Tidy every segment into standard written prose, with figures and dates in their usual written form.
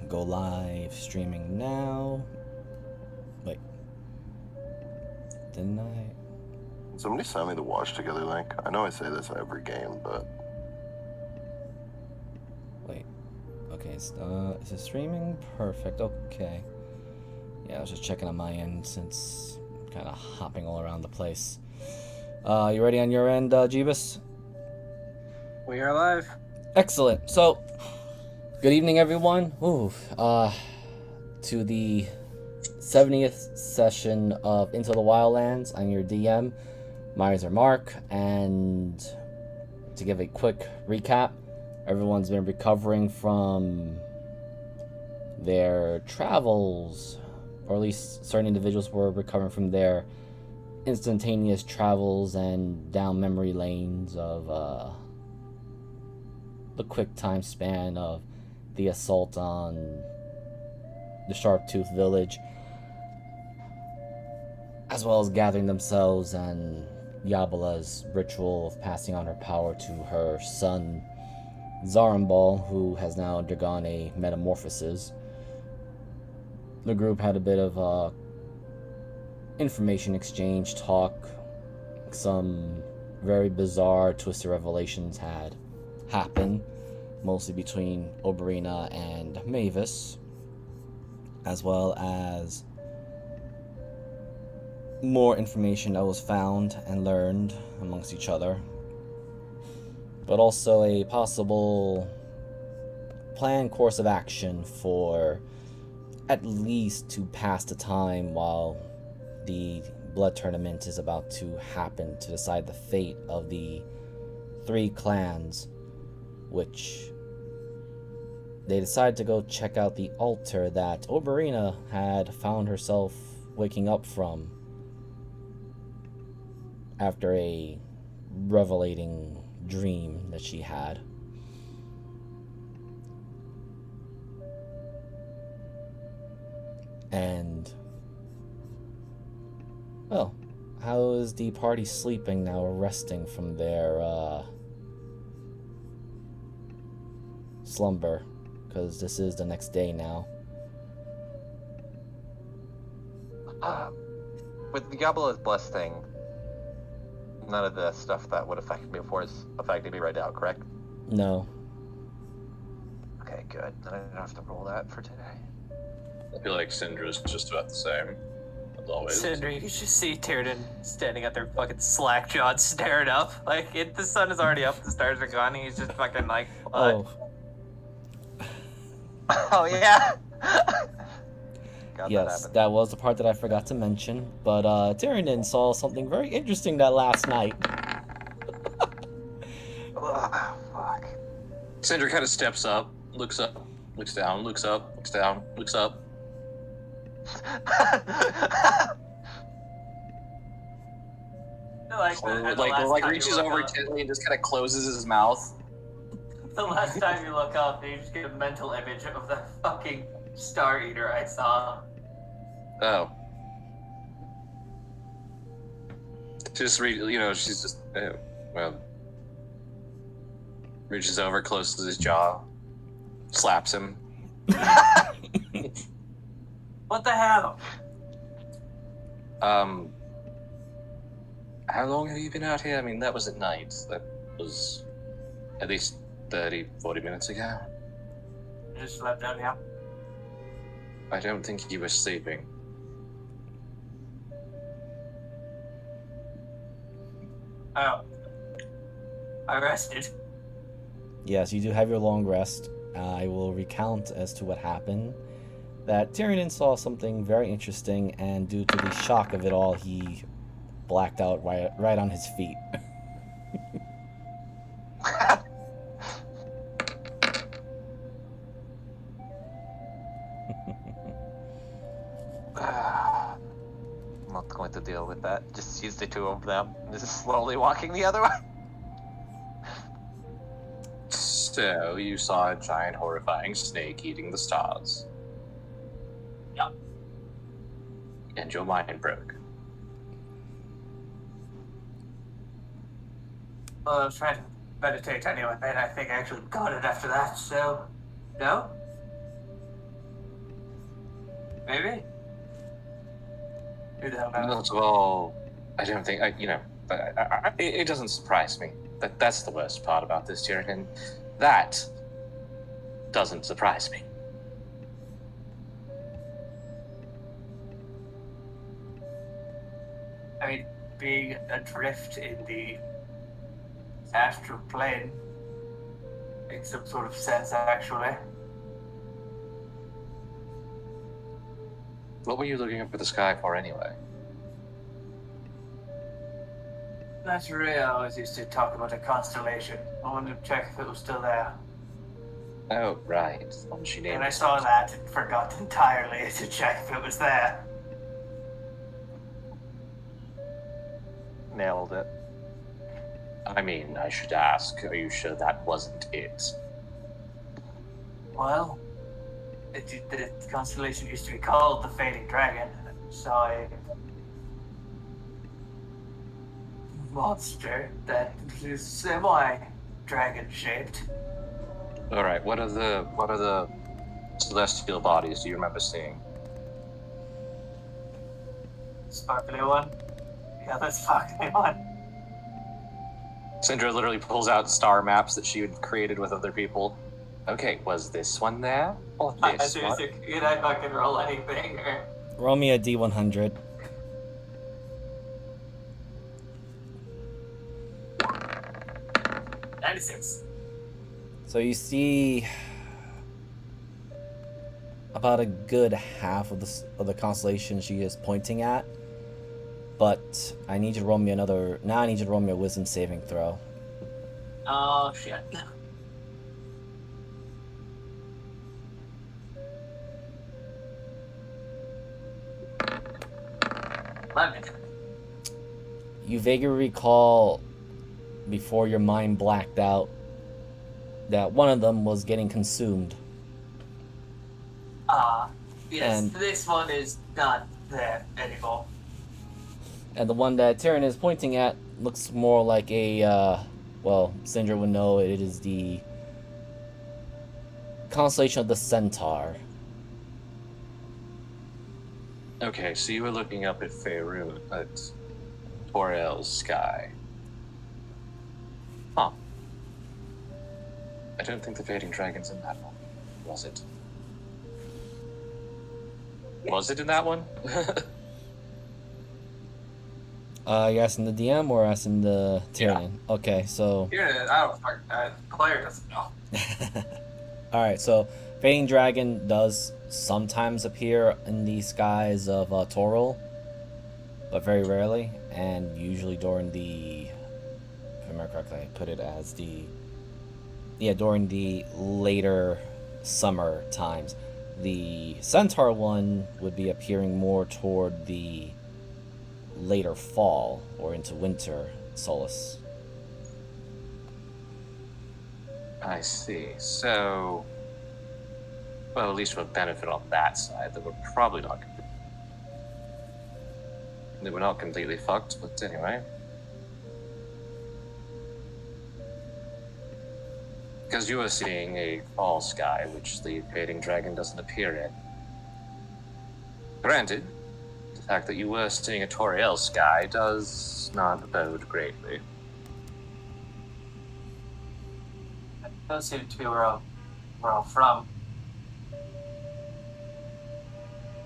go live streaming now. Wait. Didn't I? Somebody send me the watch together link. I know I say this every game, but... Wait. Okay, is it streaming? Perfect, okay. Yeah, I was just checking on my end since kind of hopping all around the place. You ready on your end, Jeebus? We are live. Excellent. So, good evening, everyone. To the 70th session of Into the Wildlands. I'm your DM, Miser Mark, and to give a quick recap, everyone's been recovering from their travels, or at least certain individuals were recovering from their instantaneous travels and down memory lanes of the quick time span of the assault on the Sharptooth village, as well as gathering themselves and Yabala's ritual of passing on her power to her son Zarambal, who has now undergone a metamorphosis. The group had a bit of information exchange, talk. Some very bizarre, twisted revelations had happened, mostly between Oberina and Mavis, as well as more information that was found and learned amongst each other, but also a possible planned course of action for at least to pass the time while the blood tournament is about to happen to decide the fate of the 3 clans, which they decided to go check out the altar that Oberina had found herself waking up from after a revelating dream that she had. And, well, how is the party sleeping now, resting from their slumber? Because this is the next day now. With the Yabala's blessing, none of the stuff that would affect me before is affecting me right now, correct? No. Okay, good. Then I don't have to roll that for today. I feel like Syndra's just about the same, as always. Syndra, you just see Tyrion standing out there fucking slack-jawed staring up. Like, the sun is already up, the stars are gone, and he's just fucking like, what? Oh yeah? Yes, that was the part that I forgot to mention, but Tyrion saw something very interesting that last night. Oh, fuck. Syndra kind of steps up, looks up, looks down, looks up, looks down, looks up. like reaches over gently and just kind of closes his mouth. The last time you look up, you just get a mental image of the fucking Star Eater I saw. Oh. Just she's just, reaches over, closes his jaw, slaps him. What the hell? How long have you been out here? I mean, that was at night. That was at least 30, 40 minutes ago. You just slept down here? I don't think you were sleeping. Oh. I rested. Yes, you do have your long rest. I will recount as to what happened. That Tyrion saw something very interesting, and due to the shock of it all, he blacked out right on his feet. I'm not going to deal with that. Just use the 2 of them. This is slowly walking the other way. So, you saw a giant horrifying snake eating the stars. Yep. And your mind broke. Well, I was trying to meditate anyway, and I think I actually got it after that, so... No? Maybe. Who the hell knows? Most of all, I don't think it doesn't surprise me. That's the worst part about this, Tyrion. That doesn't surprise me. I mean, being adrift in the astral plane makes some sort of sense, actually. What were you looking up at the sky for anyway? That's Ray always used to talk about a constellation. I wanted to check if it was still there. Oh, right. The one she named. And I saw that and forgot entirely to check if it was there. Nailed it. I mean, I should ask, are you sure that wasn't it? Well, the constellation used to be called the Fading Dragon. So I monster that is semi-dragon shaped. All right. What are the celestial bodies do you remember seeing? Sparkly one. Yeah, that's sparkly one. Syndra literally pulls out star maps that she had created with other people. Okay, was this one there or this one? Can I fucking roll anything? Or... Roll me a D100. $96. So you see about a good half of the constellation she is pointing at. But I need you to roll me another. Now I need you to roll me a wisdom saving throw. Oh shit. 11. You vaguely recall, before your mind blacked out, that one of them was getting consumed. Yes, And- this one is not there anymore. And the one that Tyrion is pointing at looks more like a, well, Syndra would know it is the constellation of the Centaur. Okay, so you were looking up at Faerun, at Torel's sky. Huh. I don't think the Fading Dragon's in that one. Was it? Was it in that one? You asking the DM or asking the Tyrion? Yeah. Okay, so... I don't fucking... Claire doesn't know. Alright, so Fading Dragon does sometimes appear in the skies of Toril, but very rarely, and usually during the... If I remember correctly, I put it as the... Yeah, during the later summer times. The Centaur one would be appearing more toward the later fall or into winter solace. I see. So, well, at least we'll benefit on that side. That we're probably not. That we're not completely fucked, but anyway. Because you are seeing a fall sky, which the Fading Dragon doesn't appear in. Granted, the fact that you were seeing a Toriel sky does not bode greatly. That does seem to be where I'm from.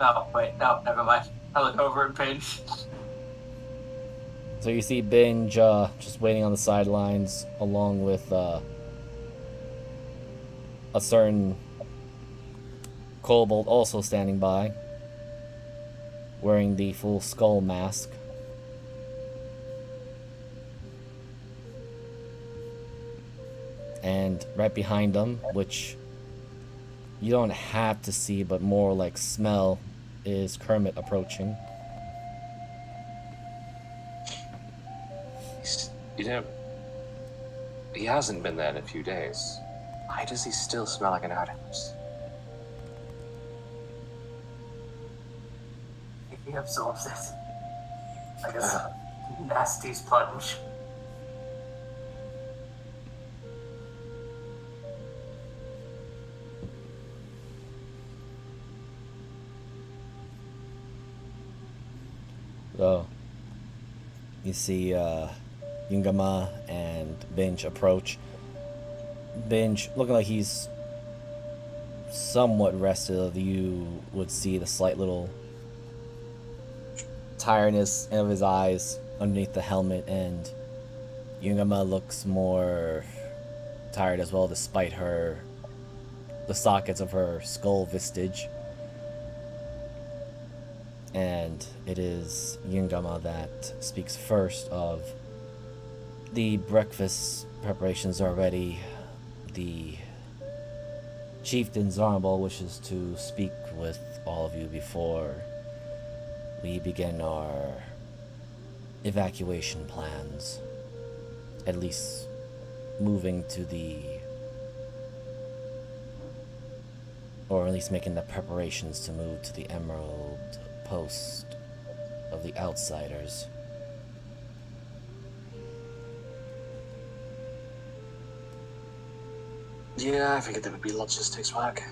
No, wait, no, never mind. I look over and pinch. So you see Binge just waiting on the sidelines along with a certain kobold also standing by, wearing the full skull mask. And right behind them, which you don't have to see but more like smell, is Kermit approaching. You know, he hasn't been there in a few days. Why does he still smell like an outhouse? He absorbs it. Like a nasty sponge. So, you see Yungama and Binge approach. Binge, looking like he's somewhat rested, you would see the slight little tiredness of his eyes underneath the helmet, and Yungama looks more tired as well, despite the sockets of her skull vestige. And it is Yungama that speaks first of the breakfast preparations are ready. The Chieftain Zarnbal wishes to speak with all of you before we begin our evacuation plans. At least moving to or at least making the preparations to move to the Emerald Post of the Outsiders. Yeah, I figured there would be logistics work.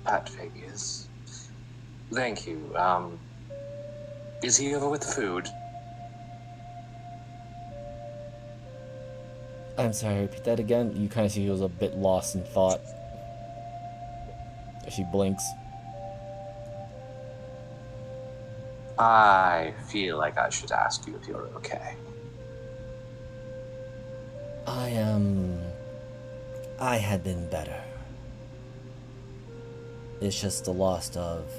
That figures. Thank you. Is he over with the food? I'm sorry, repeat that again? You kind of see he was a bit lost in thought. She blinks. I feel like I should ask you if you're okay. I had been better. It's just the loss of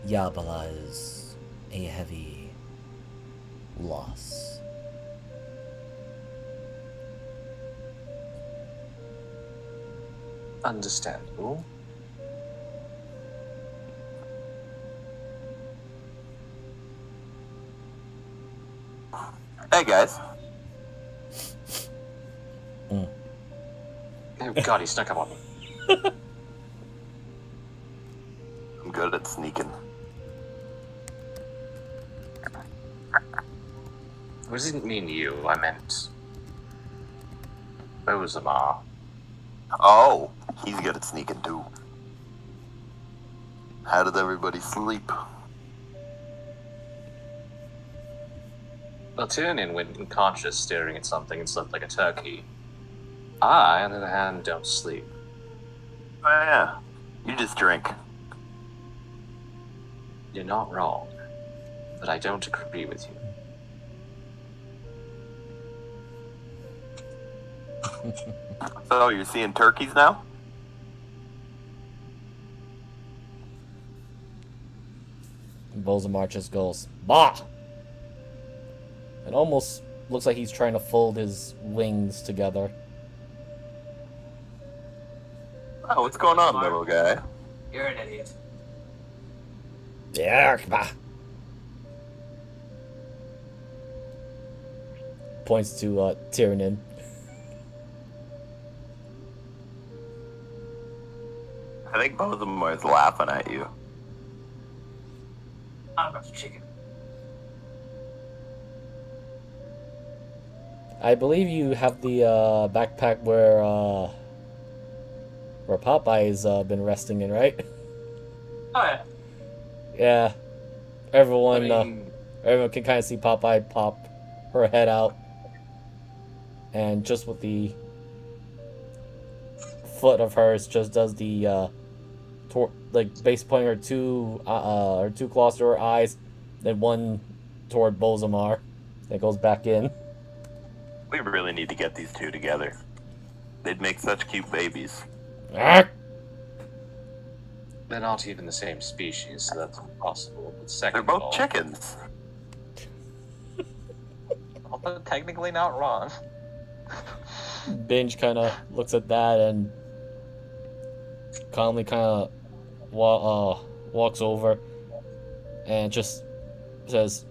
Yabala is a heavy loss. Understandable. Hey guys. Oh god, he snuck up on me. I'm good at sneaking. I didn't mean you, I meant Ozamar. Oh, he's good at sneaking too. How did everybody sleep? Well, Tyrion went unconscious staring at something and slept like a turkey. I, on the other hand, don't sleep. Oh yeah, you just drink. You're not wrong, but I don't agree with you. So you're seeing turkeys now? Bolzamar just goes, bah! It almost looks like he's trying to fold his wings together. Oh, what's going on, little guy? You're an idiot. Yeah, bah! Points to Tyrion. I think both of them are laughing at you. I'm not chicken. I believe you have the backpack where Popeye's been resting in, right? Oh yeah. Yeah. Everyone I can kind of see Popeye pop her head out, and just with the foot of hers, just does the base pointing her two claws to her eyes, then one toward Bolzamar, then goes back in. We really need to get these two together. They'd make such cute babies. Ah! They're not even the same species, so that's impossible. But second They're of both all, chickens. Although technically not wrong. Binge kind of looks at that and calmly kind of walks over and just says,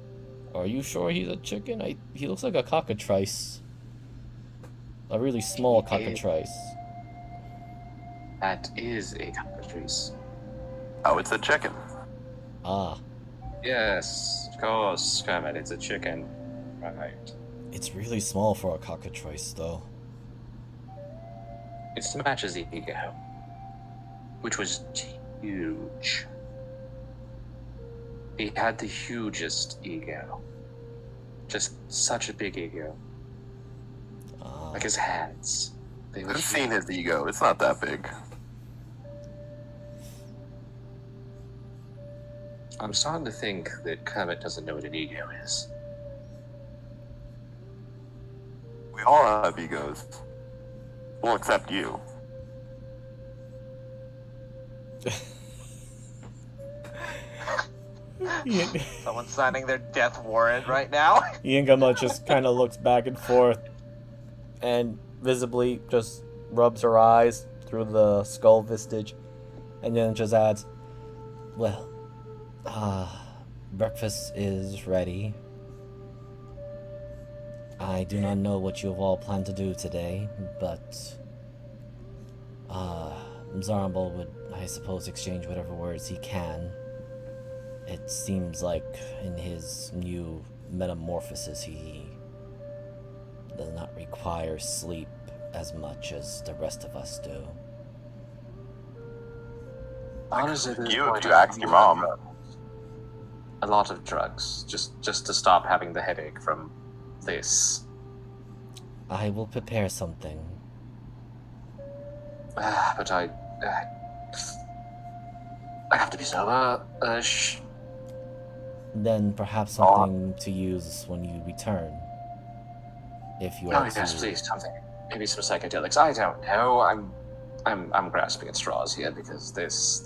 "Are you sure he's a chicken? He looks like a cockatrice. A really small cockatrice." that is a cockatrice. Oh, it's a chicken. Ah, Yes, of course, Kermit, it's a chicken. Right. it's really small for a cockatrice, though. It's to match his ego, which was huge. He had the hugest ego. Just such a big ego. Like his hands. They were I've seen his ego. It's not that big. I'm starting to think that Kermit doesn't know what an ego is. We all have egos. Well, except you. Someone's signing their death warrant right now. Yingama just kind of looks back and forth and visibly just rubs her eyes through the skull vestige and then just adds, well, breakfast is ready. I do not know what you have all planned to do today, but Zarambol would, I suppose, exchange whatever words he can. It seems like in his new metamorphosis he does not require sleep as much as the rest of us do. Honestly, You asked your mom. A lot of drugs, just to stop having the headache from this. I will prepare something. But I have to be sober. Then perhaps something to use when you return. If you Oh are yes, to... please, something. Maybe some psychedelics. I don't know. I'm grasping at straws here because this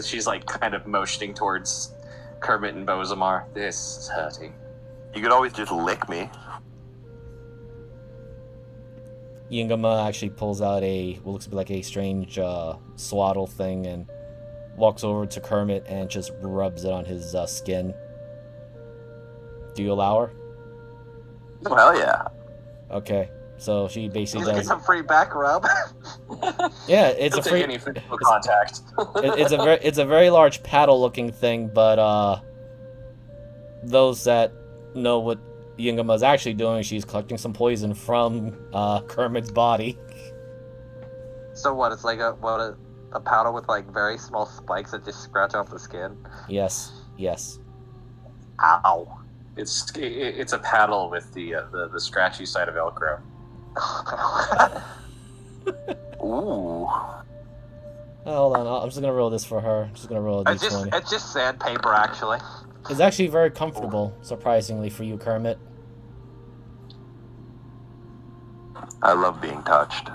she's like kind of motioning towards Kermit and Bozamar. This is hurting. You could always just lick me. Yingama actually pulls out what looks to be like a strange swaddle thing and walks over to Kermit and just rubs it on his skin. Do you allow her? Oh, hell yeah. Okay, so she basically Get does. some free back rub. Yeah, it's a Don't free. take any physical contact. It's a very large paddle-looking thing, but those that know what Yingama's actually doing, she's collecting some poison from Kermit's body. So what? It's like a powder with like very small spikes that just scratch off the skin. Yes. Ow. It's a paddle with the scratchy side of Velcro. Ooh. Hold on, I'm just gonna roll this for her. I'm just gonna roll a d20. It's just sandpaper, actually. It's actually very comfortable, surprisingly, for you, Kermit. I love being touched.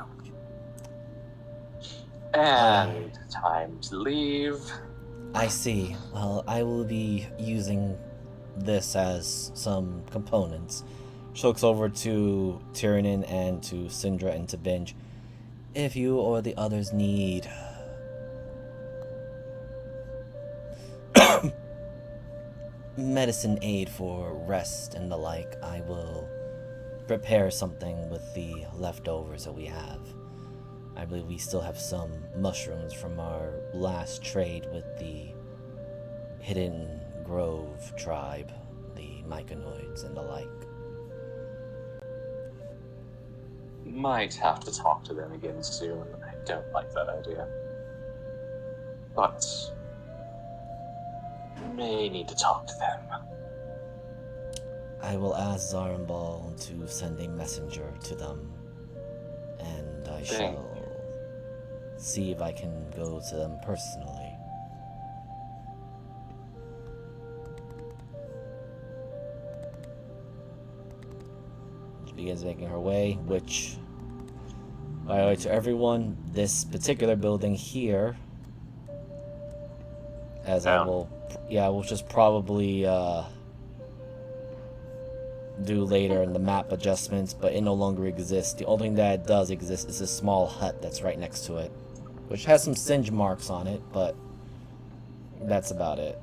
And time to leave. I see. Well, I will be using this as some components. She looks over to Tyrion and to Syndra and to Binge. If you or the others need medicine aid for rest and the like, I will prepare something with the leftovers that we have. I believe we still have some mushrooms from our last trade with the Hidden Grove tribe, the Myconoids and the like. Might have to talk to them again soon. I don't like that idea. But may need to talk to them. I will ask Zarambal to send a messenger to them, and I shall see if I can go to them personally. She begins making her way, which, by the way, to everyone, this particular building here, as I will just probably do later in the map adjustments, but it no longer exists. The only thing that does exist is a small hut that's right next to it, which has some singe marks on it, but that's about it.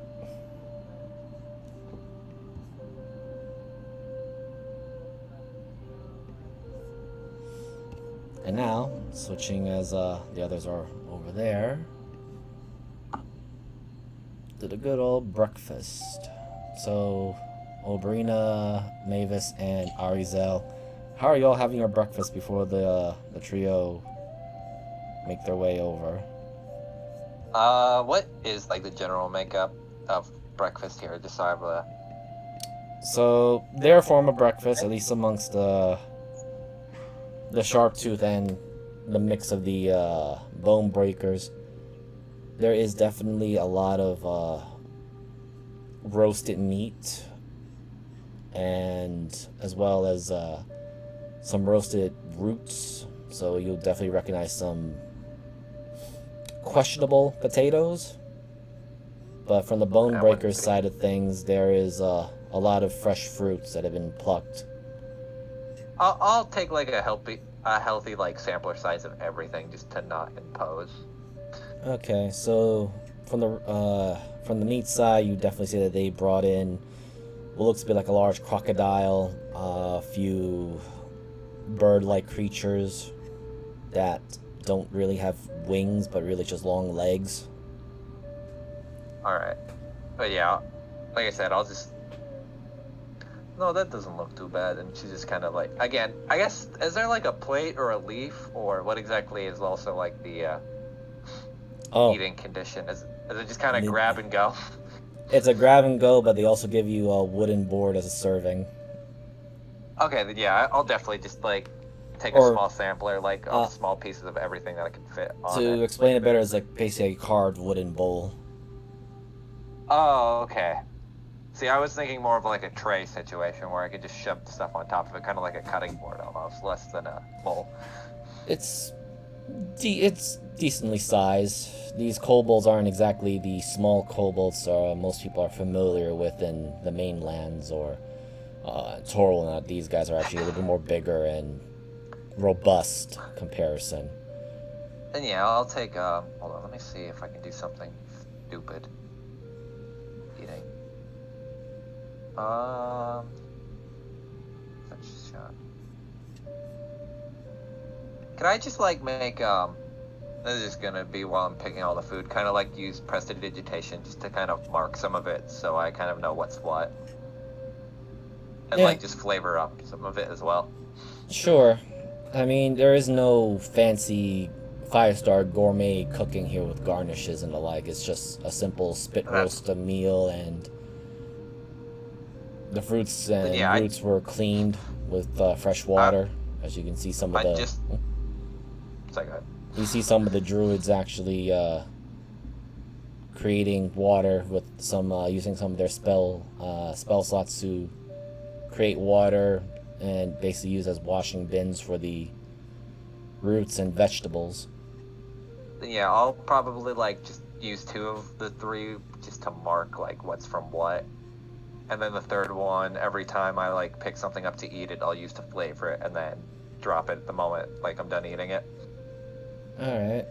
And now, switching as the others are over there, to the good old breakfast. So, Obrina, Mavis, and Arizel, how are y'all having your breakfast before the trio make their way over? What is like the general makeup of breakfast here, just so I have a... So, their form of breakfast, at least amongst the sharp tooth and the mix of the bone breakers, there is definitely a lot of roasted meat, and as well as some roasted roots. So you'll definitely recognize some questionable potatoes. But from the bone breakers side of things, there is a lot of fresh fruits that have been plucked. I'll take like a healthy like sampler size of everything, just to not impose. Okay, so from the meat side, you definitely see that they brought in what looks to be like a large crocodile, a few bird-like creatures that don't really have wings, but really just long legs. Alright. But yeah, like I said, I'll just... No, that doesn't look too bad. And she's just kind of like... Again, I guess, is there like a plate or a leaf? Or what exactly is also like the eating condition? Is it just kind of grab and go? It's a grab and go, but they also give you a wooden board as a serving. Okay, then yeah, I'll definitely just like take a small sampler, like small pieces of everything that I can fit on To it. explain it better, it's like basically a carved wooden bowl. Oh, okay. See, I was thinking more of like a tray situation where I could just shove stuff on top of it, kind of like a cutting board almost, less than a bowl. It's decently sized. These kobolds aren't exactly the small kobolds most people are familiar with in the mainlands or Torwell. These guys are actually a little bit more bigger and robust comparison. And yeah, I'll take, hold on, let me see if I can do something stupid. Eating. Such shot. Could I just like make, this is just gonna be while I'm picking all the food, kind of like use prestidigitation just to kind of mark some of it so I kind of know what's what. And like just flavor up some of it as well. Sure. I mean, there is no fancy 5-star gourmet cooking here with garnishes and the like. It's just a simple spit roast a meal, and the fruits and roots were cleaned with fresh water. As you can see, some of the... You see some of the druids actually creating water with some using some of their spell slots to create water and basically use as washing bins for the roots and vegetables. Yeah, I'll probably like just use 2 of the 3 just to mark like what's from what. And then the third one, every time I like pick something up to eat it, I'll use to flavor it and then drop it the moment like I'm done eating it. Alright.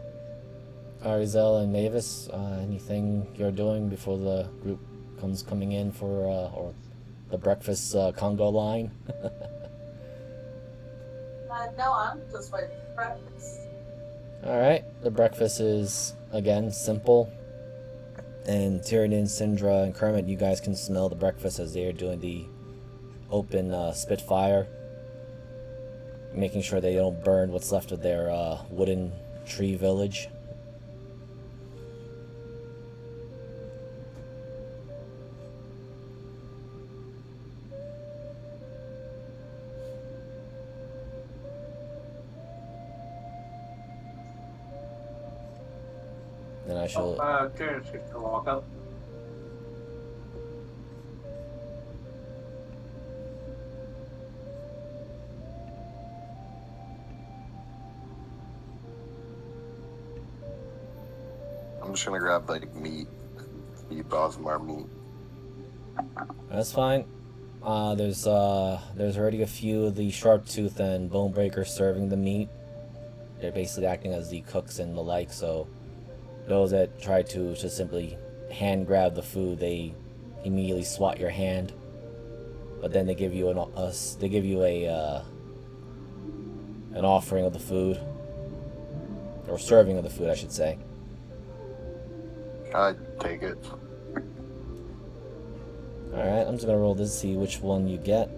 Arizel and Mavis, anything you're doing before the group coming in for or the breakfast Congo line? No, I'm just waiting for breakfast. Alright, the breakfast is, again, simple. And Tyrion, Syndra, and Kermit, you guys can smell the breakfast as they are doing the open spitfire. Making sure they don't burn what's left of their wooden tree village. Then I shall... Cheers, to walk up. I'm just gonna grab like meat, Bosmar meat. That's fine. There's already a few of the Sharptooth and Bonebreaker serving the meat. They're basically acting as the cooks and the like, so those that try to just simply hand grab the food, they immediately swat your hand. But then they give you an offering of the food, or serving of the food, I should say. I'd take it. Alright, I'm just gonna roll this to see which one you get.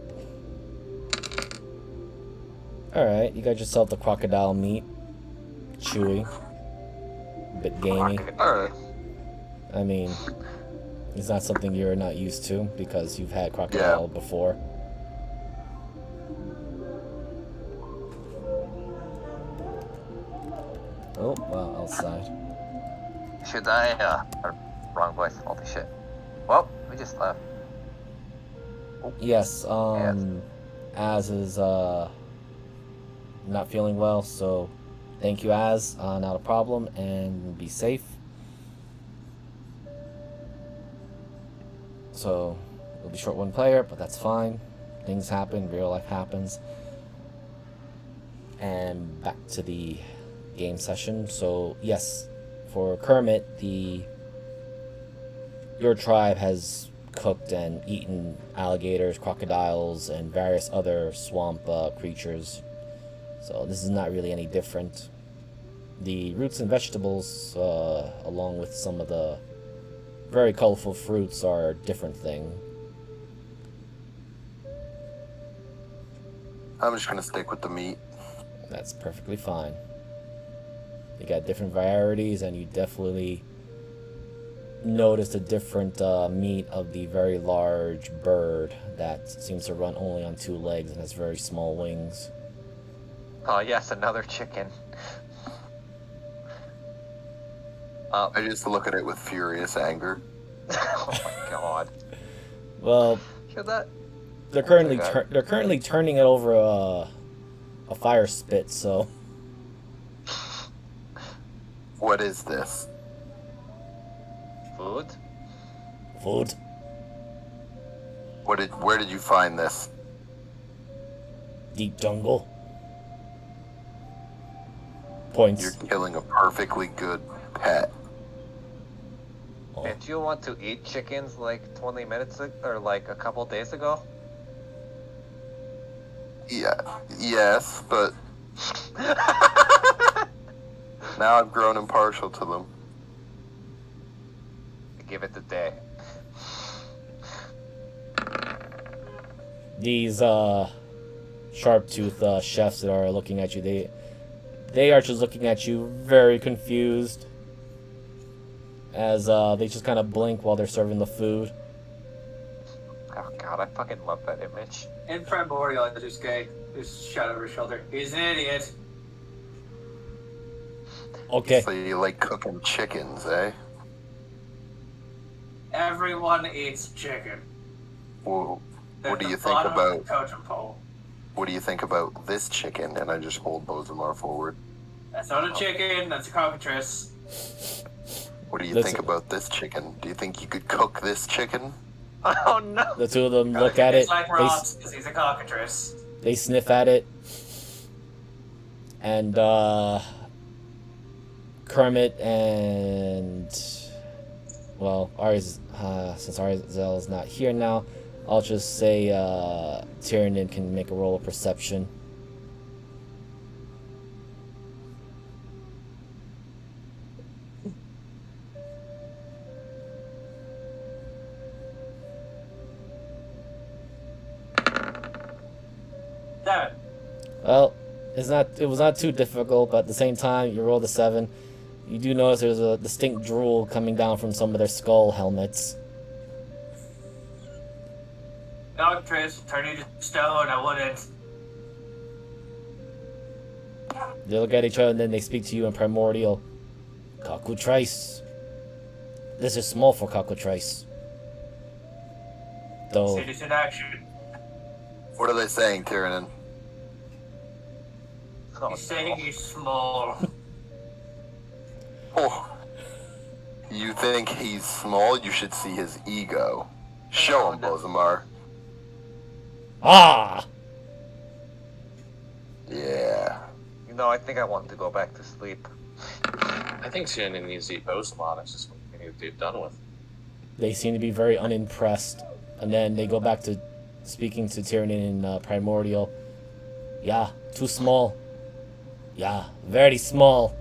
Alright, you got yourself the crocodile meat. Chewy. A bit gamey. Alright. I mean, Is that something you're not used to because you've had crocodile before? Oh, wow, outside. Should I, wrong voice, holy shit. Well, we just left. Yes, Az is, not feeling well, so thank you, Az, not a problem, and be safe. So, it'll be short one player, but that's fine. Things happen, real life happens. And back to the game session. So, yes, for Kermit, your tribe has cooked and eaten alligators, crocodiles, and various other swamp creatures. So this is not really any different. The roots and vegetables, along with some of the very colorful fruits, are a different thing. I'm just gonna stick with the meat. That's perfectly fine. You got different varieties, and you definitely notice a different meat of the very large bird that seems to run only on 2 legs and has very small wings. Oh, yes, another chicken. I just look at it with furious anger. Oh my god. Well, Should that... they're currently turning it over a fire spit, so What is this? Food? food. Where did you find this? Deep jungle. Points. You're killing a perfectly good pet. Oh. Did you want to eat chickens like 20 minutes or like a couple days ago? Yeah, yes, but now I've grown impartial to them. Give it a day. These sharp-toothed chefs that are looking at you, they are just looking at you very confused as they just kind of blink while they're serving the food. Oh god, I fucking love that image. In Primordial, I just shot over his shoulder. He's an idiot. Okay. So you like cooking chickens, eh? Everyone eats chicken. Well, They're what do the you think bottom of about the totem pole. what do you think about this chicken? And I just hold Bozamar forward. That's not a chicken. That's a cockatrice. What do you That's think about this chicken? Do you think you could cook this chicken? Oh no! The two of them look at it. It's like Ross because he's a cockatrice. They sniff at it. And Kermit and, well, since Arzel is not here now, I'll just say Tyranid can make a roll of perception. Seven. Well, it was not too difficult, but at the same time, you rolled a 7. You do notice there's a distinct drool coming down from some of their skull helmets. Cockatrice, turn you to stone. I wouldn't. They look at each other and then they speak to you in Primordial. Cockatrice. This is small for cockatrice. Though, See this in action. What are they saying, Tyranid? Oh, He's saying he's small. Oh, you think he's small? You should see his ego. Show him, Bozamar. ah! Yeah. You know, I think I want to go back to sleep. I think Shannon needs to eat Bozamar. That's just what we need to get done with. They seem to be very unimpressed. And then they go back to speaking to Tyranid in Primordial. Yeah, too small. Yeah, very small.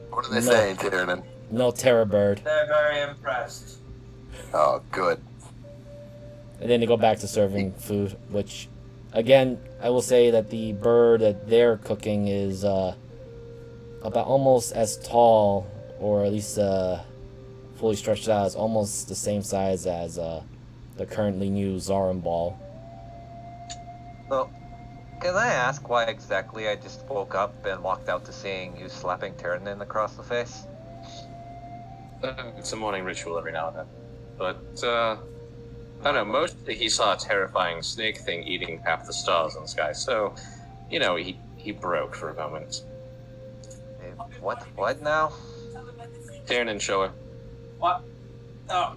What are they No. saying, Tyranid? No terror bird. They're very impressed. Oh, good. And then they go back to serving food, which, again, I will say that the bird that they're cooking is about almost as tall, or at least fully stretched out. It's almost the same size as the currently new Zarin ball. So, can I ask why exactly I just woke up and walked out to seeing you slapping Tyrannin across the face? It's a morning ritual every now and then. But, I don't know, mostly he saw a terrifying snake thing eating half the stars in the sky, so, you know, he broke for a moment. What now? Tyrannin, show her. What? Oh.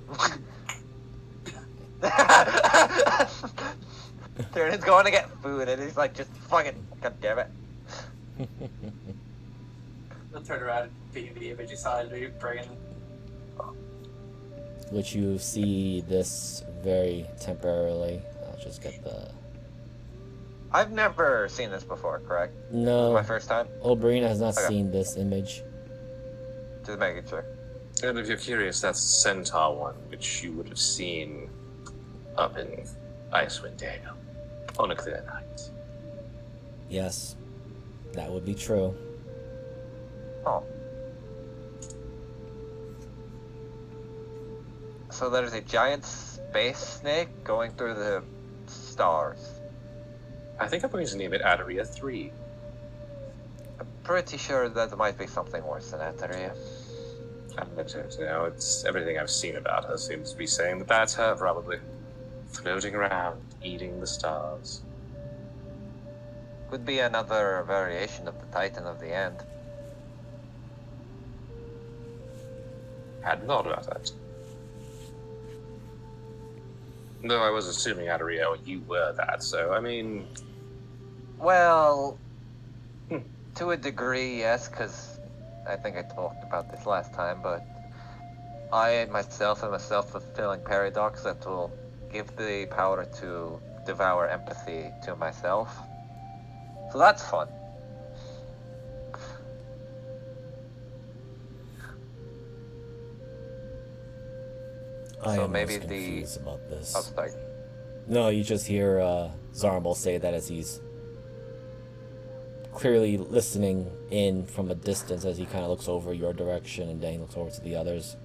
Tyrannid's going to get food, and he's like, just fucking, god damn it. I'll turn around and beam the image aside and bring in. Which you see this very temporarily. I'll just get the... I've never seen this before, correct? No. My first time? Oberina has not Okay. seen this image. Just making sure. And if you're curious, that's the centaur one, which you would have seen up in Icewind Dale on a clear night. Yes, that would be true. Oh. So there's a giant space snake going through the stars. I think I'm going to name it Adaria 3. I'm pretty sure that might be something worse than that area. You know, it's everything I've seen about her seems to be saying that that's her, probably. Floating around, eating the stars. Could be another variation of the Titan of the End. Hadn't thought about that. Though I was assuming, Adario, you were that, so, I mean... Well, to a degree, yes, because I think I talked about this last time, but I myself am a self-fulfilling paradox that will give the power to devour empathy to myself. So that's fun. I So am maybe most confused about this. Oh, sorry. No, you just hear Zarmbal say that as he's clearly listening in from a distance as he kind of looks over your direction and then he looks over to the others.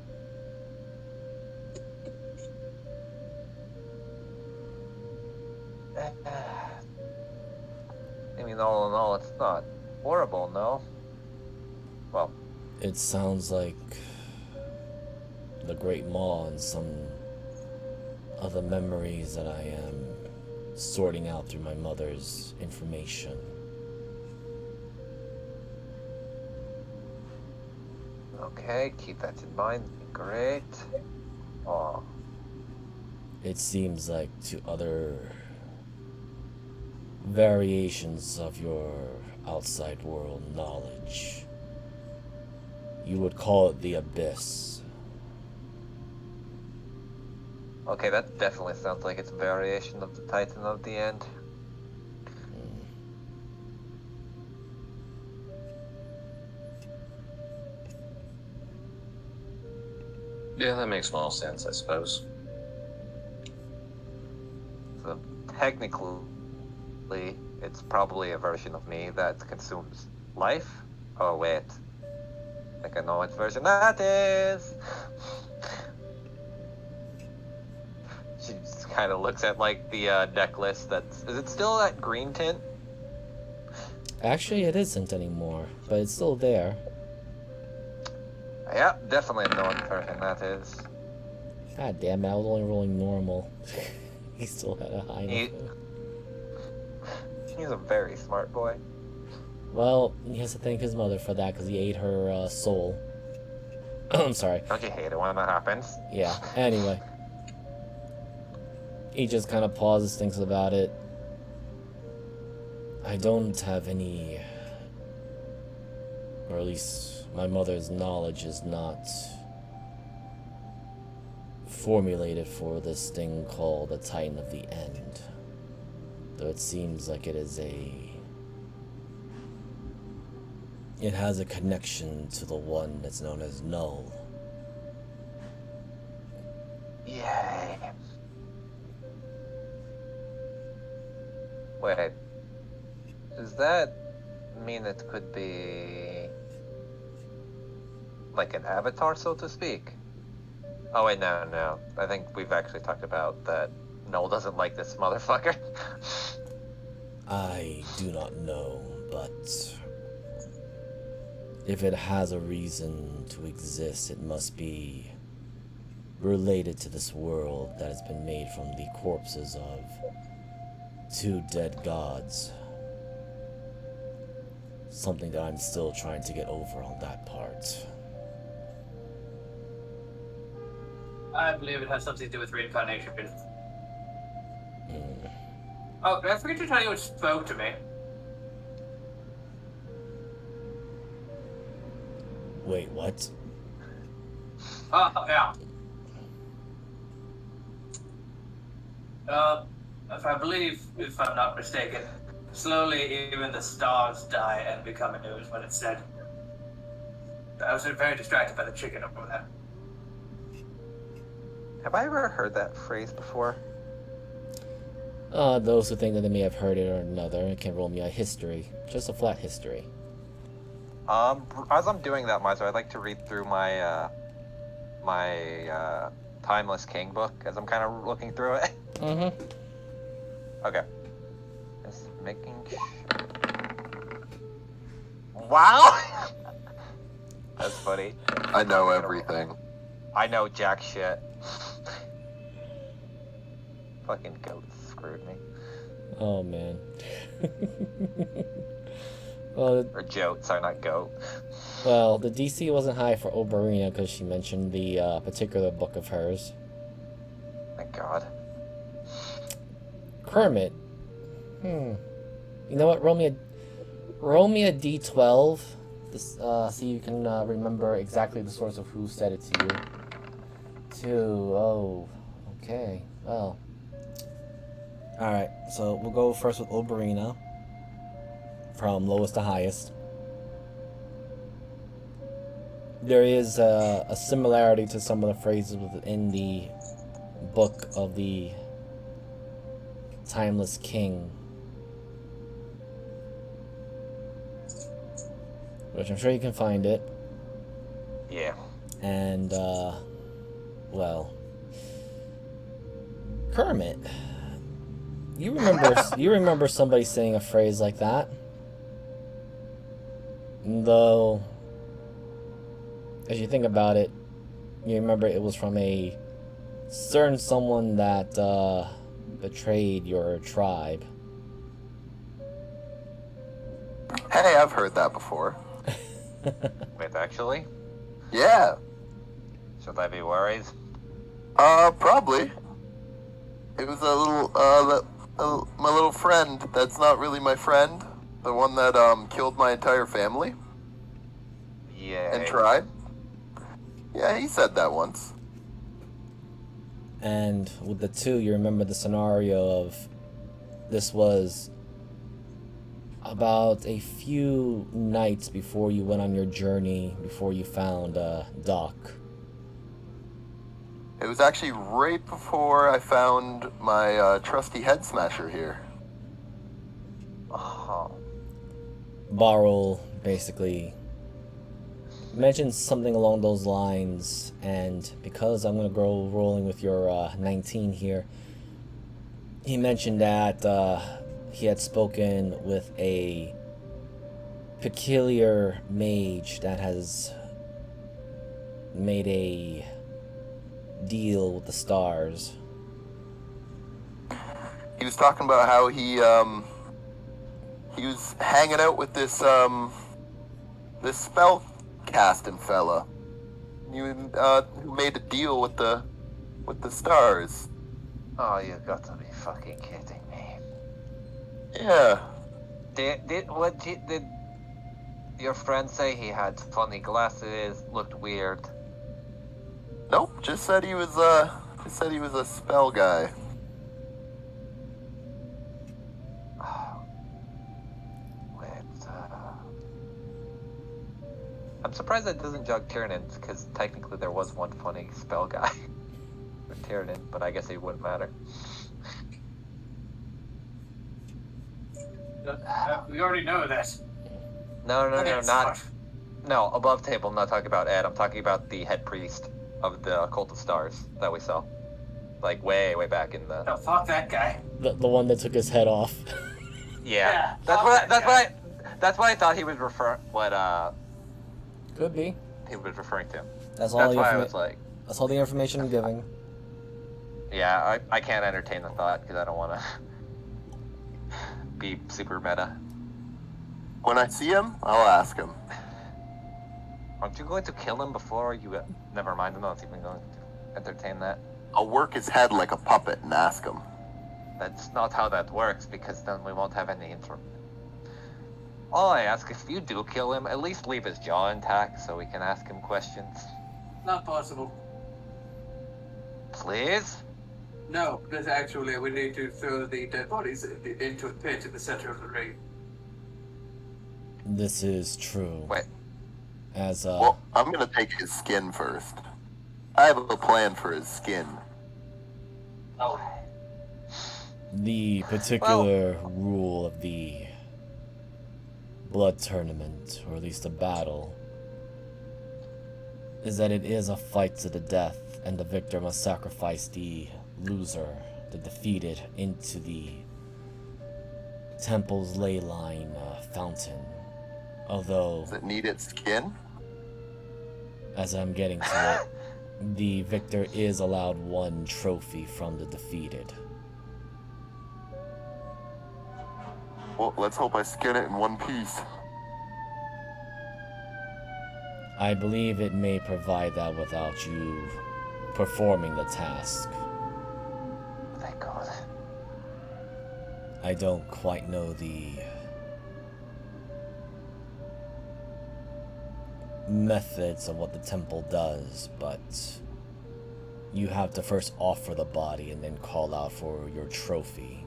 I mean, all in all, it's not horrible, no? Well, It sounds like the Great Maw and some other memories that I am sorting out through my mother's information. okay, keep that in mind. Great. Oh, It seems like to other variations of your outside world knowledge, you would call it the Abyss. okay, that definitely sounds like it's a variation of the Titan of the End. Yeah, that makes more sense, I suppose. So technically, it's probably a version of me that consumes life. Oh wait, I think I know which version that is. She just kind of looks at like the necklace. Is it still that green tint? Actually, it isn't anymore, but it's still there. Yeah, definitely know which version that is. God damn it, I was only rolling normal. He still had a high He- enough. He's a very smart boy. Well, he has to thank his mother for that because he ate her soul. I'm sorry. Don't you hate it when that happens? Yeah, anyway. He just kind of pauses, thinks about it. I don't have any... Or at least my mother's knowledge is not formulated for this thing called the Titan of the End. Though it seems like it is it has a connection to the one that's known as Null. Yay. Wait. Does that mean it could be like an avatar, so to speak? Oh wait, no. I think we've actually talked about that. Noel doesn't like this motherfucker. I do not know, but if it has a reason to exist, it must be related to this world that has been made from the corpses of 2 dead gods. Something that I'm still trying to get over on that part. I believe it has something to do with reincarnation. Oh, I forget to tell you what spoke to me. Wait, what? Yeah. If I'm not mistaken, slowly even the stars die and become anew is what it said. I was very distracted by the chicken over there. Have I ever heard that phrase before? Those who think that they may have heard it or another can roll me a history. Just a flat history. As I'm doing that, Miser, I'd like to read through my Timeless King book as I'm kind of looking through it. Mm-hmm. Okay. Just making sure. Wow! That's funny. I know everything. I know jack shit. Fucking goats screwed me. Oh, man. Well, Or jote, sorry, not goat. well, the DC wasn't high for Oberina because she mentioned the particular book of hers. Thank God. Kermit. You know what? Roll me a D12. This, so you can remember exactly the source of who said it to you. 2. Oh, okay. Well. Alright, so we'll go first with Oberina. From lowest to highest. There is a similarity to some of the phrases within the book of the Timeless King, which I'm sure you can find it. Yeah. And well, Kermit, you remember somebody saying a phrase like that? Though, as you think about it, you remember it was from a certain someone that betrayed your tribe. Hey, I've heard that before. Wait, actually? Yeah. Should I be worried? Probably. It was my little friend that's not really my friend. The one that, killed my entire family Yeah. and tribe. Yeah, he said that once. And with the 2, you remember the scenario of this was about a few nights before you went on your journey, before you found Doc. It was actually right before I found my trusty head smasher here. Oh. Barrel basically mentioned something along those lines, and because I'm going to go rolling with your 19 here, he mentioned that he had spoken with a peculiar mage that has made a deal with the stars. He was talking about how he was hanging out with this spell casting fella. Who made a deal with the stars. Oh, you got to be fucking kidding me. Yeah. Did your friend say he had funny glasses, looked weird? Nope, just said he was a spell guy. I'm surprised that doesn't jog Tyrann's, because technically there was one funny spell guy for Tyrann, but I guess it wouldn't matter. We already know that. No, Okay, not... No, above table, I'm not talking about Ed, I'm talking about the head priest. of the Cult of Stars that we saw, like way back in the. Oh, fuck that guy. The one that took his head off. Yeah, that's fuck what that guy. that's what I thought he was Could be. he was referring to. That's all. That's why I was like, That's all the information I'm giving. yeah, I can't entertain the thought because I don't want to be super meta. When I see him, I'll ask him. Aren't you going to kill him before you? Never mind. I'm not even going to entertain that. I'll work his head like a puppet and ask him. That's not how that works, because then we won't have any info. All I ask, if you do kill him, at least leave his jaw intact so we can ask him questions. Not possible. Please? No, because actually we need to throw the dead bodies into a pit in the center of the ring. This is true. Wait. As Well, I'm gonna take his skin first. I have a plan for his skin. Oh. the particular rule of the blood tournament, or at least a battle, is that it is a fight to the death, and the victor must sacrifice the loser, the defeated, into the temple's ley line fountain. Although, Does it need its skin? as I'm getting to it, the victor is allowed one trophy from the defeated. Well, let's hope I skin it in one piece. I believe it may provide that without you performing the task. Thank God. I don't quite know the methods of what the temple does, but you have to first offer the body and then call out for your trophy.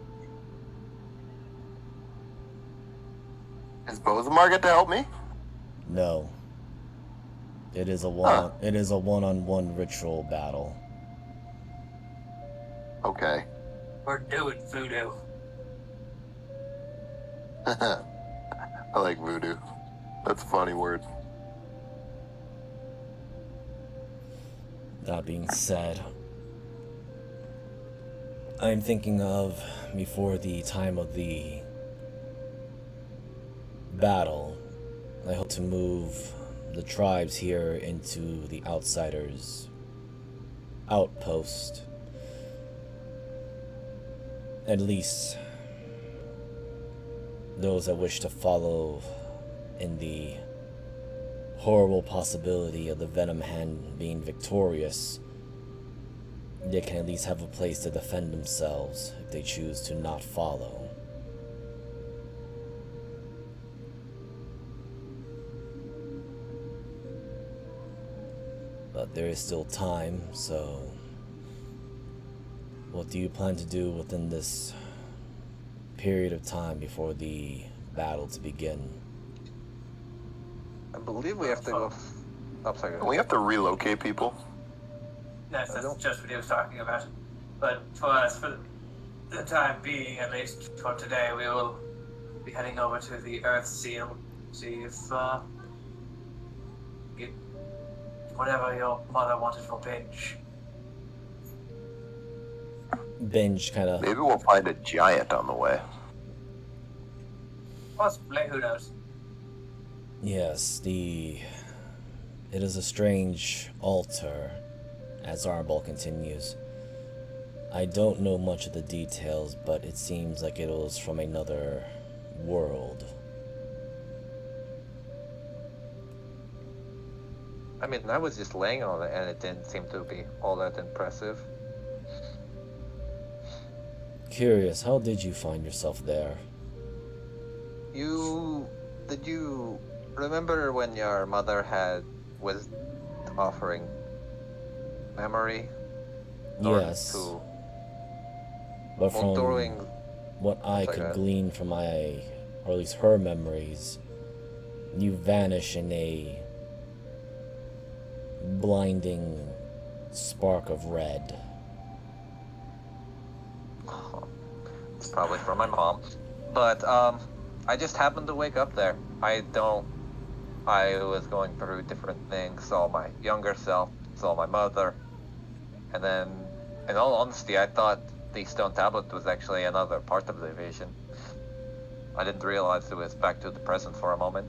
Does Bozamar get to help me? No. It is a one-on-one ritual battle. Okay. We're doing voodoo. I like voodoo. That's a funny word. That being said, I'm thinking of, before the time of the battle, I hope to move the tribes here into the outsiders' outpost. At least those that wish to follow in the horrible possibility of the Venom Hand being victorious, they can at least have a place to defend themselves if they choose to not follow. But there is still time, so what do you plan to do within this period of time before the battle to begin? I believe we have to go. Oh, sorry. Don't we have to relocate people? Yes, I that's don't- just what he was talking about. But for us, for the time being, at least for today, we will be heading over to the Earth Seal, see if get whatever your mother wanted for Binge. Binge kind of. Maybe we'll find a giant on the way. Possibly, who knows? Yes, it is a strange altar, as Arbol continues. I don't know much of the details, but it seems like it was from another world. I mean, I was just laying on it, and it didn't seem to be all that impressive. Curious, how did you find yourself there? Did you remember when your mother was offering memory? Yes, To, but from during, what I Sorry, could go ahead. glean from or at least her memories, you vanish in a blinding spark of red. it's probably from my mom, but I just happened to wake up there. I was going through different things, saw my younger self, saw my mother. And then, in all honesty, I thought the stone tablet was actually another part of the vision. I didn't realize it was back to the present for a moment.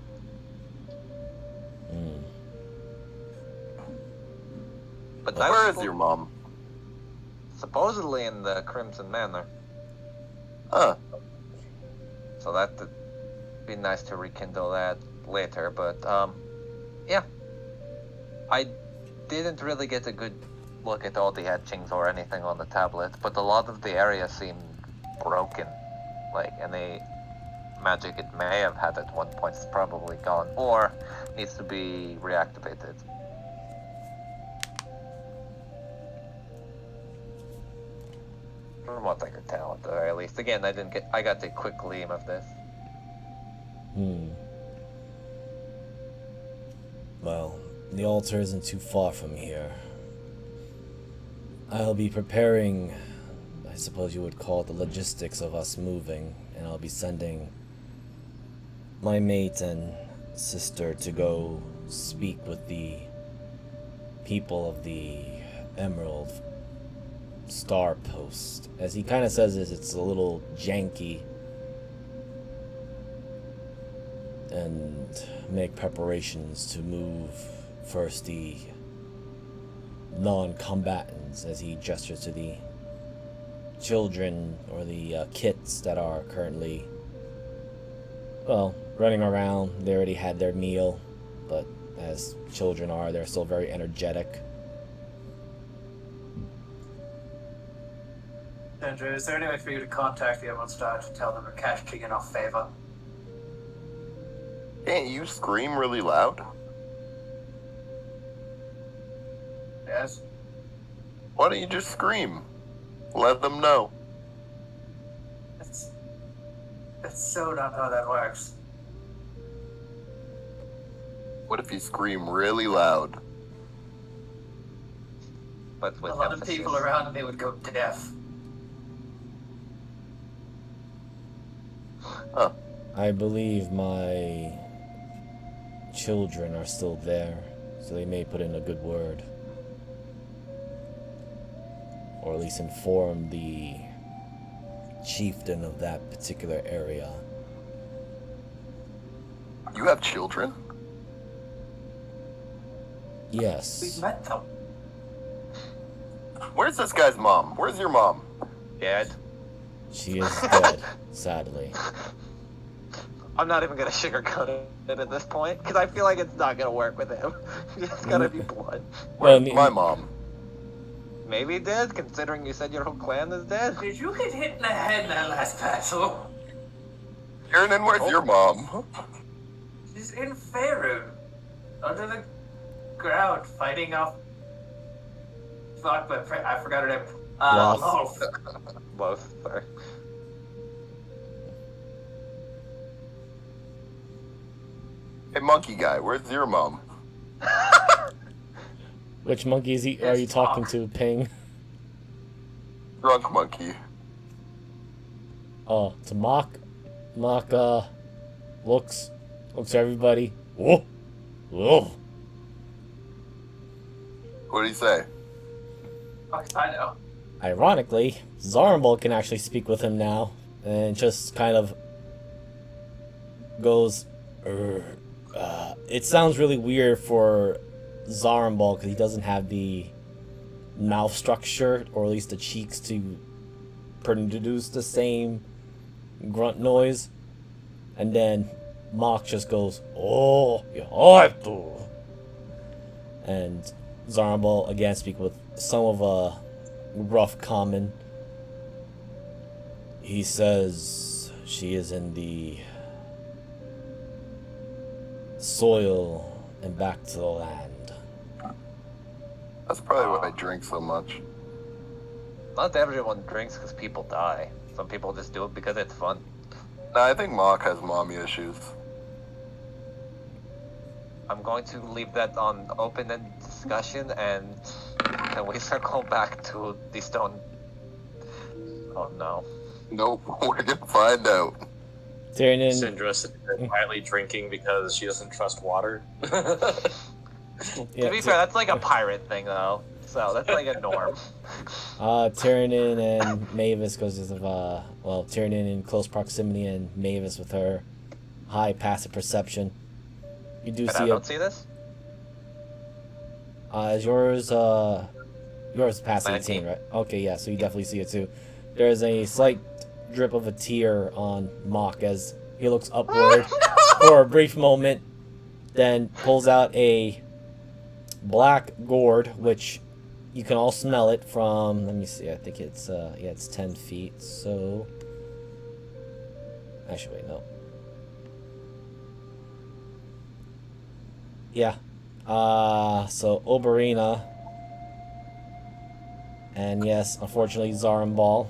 But that Where was is your mom? supposedly in the Crimson Manor. Huh. So that'd be nice to rekindle that later, but yeah. I didn't really get a good look at all the etchings or anything on the tablet, but a lot of the area seemed broken. Like any magic it may have had at one point is probably gone, or needs to be reactivated. From what I could tell, at the very least. Again, I got a quick gleam of this. Well, the altar isn't too far from here. I'll be preparing, I suppose you would call it the logistics of us moving, and I'll be sending my mate and sister to go speak with the people of the Emerald Star Post. As he kind of says this, it's a little janky, and make preparations to move first the non-combatants, as he gestures to the children or the kids that are currently, well, running around. They already had their meal, but as children are, they're still very energetic. Andrew, is there any way for you to contact the Emerald Star to tell them we're cashing in off favor? Can't you scream really loud? Yes? Why don't you just scream? Let them know. That's so not how that works. What if you scream really loud? But with A lot emphasis. of people around me would go deaf. Huh. I believe my children are still there, so they may put in a good word. Or at least inform the chieftain of that particular area. You have children? We've Yes. met them. Where's this guy's mom? Where's your mom? Dead. She is dead, sadly. I'm not even gonna sugarcoat it at this point, because I feel like it's not gonna work with him. It's gotta be blood. Well, Where's my mom? Maybe dead, considering you said your whole clan is dead. Did you get hit in the head in that last battle? Kieran, where's your mom? She's in Faerun. Under the ground, fighting off... Fuck, but I forgot her name. Loth. Loth. Both, sorry. Hey, monkey guy, where's your mom? Which monkey are you talking to, Ping? Drunk monkey. Oh, to Mock. Mock, looks at everybody. Whoa! Whoa! What do you say? Fuck if I know. Ironically, Zarmbal can actually speak with him now, and just kind of goes, it sounds really weird for Zarmbal because he doesn't have the mouth structure, or at least the cheeks to produce the same grunt noise. And then Mock just goes, "Oh, you have to." And Zarmbal again speak with some of a rough common. He says she is in the soil and back to the land. That's probably why I drink so much. Not everyone drinks because people die. Some people just do it because it's fun. Nah, I think Mock has mommy issues. I'm going to leave that on open-ended discussion, and can we circle back to the stone? Oh no. Nope, we're gonna find out. Tyrion, Syndra sitting there quietly drinking because she doesn't trust water. Yeah, To be fair, that's like a pirate thing, though. So that's like a norm. Tyrion and Mavis goes of Tyrion in close proximity and Mavis with her high passive perception. You do But see I don't see this. Is yours passive 18, 19. right? Okay, yeah, so you definitely see it too. There's a slight drip of a tear on Mock as he looks upward for a brief moment, then pulls out a black gourd, which you can all smell it from. Let me see. I think it's it's 10 feet. So actually, wait, no. Yeah. So Oberina, and yes, unfortunately, Zarambal.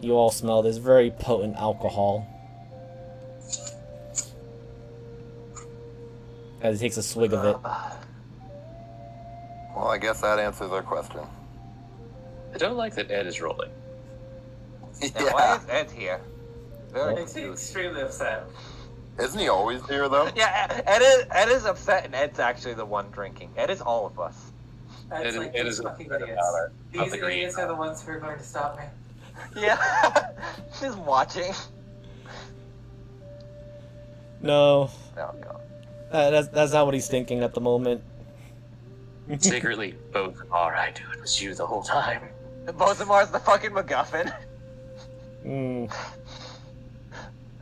You all smell this very potent alcohol. As he takes a swig of it. Well, I guess that answers our question. I don't like that Ed is rolling. Yeah, why is Ed here? Very Makes me confused. extremely upset. Isn't he always here, though? Yeah, Ed is upset, and Ed's actually the one drinking. Ed is all of us. That's Ed- like Ed these is fucking upset idiots. about it. Not These the green. idiots are the ones who are going to stop me. Yeah, she's watching. No, Oh god. that's not what he's thinking at the moment. Secretly, both are. I knew it was you the whole time. Bozamar's the fucking MacGuffin. Mm.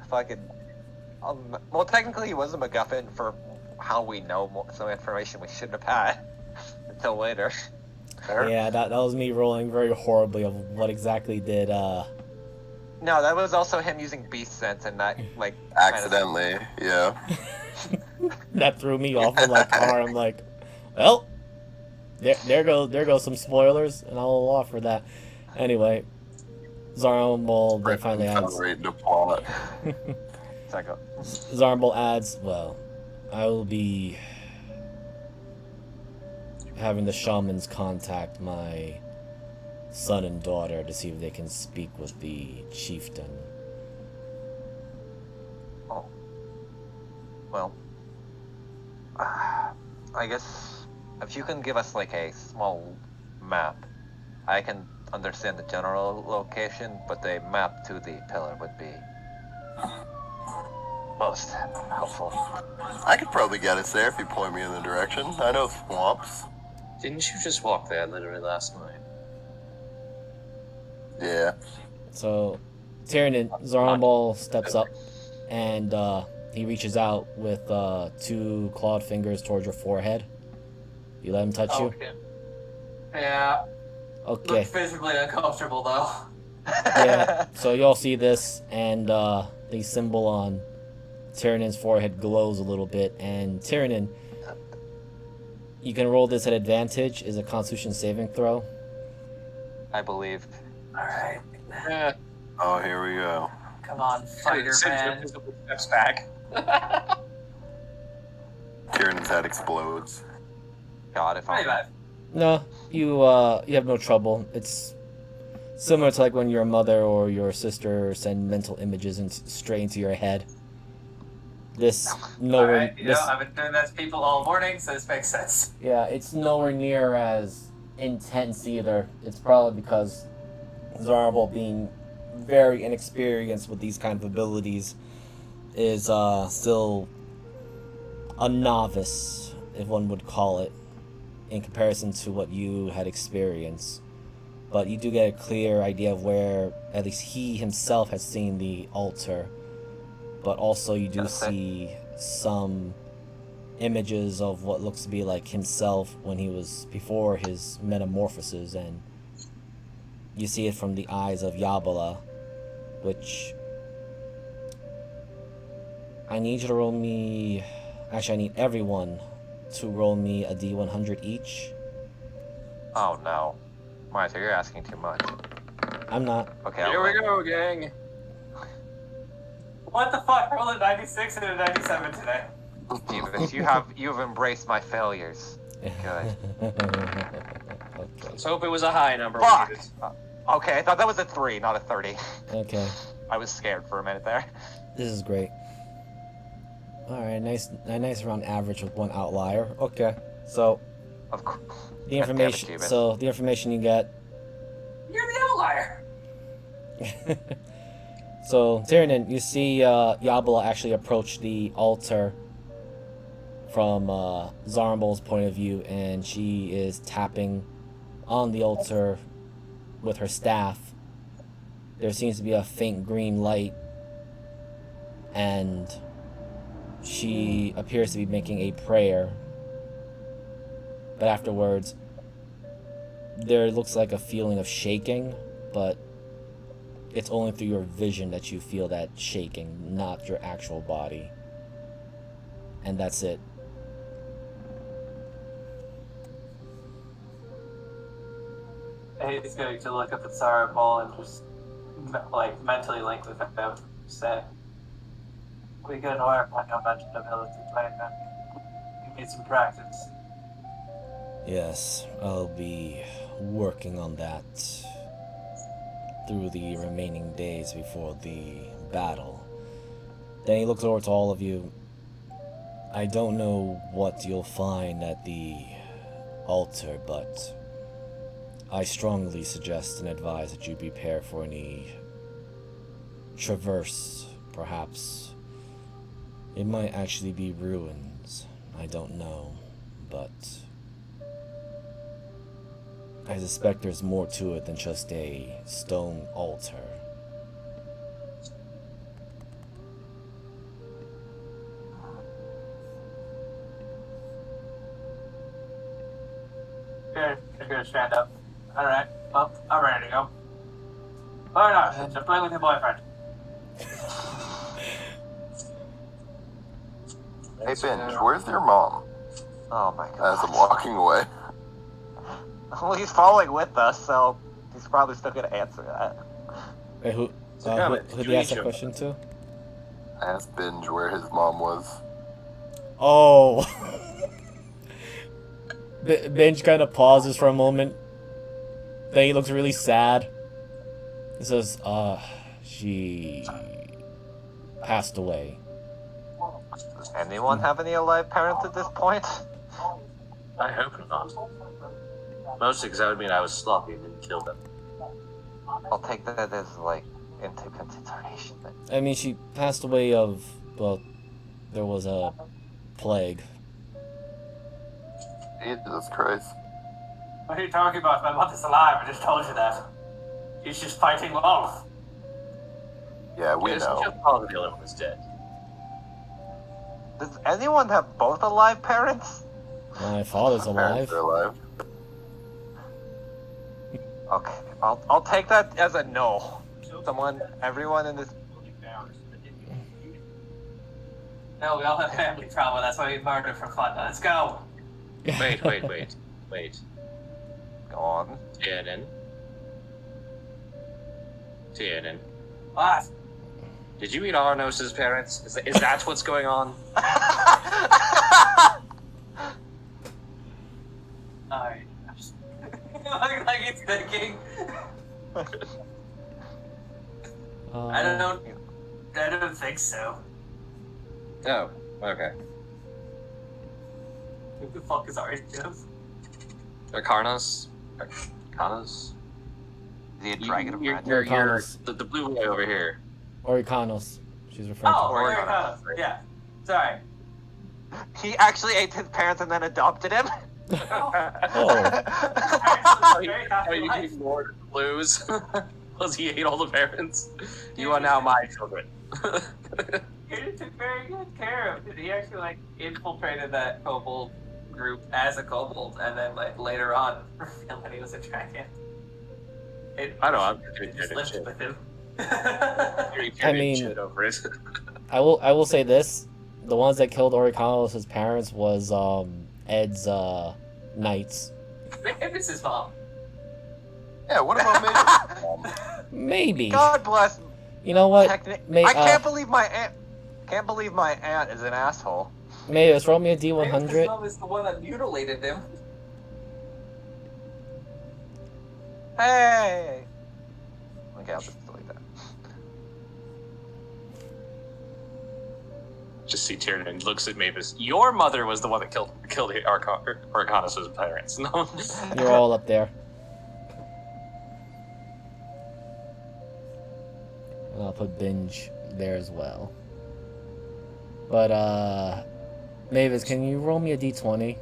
Fucking. Well, technically, he was a MacGuffin for how we know some information we shouldn't have had until later. Yeah, that was me rolling very horribly of what exactly did No, that was also him using beast sense and not like Accidentally, yeah. that threw me off. I'm like, I'm like, well, there goes some spoilers, and I'll offer that. Anyway, Zarambal then finally adds. Accelerate the plot. Zarambal adds, well, I will be having the shamans contact my son and daughter to see if they can speak with the chieftain. Oh. Well, I guess if you can give us like a small map, I can understand the general location, but a map to the pillar would be most helpful. I could probably get us there if you point me in the direction. I know swamps. Didn't you just walk there literally last night? Yeah. So, Tyrion, Zarambal steps up, and he reaches out with 2 clawed fingers towards your forehead. You let him touch you? Okay. Yeah. Okay. Look visibly uncomfortable though. Yeah. So you all see this, and the symbol on Tyrion's forehead glows a little bit, and Tyrion, you can roll this at advantage. Is a Constitution saving throw. I believe. Alright. Yeah. Oh, here we go. Come on, fighter man. Steps back. Tyrion's head explodes. God, if I. 25. No, you have no trouble. It's similar to like when your mother or your sister send mental images straight into your head. This nowhere. Alright, you know, I've been doing that to people all morning, so this makes sense. Yeah, it's nowhere near as intense either. It's probably because Zarambal, being very inexperienced with these kind of abilities, is still a novice, if one would call it, in comparison to what you had experienced. But you do get a clear idea of where at least he himself has seen the altar. But also you do see some images of what looks to be like himself when he was before his metamorphosis, and you see it from the eyes of Yabala, which I need you to roll me. Actually, I need everyone to roll me a D100 each. Oh no, Martha, you're asking too much. I'm not. Okay. Here we go, gang. What the fuck? I rolled a 96 and a 97 today. Jeebus, you've embraced my failures. Good. Let's hope it was a high number. Fuck! Okay, I thought that was a 3, not a 30. Okay, I was scared for a minute there. this is great. Alright, nice around average with one outlier. Okay. So Of course. the information the information you get. You're the outlier. So Tyrion, you see Yabala actually approach the altar from Zarmbol's point of view, and she is tapping on the altar with her staff. There seems to be a faint green light, and she appears to be making a prayer. But afterwards, there looks like a feeling of shaking, but it's only through your vision that you feel that shaking, not your actual body. And that's it. He's going to look up at Sarah Paul and just like mentally link with him. Say, we can work on your mental ability later. You need some practice. Yes, I'll be working on that through the remaining days before the battle. Then he looks over to all of you. I don't know what you'll find at the altar, but I strongly suggest and advise that you prepare for any traverse, perhaps. It might actually be ruins. I don't know, but I suspect there's more to it than just a stone altar. You're gonna stand up. Alright, well, I'm ready to go. Oh no, just play with your boyfriend. Hey, Binge, where's your mom? Oh my As god. I'm walking away. Well, he's following with us, so he's probably still gonna answer that. Wait, who did you ask that question to? I asked Binge where his mom was. Oh. Benj kind of pauses for a moment. Then he looks really sad. He says, she passed away. Does anyone have any alive parents at this point? I hope not. Mostly because that would mean I was sloppy and didn't kill them. I'll take that as, like, into consideration then. I mean, she passed away of, well, there was a plague. Jesus Christ. What are you talking about? My mother's alive, I just told you that. She's just fighting wolves. Yeah, we It's know. just probably the other one is dead. Does anyone have both alive parents? My father's My parents alive. are alive. Okay, I'll take that as a no. Everyone in this. No, we all have family trauma, that's why we murder for fun. Let's go. Wait. Go on. Tiernan. What? Did you meet Arnos's parents? Is that what's going on? Alright. Looks like he's thinking. I don't think so. Oh, okay. Who the fuck is Arnos? Arcanos? Arcanos? The dragon of magic. You're Arcanos. the blue boy over here. Oricanos. She's referring Oh, to. Arcanos. Yeah. Sorry. He actually ate his parents and then adopted him. Oh. Actually, very happy Are you life. ignored the blues? Because he ate all the parents? You are now my children. He took very good care of it. He actually infiltrated that kobold group as a kobold, and then later on revealed that he was a dragon. I know, I'm just lived with him. I mean- shit over it. I will say this: the ones that killed Oricanos' parents was Ed's knights. Maybe it's his mom. Yeah, what about Mage's mom? Maybe. God bless. You know what? I can't believe my aunt. Can't believe my aunt is an asshole. Maybe let's roll me a Maybe his D100. mom is the one that mutilated him. Hey. Okay, I'll just delete that. just see Tyrion and looks at Mavis. Your mother was the one that killed Arcanus' parents. No. You're all up there. And I'll put Binge there as well. But, Mavis, can you roll me a d20?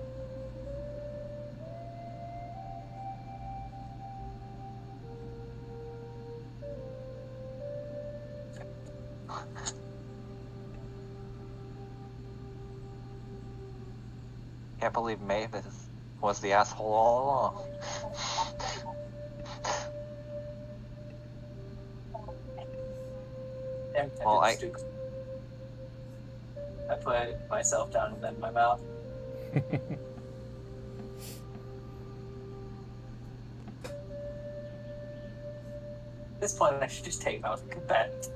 Can't believe Mavis was the asshole all along. Well, I put myself down and then my mouth. At this point, I should just take him out and compet.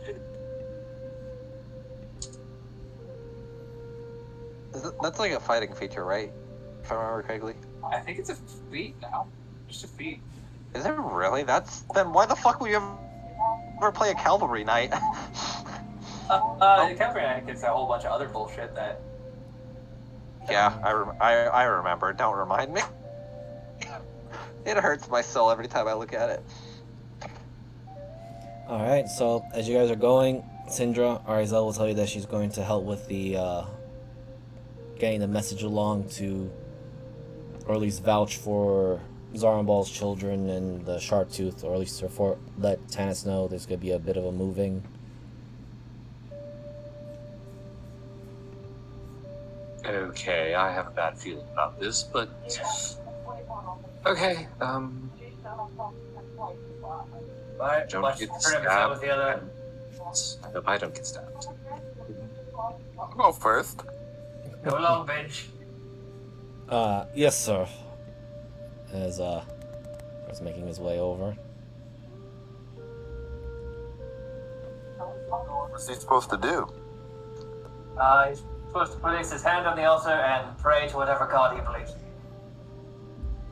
That's like a fighting feature, right? If I remember correctly. I think it's a feat now. Just a feat. Is it really? Then why the fuck would you ever play a cavalry knight? The cavalry knight gets a whole bunch of other bullshit that. Yeah, I remember. Don't remind me. It hurts my soul every time I look at it. Alright, so as you guys are going, Syndra, Arizel will tell you that she's going to help with the, getting the message along to, or at least vouch for Zarambal's children and the Sharptooth, or at least let Tannis know there's going to be a bit of a moving. Okay, I have a bad feeling about this, but okay. Alright, Don't let's get turn him out with the other. I hope I don't get stabbed. I'll go first. Go along, bitch. Yes, sir. As, he's making his way over. What's he supposed to do? He's supposed to place his hand on the altar and pray to whatever god he believes.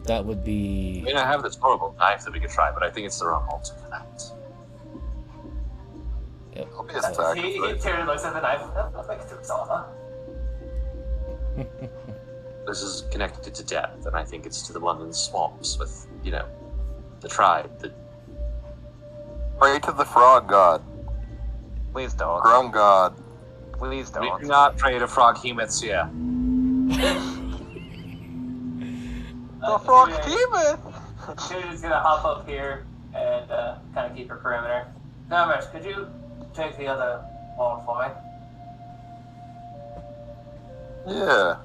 That would I be... mean, I have this horrible knife that we could try, but I think it's the wrong altar for that. Yep. I'll be a sacrifice. Tyrion looks at the knife. I'll make it to his altar. This is connected to death, and I think it's to the one in the swamps with, the tribe. Pray to the frog god. Please don't. Grum god. Please We don't. do not pray to frog hemoths here. The frog demon! Tyrion's gonna hop up here and kind of keep her perimeter. Namash, could you take the other wall for me? Yeah.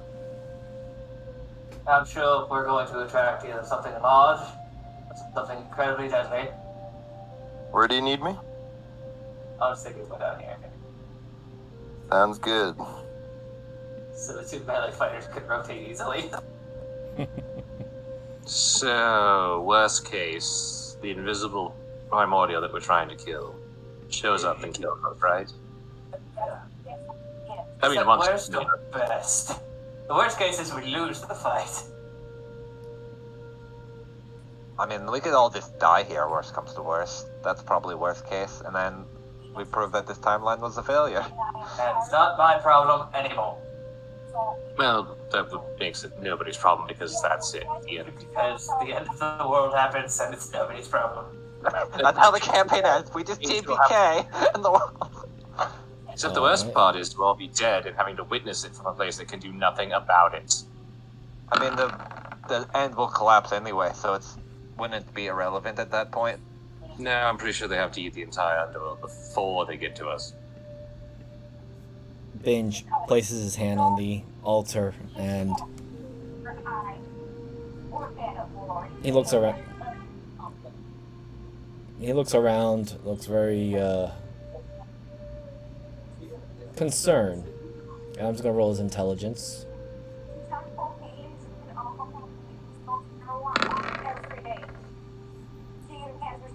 I'm sure we're going to attract either something large or something incredibly deadly. Where do you need me? I'll just take it down here. Sounds good. So the two melee fighters could rotate easily. So, worst case, the invisible primordial that we're trying to kill shows up and kills us, right? I mean, amongst worst or best. The worst case is we lose the fight. I mean, we could all just die here, worst comes to worst. That's probably worst case, and then we prove that this timeline was a failure. And it's not my problem anymore. Well, that makes it nobody's problem because that's it. The end. Because the end of the world happens and it's nobody's problem. That's how the campaign ends. We just TPK and the world. Except the worst part is to all be dead and having to witness it from a place that can do nothing about it. I mean, the end will collapse anyway, so wouldn't it be irrelevant at that point? No, I'm pretty sure they have to eat the entire underworld before they get to us. Binge places his hand on the altar and he looks around. Looks very concerned. And I'm just gonna roll his intelligence.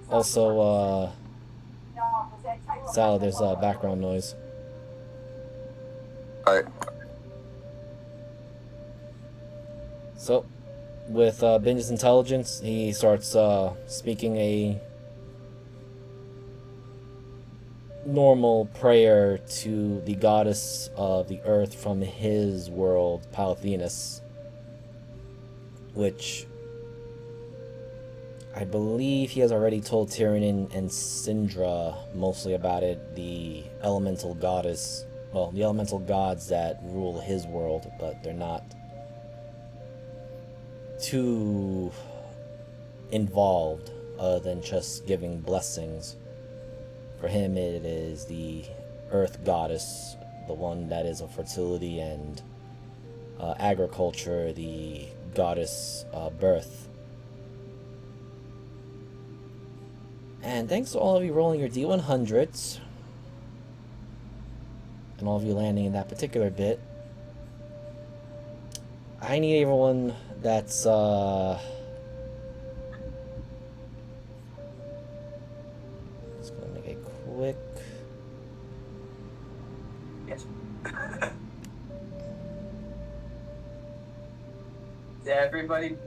Also, Sal, there's background noise. Alright. So, with Binge's intelligence, he starts speaking a normal prayer to the goddess of the earth from his world, Palathenis, which I believe he has already told Tyrion and Syndra mostly about it, the elemental goddess, well, the elemental gods that rule his world, but they're not too involved other than just giving blessings. For him, it is the earth goddess, the one that is of fertility and agriculture, the goddess birth. And thanks to all of you rolling your D100s, and all of you landing in that particular bit. I need everyone that's just gonna make a quick. Yes. Is everybody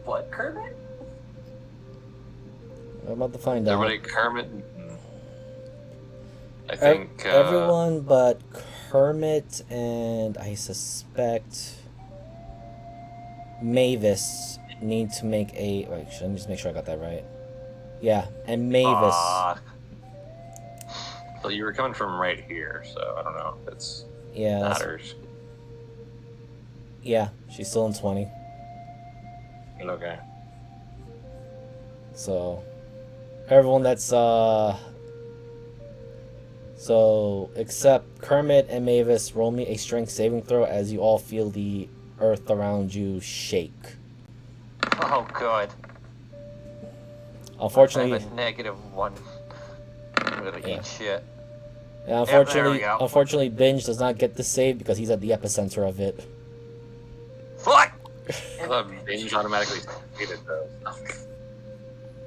blood Kermit? I'm about to find out. Everybody, Kermit. I think Everyone but Kermit and I suspect Mavis need to make a. Wait, let me just make sure I got that right. Yeah, and Mavis. So you were coming from right here, so I don't know if it's matters. Yeah, she's still in 20. Okay. So, everyone that's so except Kermit and Mavis, roll me a strength saving throw as you all feel the earth around you shake. Oh, good. Unfortunately, I have a -1. I'm gonna eat shit. Yeah, there we go. unfortunately, Binge does not get the save because he's at the epicenter of it. Fuck! I thought Binge automatically hated those.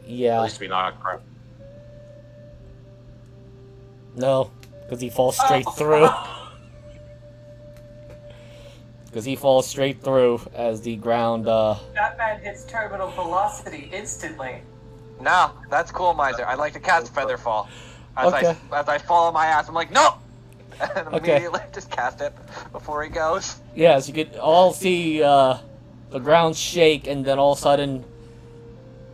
Yeah. At least we knocked crap. No, because he falls straight through. Because he falls straight through as the ground. That man hits terminal velocity instantly. No, that's cool, Miser. I like to cast Featherfall. As Okay. I fall on my ass, I'm like, no! And Okay. immediately just cast it before he goes. Yeah, so you could all see the ground shake, and then all of a sudden,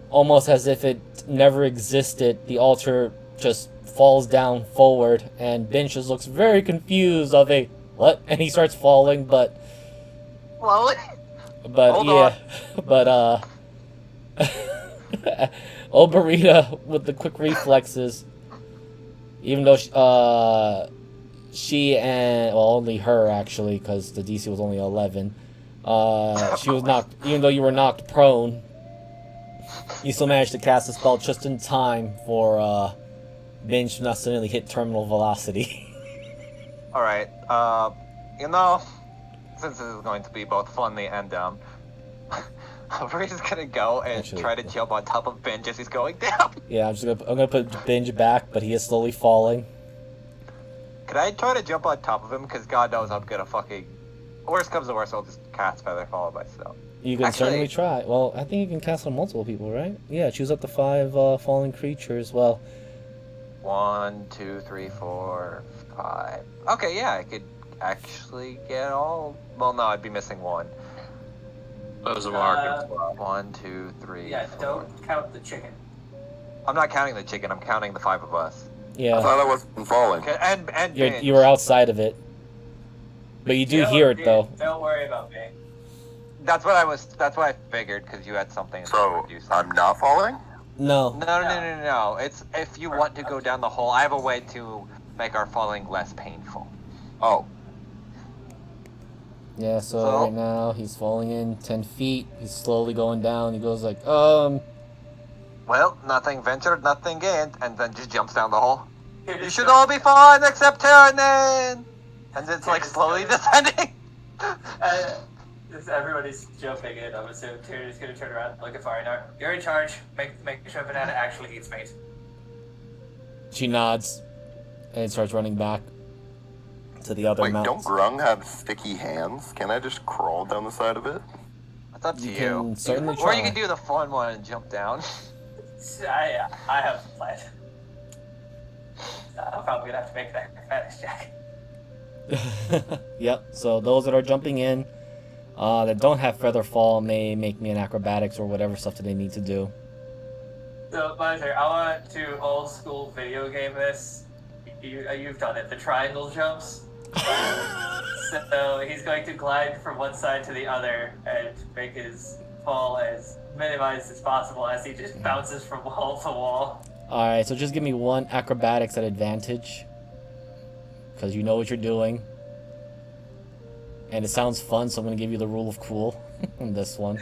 almost as if it never existed, the altar just falls down forward, and Binge just looks very confused of a what? And he starts falling, but Slowly? Hold yeah, but old Burrito with the quick reflexes, even though she and well, only her actually, because the DC was only 11. She was knocked. Even though you were knocked prone, you still managed to cast the spell just in time for Binge to not suddenly hit terminal velocity. Alright, since this is going to be both funny and dumb, we're just gonna go and Actually, try to jump on top of Binge as he's going down. Yeah, I'm gonna put Binge back, but he is slowly falling. Could I try to jump on top of him? Because God knows I'm gonna fucking... Worst comes to worst, I'll just cast Featherfall myself. You can Actually- certainly try. Well, I think you can cast on multiple people, right? Yeah, choose up to 5 falling creatures. Well, 1, 2, 3, 4, 5. Okay, yeah, I could actually get all... Well, no, I'd be missing 1. Those are marked. 1, 2, 3, Yeah, 4. don't count the chicken. I'm not counting the chicken, I'm counting the 5 of us. I yeah, thought I wasn't falling. Okay, and Binge. you were outside of it, but you do hear it though. Don't worry about me. That's what I figured, because you had something So, to do. I'm not falling? No, No. It's if you want to go down the hole, I have a way to make our falling less painful. Oh. yeah. So So? right now he's falling in 10 feet. He's slowly going down. He goes like, Well, nothing ventured, nothing gained, and then just jumps down the hole. Here, You just should go. all be fine except Tyrion! And it's like slowly descending. Everybody's jumping in. I'm assuming Tyrion's gonna turn around, look at Farinar. You're in charge. Make sure Banana actually eats meat. she nods, and starts running back to the other Wait, don't mounts. Grung have sticky hands? Can I just crawl down the side of it? It's up to You you. can certainly Or you try. can do the fun one and jump down. I have a plan. I'm probably gonna have to make that acrobatics check. Yep, so those that are jumping in that don't have feather fall may make me an acrobatics or whatever stuff that they need to do. So, Miser, I want to old school video game this. You've done it, the triangle jumps. So he's going to glide from one side to the other and make his fall as minimized as possible as he just bounces from wall to wall. Alright, so just give me one acrobatics at advantage. Because you know what you're doing. And it sounds fun, so I'm going to give you the rule of cool on this one.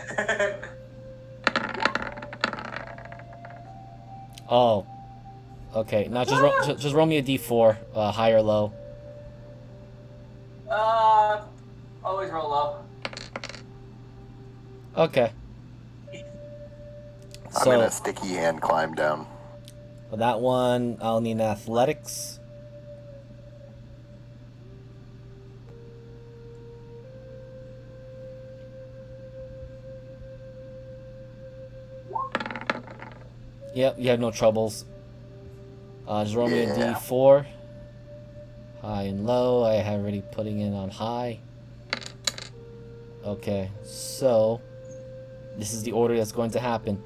Oh. Okay, now just roll me a d4, high or low. Always roll low. Okay. I'm gonna sticky hand climb down. For that one, I'll need athletics. Yep, you have no troubles. Just roll me a d4. High and low. I have already putting in on high. Okay, so this is the order that's going to happen.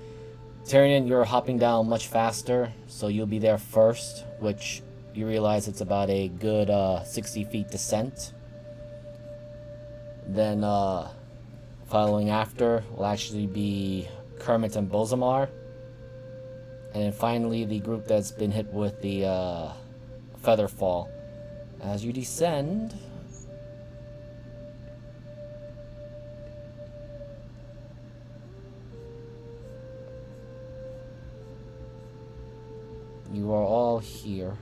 Tyrion, you're hopping down much faster, so you'll be there first, which you realize it's about a good 60 feet descent. Then following after will actually be Kermit and Bozamar. And then finally the group that's been hit with the feather fall. As you descend, you are all here.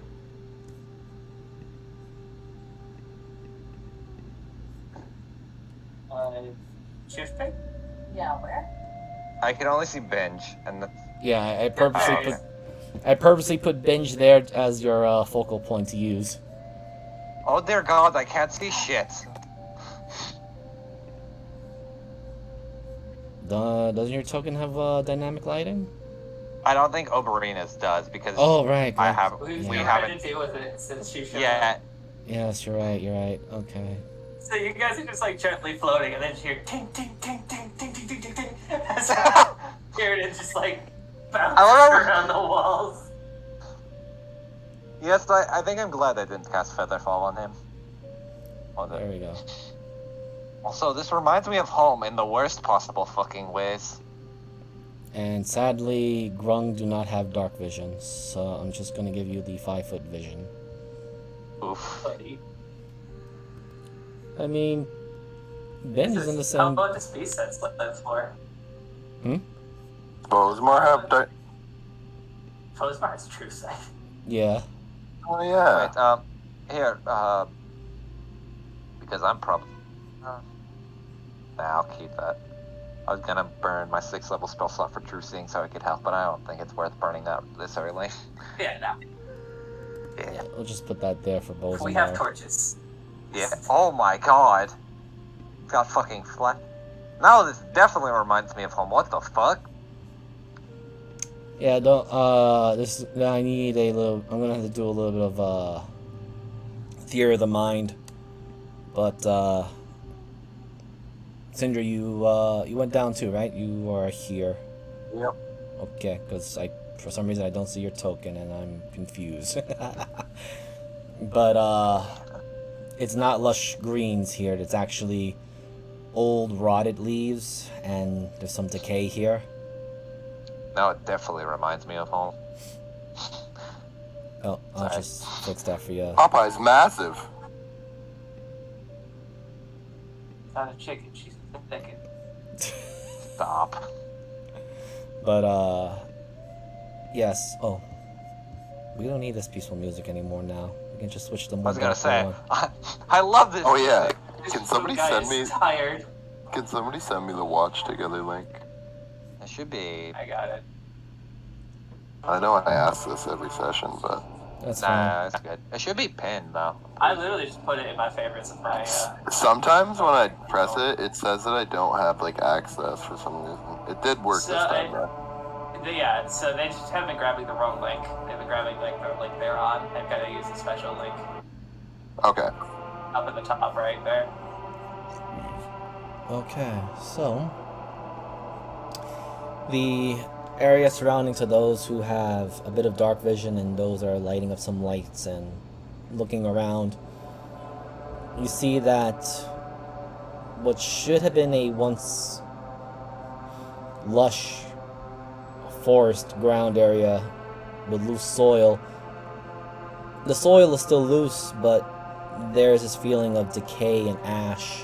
Shifting? Yeah, where? I can only see Benj, and that's... Yeah, I purposely put Binge there as your focal point to use. Oh dear God, I can't see shit. Doesn't your token have dynamic lighting? I don't think Oberina's does because Oh right. I right. have We we haven't haven't. deal with it since she showed Yeah, up. Yes, you're right. You're right. Okay. So you guys are just like gently floating, and then you hear ting ting ting ting ting ting ting ting ting. As Sheridan just like bounces around the walls. yes, I think I'm glad I didn't cast Featherfall on him. There we go. Also, this reminds me of home in the worst possible fucking ways. And sadly, Grung do not have dark vision, so I'm just gonna give you the 5-foot vision. Oof. Buddy. I mean, Binge is in the How same. about this beast that's live for? Bozmar have Fosmar's true sight. Yeah. Oh yeah. Right, here, because I'm probably... Nah, I'll keep that. I was gonna burn my 6th level spell slot for True Seeing so I could help, but I don't think it's worth burning that this early. Yeah, no. Yeah. We'll just put that there for both. We have torches. Yeah. Oh my God. It's got fucking flat. Now this definitely reminds me of home. What the fuck? Yeah, don't. This. I need a little. I'm gonna have to do a little bit of theory of the mind, but Syndra, you went down too, right? You are here. Yep. Okay, because for some reason I don't see your token and I'm confused. But it's not lush greens here. It's actually old rotted leaves, and there's some decay here. Now it definitely reminds me of home. Oh, I'll Sorry. just fix that for you. Popeye's massive. Not a chicken, she's a chicken. Stop. But yes. Oh, we don't need this peaceful music anymore now. We can just switch to I more. was gonna say, one. I love this. Oh yeah. music. Can somebody Some guy send is me? tired. Can somebody send me the watch together link? It should be. I got it. I know I ask this every session, but That's fine. Nah, it's good. It should be pinned though. I literally just put it in my favorites of my. sometimes when I press it, it says that I don't have like access for some reason. It did work So this time, though. Yeah, so they just haven't been grabbing the wrong link. They've been grabbing like the link they're on. They've got to use a special link Okay. up at the top right there. Okay, so the area surrounding to those who have a bit of dark vision and those are lighting up some lights and looking around, you see that what should have been a once lush forest ground area with loose soil, the soil is still loose, but there's this feeling of decay and ash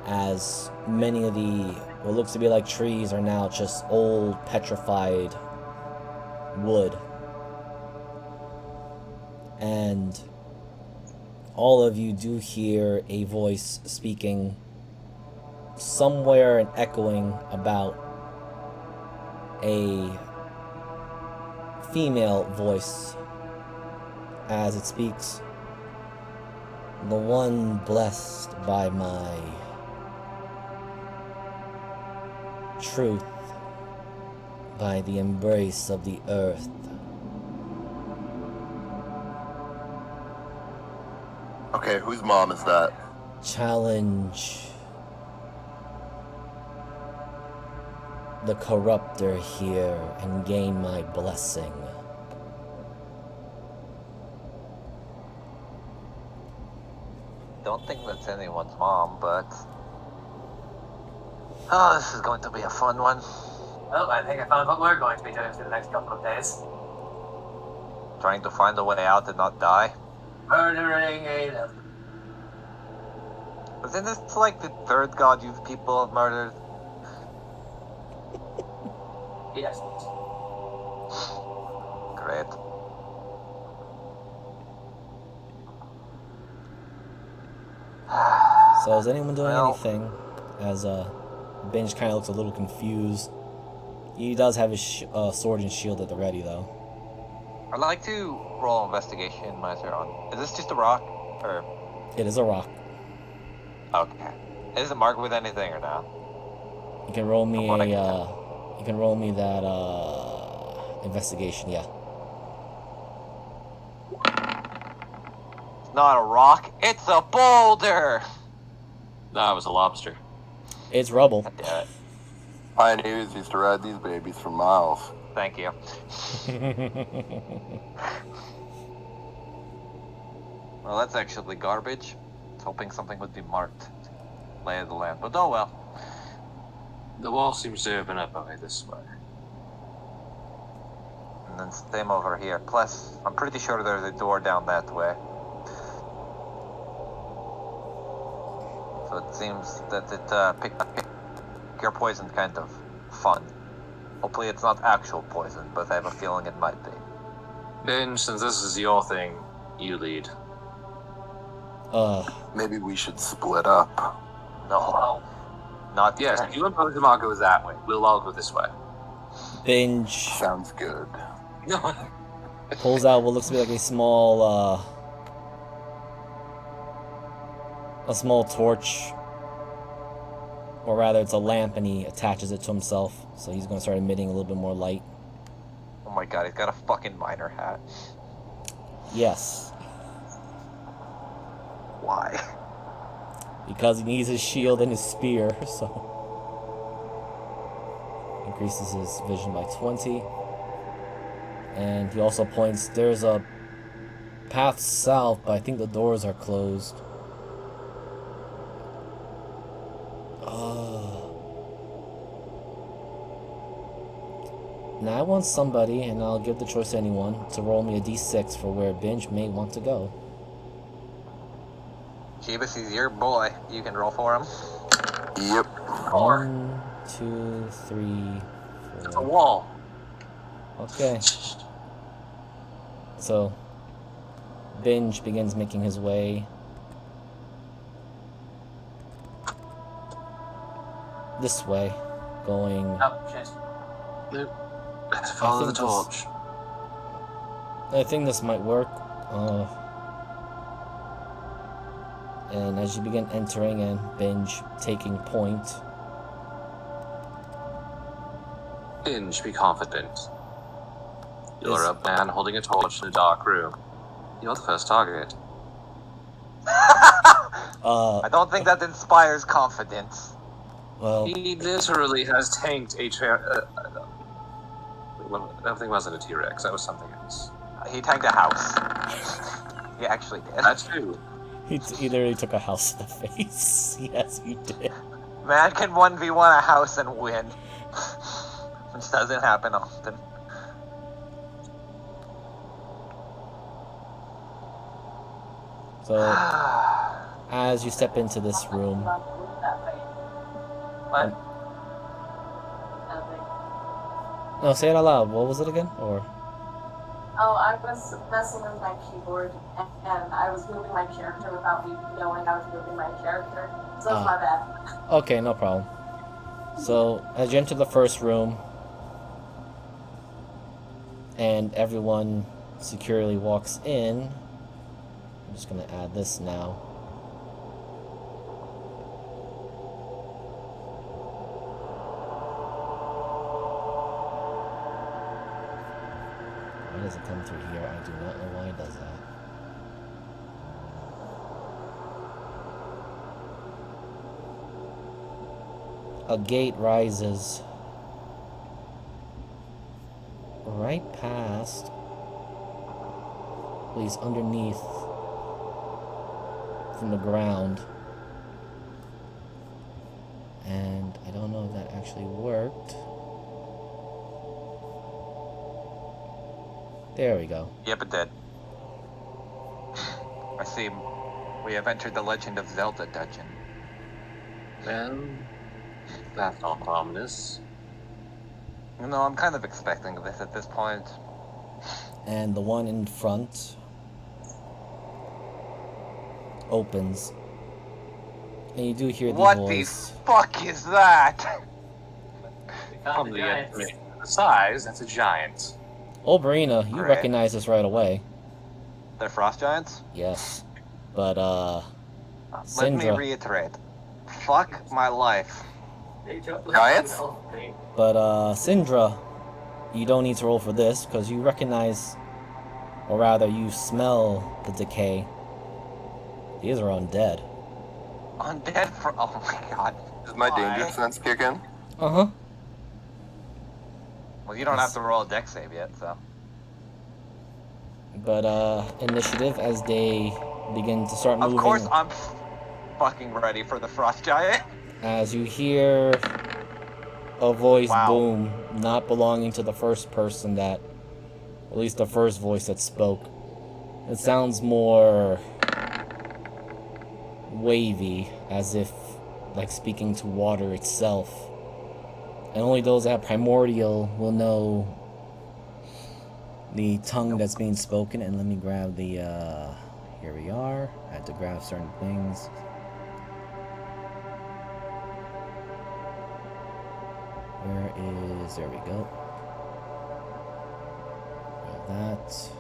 as many of the what looks to be like trees are now just old petrified wood. And all of you do hear a voice speaking somewhere and echoing about a female voice as it speaks. The one blessed by my truth, by the embrace of the earth. Okay, whose mom is that? Challenge the corruptor here and gain my blessing. Don't think that's anyone's mom, but... Oh, this is going to be a fun one. Well, I think I found what we're going to be doing for the next couple of days. Trying to find a way out and not die. Murdering Adam. Isn't this like the third god you people have murdered? Yes. Great. So is anyone doing Well- anything? As Binge kind of looks a little confused. He does have his sword and shield at the ready, though. I'd like to roll investigation my turn on. Is this just a rock? Or... It is a rock. Okay. Is it marked with anything or not? You can roll me From what I a. can tell. You can roll me that investigation. Yeah. It's not a rock, it's a boulder! That was a lobster. It's rubble. God damn it. Pioneers used to ride these babies for miles. Thank you. Well, that's actually garbage. I was hoping something would be marked. Lay of the land, but oh well. The wall seems to open up over this way. And then same over here. Plus, I'm pretty sure there's a door down that way. So it seems that it pick your poison kind of fun. Hopefully it's not actual poison, but I have a feeling it might be. Ben, since this is your thing, you lead. Maybe we should split up. No. Not Yes, yet. you and Pokemon go that way. We'll all go this way. Binge Sounds good. No. pulls out what looks to be like a small torch, or rather it's a lamp, and he attaches it to himself, so he's going to start emitting a little bit more light. Oh my god, he's got a fucking miner hat. Yes, Why? because he needs his shield and his spear, so increases his vision by 20. And he also points, there's a path south, but I think the doors are closed. Now I want somebody, and I'll give the choice to anyone, to roll me a d6 for where Binge may want to go. Jeebus, he's your boy. You can roll for him. Yep. 1, 2, 3, A 4. wall. Okay. So, Binge begins making his way this way, going. Oh, shit. Let's follow the think this- torch. I think this might work. And as you begin entering and Binge taking point, Inge, be confident. You're a man holding a torch in a dark room. You're the first target. I don't think that inspires confidence. Well, He literally has tanked a well, that thing wasn't a T-Rex. That was something else. He tanked a house. He actually did. That too. he literally took a house to the face. Yes, he did. Man can 1v1 a house and win. Which doesn't happen often. So, as you step into this room, What? no, say it out loud. What was it again? Or Oh, I was messing with my keyboard and I was moving my character without me knowing I was moving my character. So it's my bad. okay, no problem. So, as you enter the first room, and everyone securely walks in, I'm just gonna add this now. Why does it come through here? I do not know why it does that. A gate rises right past, please, underneath from the ground. And I don't know if that actually worked. There we go. Yep, it did. I see. We have entered the Legend of Zelda dungeon. Well, that's not ominous. You know, I'm kind of expecting this at this point. And the one in front opens. And you do hear the What voice. the fuck is that? From the estimate of the size, that's a giant. Oh, Brina, you Alright. recognize this right away. They're frost giants? Yes. But, Let me Syndra. reiterate. Fuck my life. Giants? But, Syndra, you don't need to roll for this, because you recognize, or rather, you smell the decay. These are undead. Undead for. Oh my god. Does my Why? danger sense kick in? Uh-huh. Well, you don't have to roll a dex save yet, so. But, initiative, as they begin to start moving. Of course, I'm fucking ready for the frost giant. As you hear a voice Wow. boom, not belonging to the first person that, at least the first voice that spoke. It sounds more wavy, as if like speaking to water itself. And only those that have primordial will know the tongue that's being spoken. And let me grab the, here we are. I had to grab certain things. Where is, there we go. Grab that.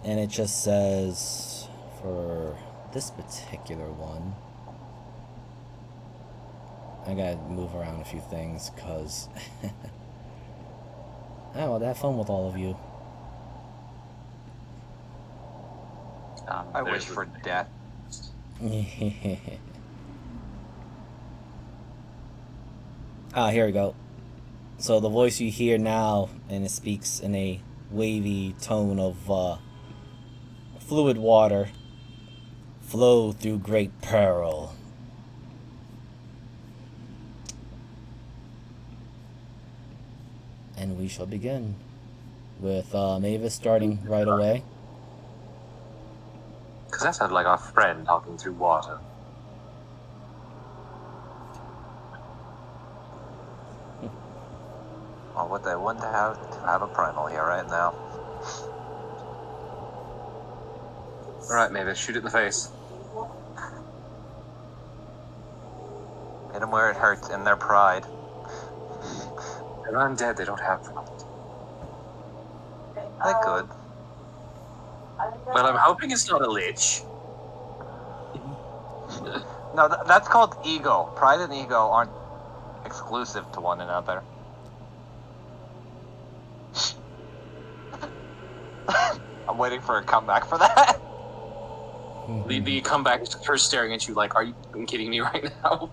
And it just says, for this particular one, I gotta move around a few things, cause oh, well, have fun with all of you. I wish for death. Ah, here we go. So the voice you hear now, and it speaks in a wavy tone of fluid water, flow through great peril. And we shall begin with Mavis starting right away. Because that sounded like our friend talking through water. Well, what they wouldn't have to have a primal here right now. Alright, Mavis, shoot it in the face. Hit them where it hurts, in their pride. They're undead, they don't have pride. They could. Well, I'm hoping it's not a lich. No, that's called ego. Pride and ego aren't exclusive to one another. I'm waiting for a comeback for that. The comeback is her staring at you like, are you kidding me right now?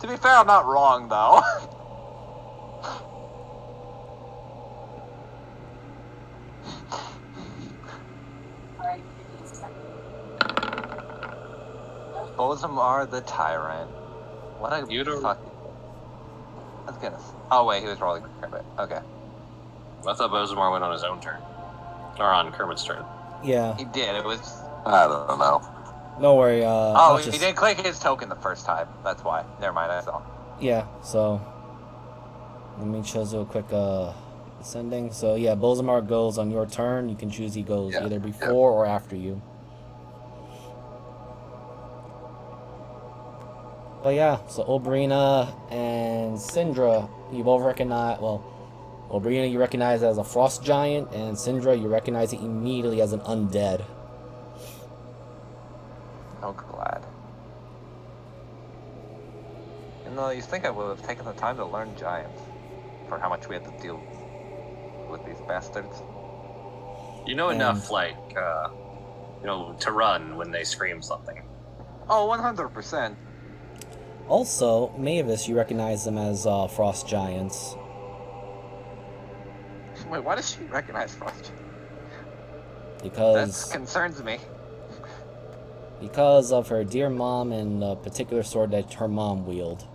To be fair, I'm not wrong, though. Bozamar the Tyrant. What a You don't- fuck. Let's get us. Oh, wait, he was rolling Kermit. Okay. I thought Bozamar went on his own turn. Or on Kermit's turn. Yeah, He did. It was. I don't know. don't worry. Oh, I'll he just- didn't click his token the first time. That's why. Never mind, I saw. Yeah, so let me just do a quick ascending. So yeah, Bozamar goes on your turn. You can choose he goes Yeah, either before or after you. But yeah, so Obrina and Syndra, you both recognize. Well, Obrina you recognize as a frost giant, and Syndra you recognize it immediately as an undead. Oh, glad. You know, you think I would have taken the time to learn giants for how much we had to deal with these bastards. You know And- enough, like, to run when they scream something. Oh, 100%. Also, Mavis, you recognize them as frost giants. Wait, why does she recognize Frost? That Because concerns me. of her dear mom and the particular sword that her mom wielded.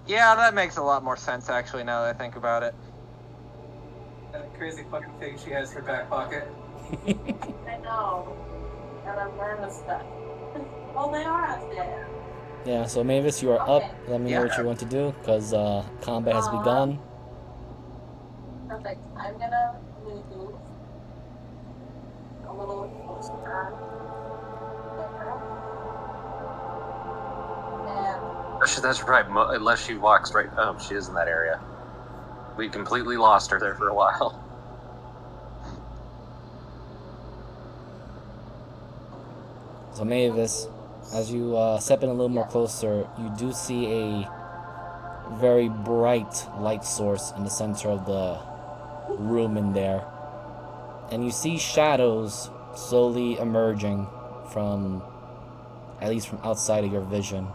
Yeah, that makes a lot more sense, actually, now that I think about it. That crazy fucking thing she has in her back pocket. I know. And I'm nervous that. Well, they are undead. Yeah, so Mavis, you are up. Okay. Let me know what you want to do, because combat has begun. Perfect. I'm gonna move a little closer there. And That's right, unless she walks right... Oh, she is in that area. We completely lost her there for a while. So Mavis, as you step in a little more closer, you do see a very bright light source in the center of the room in there. And you see shadows slowly emerging from, at least from outside of your vision.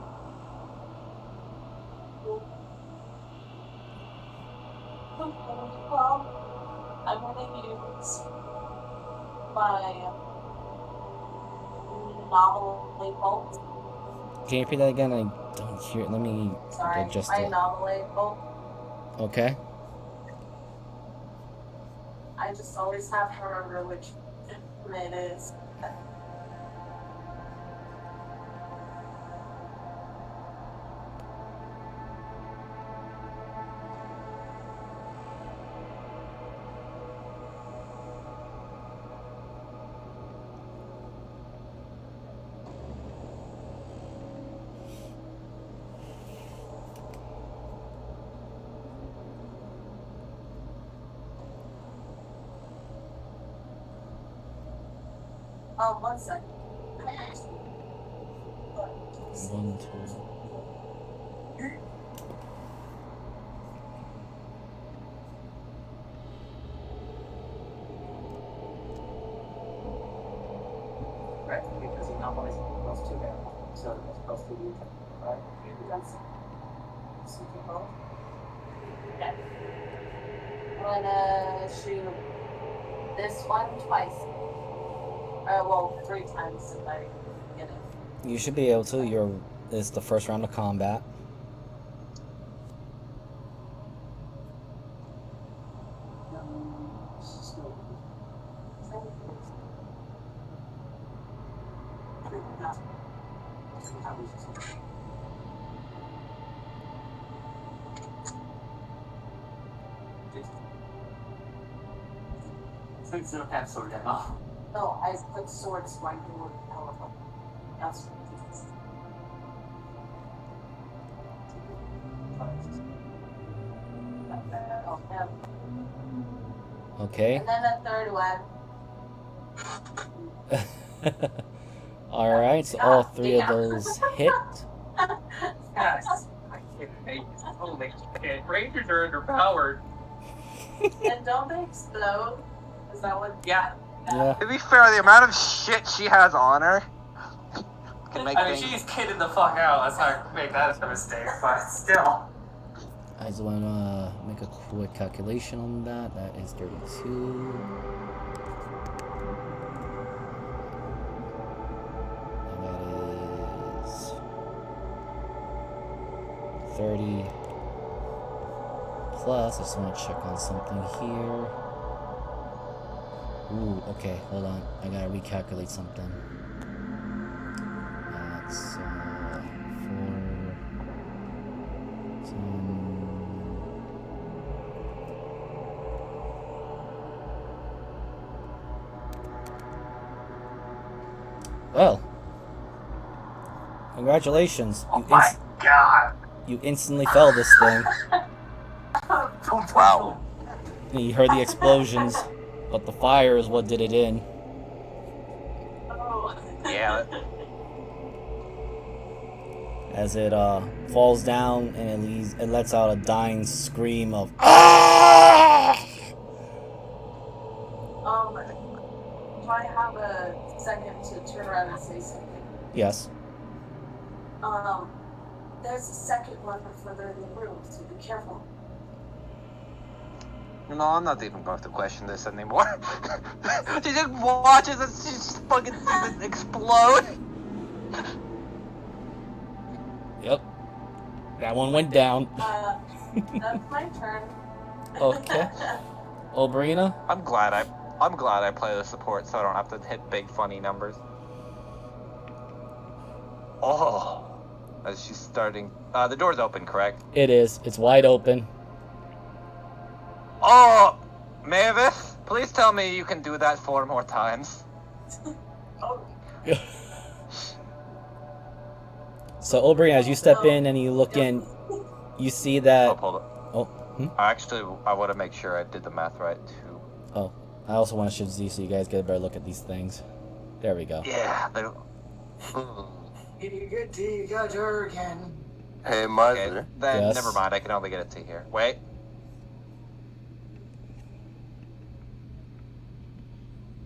well, I'm gonna use my novel bolt. Can you repeat that again? I don't hear it. Let me Sorry, adjust my it. novel bolt. Okay. I just always have to remember which it is. One second. One, two. Right, because he nominates plus 2 damage. So it's plus 2 right? That's So you can roll. okay. I'm gonna shoot this one twice. Well, 3 times if I get it. You should be able to. It's the first round of combat. So it's not have sword demo. No, I put swords so I can work powerful. That's what it is. Oh, yeah. Okay. And then a third one. Alright, so all three of those hit. Yes. I can't make holy shit. Rangers are underpowered. And don't they explode? Is that what? Yeah. Yeah. To be fair, the amount of shit she has on her can make I mean, things. she's kidding the fuck out. Let's not make that a mistake, but still. I just want to make a quick calculation on that. That is 32. And that is 30 plus. I just want to check on something here. Ooh, okay, hold on. I gotta recalculate something. That's 4, 10. Well, congratulations. Oh my god. You instantly fell this thing. Wow. You heard the explosions, but the fire is what did it in. Oh. Yeah. As it falls down and it lets out a dying scream of ah! Do I have a second to turn around and say something? Yes. There's a second one further in the room, so be careful. No, I'm not even going to question this anymore. She just watches us just fucking see this explode. Yep. That one went down. That's my turn. Okay. Obrina? I'm glad I play the support so I don't have to hit big funny numbers. Oh, as she's starting. The door's open, correct? It is. It's wide open. Oh, Mavis, please tell me you can do that 4 more times. Oh, So Obrina, as you step in and you look in, you see that. Oh, hold on. Oh. Actually, I want to make sure I did the math right too. Oh. I also want to show Z so you guys get a better look at these things. There we go. Yeah. You get to got her again. Hey, Okay, Miser. then Yes. never mind. I can only get it to here. Wait.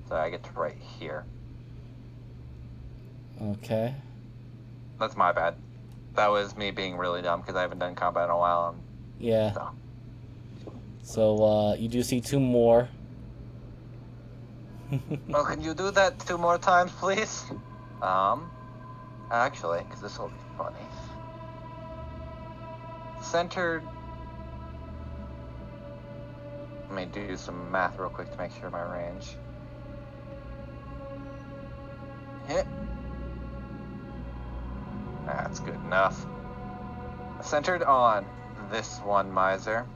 So I get to right here. Okay. That's my bad. That was me being really dumb because I haven't done combat in a while. Yeah. So. So you do see 2 more. Well, can you do that 2 more times, please? Actually, because this will be funny. Centered. Let me do some math real quick to make sure my range. Hit. That's good enough. Centered on this one, Miser.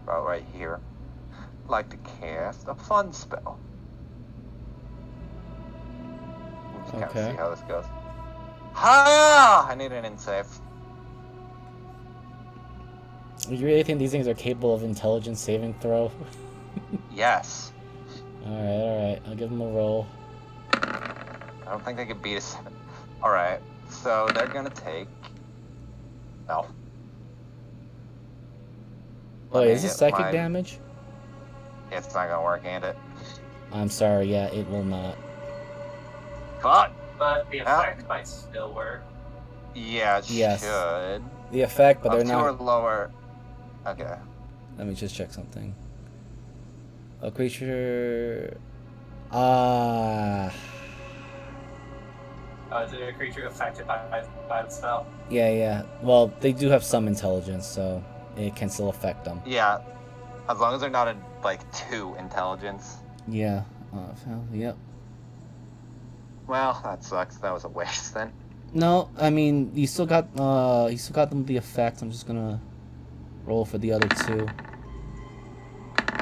About right here. Like to cast a fun spell. Just kind of Okay. see how this goes. Ha! I need an in save. You really think these things are capable of intelligence saving throw? Yes. Alright. I'll give them a roll. I don't think they could beat a 7. Alright, so they're gonna take. No. Oh, Let me is this hit psychic my- damage? It's not gonna work, ain't it? I'm sorry, yeah, it will not. Fuck! But the effect might still work. Yeah, it Yes. should. The effect, but Up they're 2 or not. lower. Okay. Let me just check something. A creature. Ah. Is it a creature affected by the spell? Yeah. Well, they do have some intelligence, so it can still affect them. Yeah. As long as they're not at, 2 intelligence. Yeah. Yep. Well, that sucks. That was a waste then. No, I mean you still got them the effect. I'm just gonna roll for the other 2.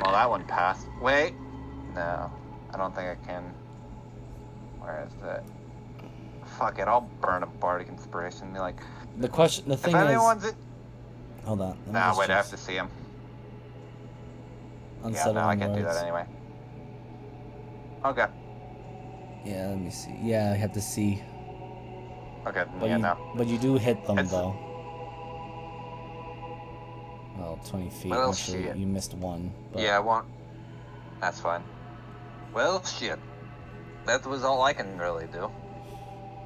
Well, that one passed. Wait. No. I don't think I can. Where is it? Fuck it. I'll burn a bardic inspiration. The thing If is. anyone's it. Hold on. let me Nah, just wait. I have check. to see him. Yeah, Unsettling no, I can't do words. that anyway. Okay. Yeah, let me see. Yeah, I have to see. Okay, But yeah, you, no. but you do hit them It's- though. Well, 20 feet. Well, Actually, shit. you missed one. But Yeah, I won't. That's fine. Well, shit. That was all I can really do.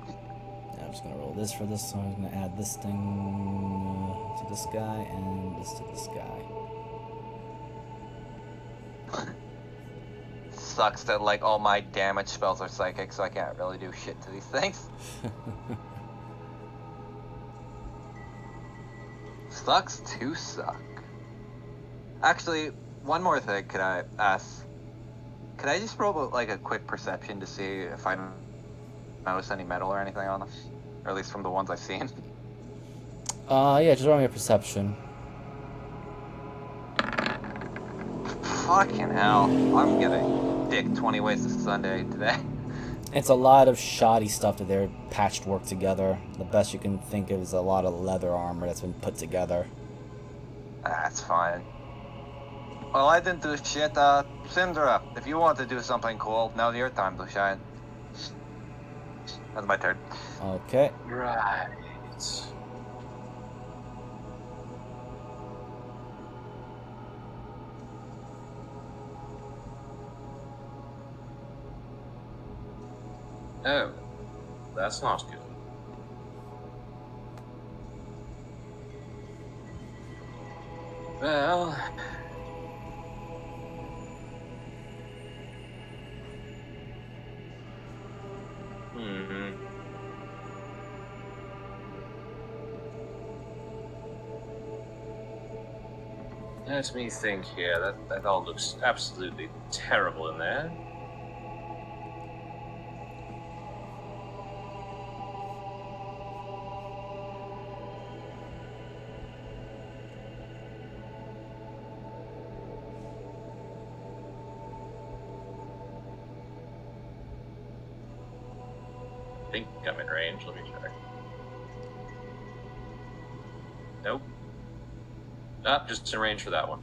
Yeah, I'm just gonna roll this for this. So I'm gonna add this thing to this guy and this to this guy. Sucks that like all my damage spells are psychic, so I can't really do shit to these things. Sucks to suck. Actually, one more thing could I ask? Could I just roll like a quick perception to see if I notice any metal or anything on this? Or at least from the ones I've seen. Yeah, just roll me a perception. Fucking hell. I'm getting dick 20 ways to Sunday today. It's a lot of shoddy stuff that they're patched work together. The best you can think of is a lot of leather armor that's been put together. That's fine. Well, I didn't do shit. Syndra, if you want to do something cool, now's your time to shine. That's my turn. Okay. Right. Oh, that's not good. Well, let me think here. That all looks absolutely terrible in there. I think I'm in range. Let me check. Nope. Just in range for that one.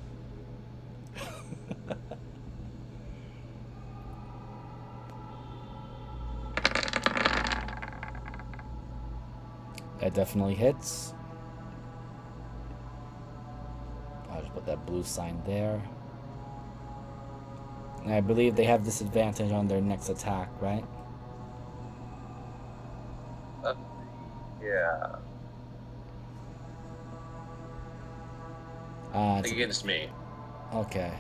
That definitely hits. I'll just put that blue sign there. And I believe they have disadvantage on their next attack, right? Yeah. It's Against me. okay.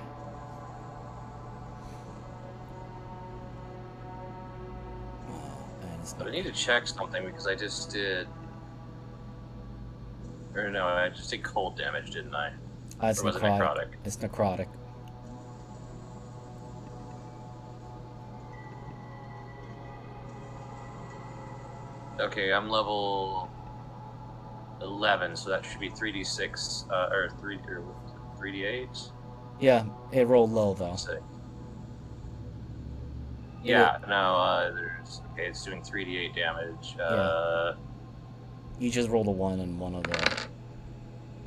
And it's But I need to check something because I just did. Or no, I just did cold damage, didn't I? it's Or was it necrotic. necrotic? It's necrotic. Okay, I'm level 11, so that should be 3d6, or 3d8. Yeah, it rolled low though. Yeah, no, there's okay. It's doing 3d8 damage. You just rolled a 1 and one of the.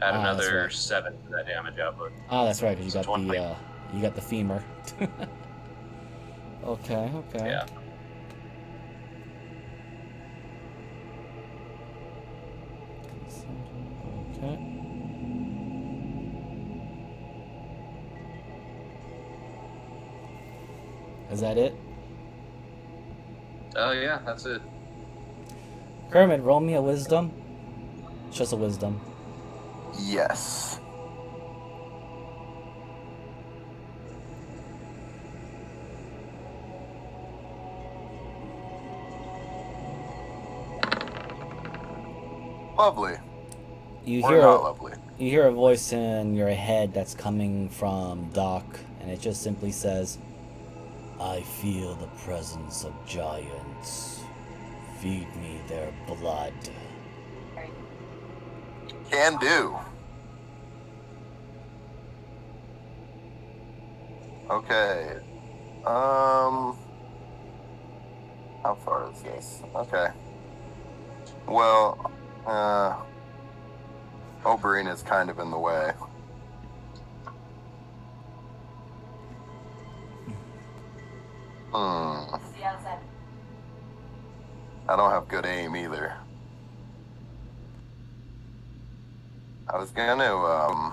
Add that's another right. 7 to that damage output. Oh, that's right, because So you got 20. you got the femur. Okay. Yeah. Okay. Is that it? Oh yeah, that's it. Kermit, roll me a wisdom. Just a wisdom. Yes. Lovely. You Or hear not lovely. you hear a voice in your head that's coming from Doc, and it just simply says, "I feel the presence of giants. Feed me their blood." Can do. Okay. How far is this? Okay. Well, Oberyn is kind of in the way. The outside. I don't have good aim either. I was gonna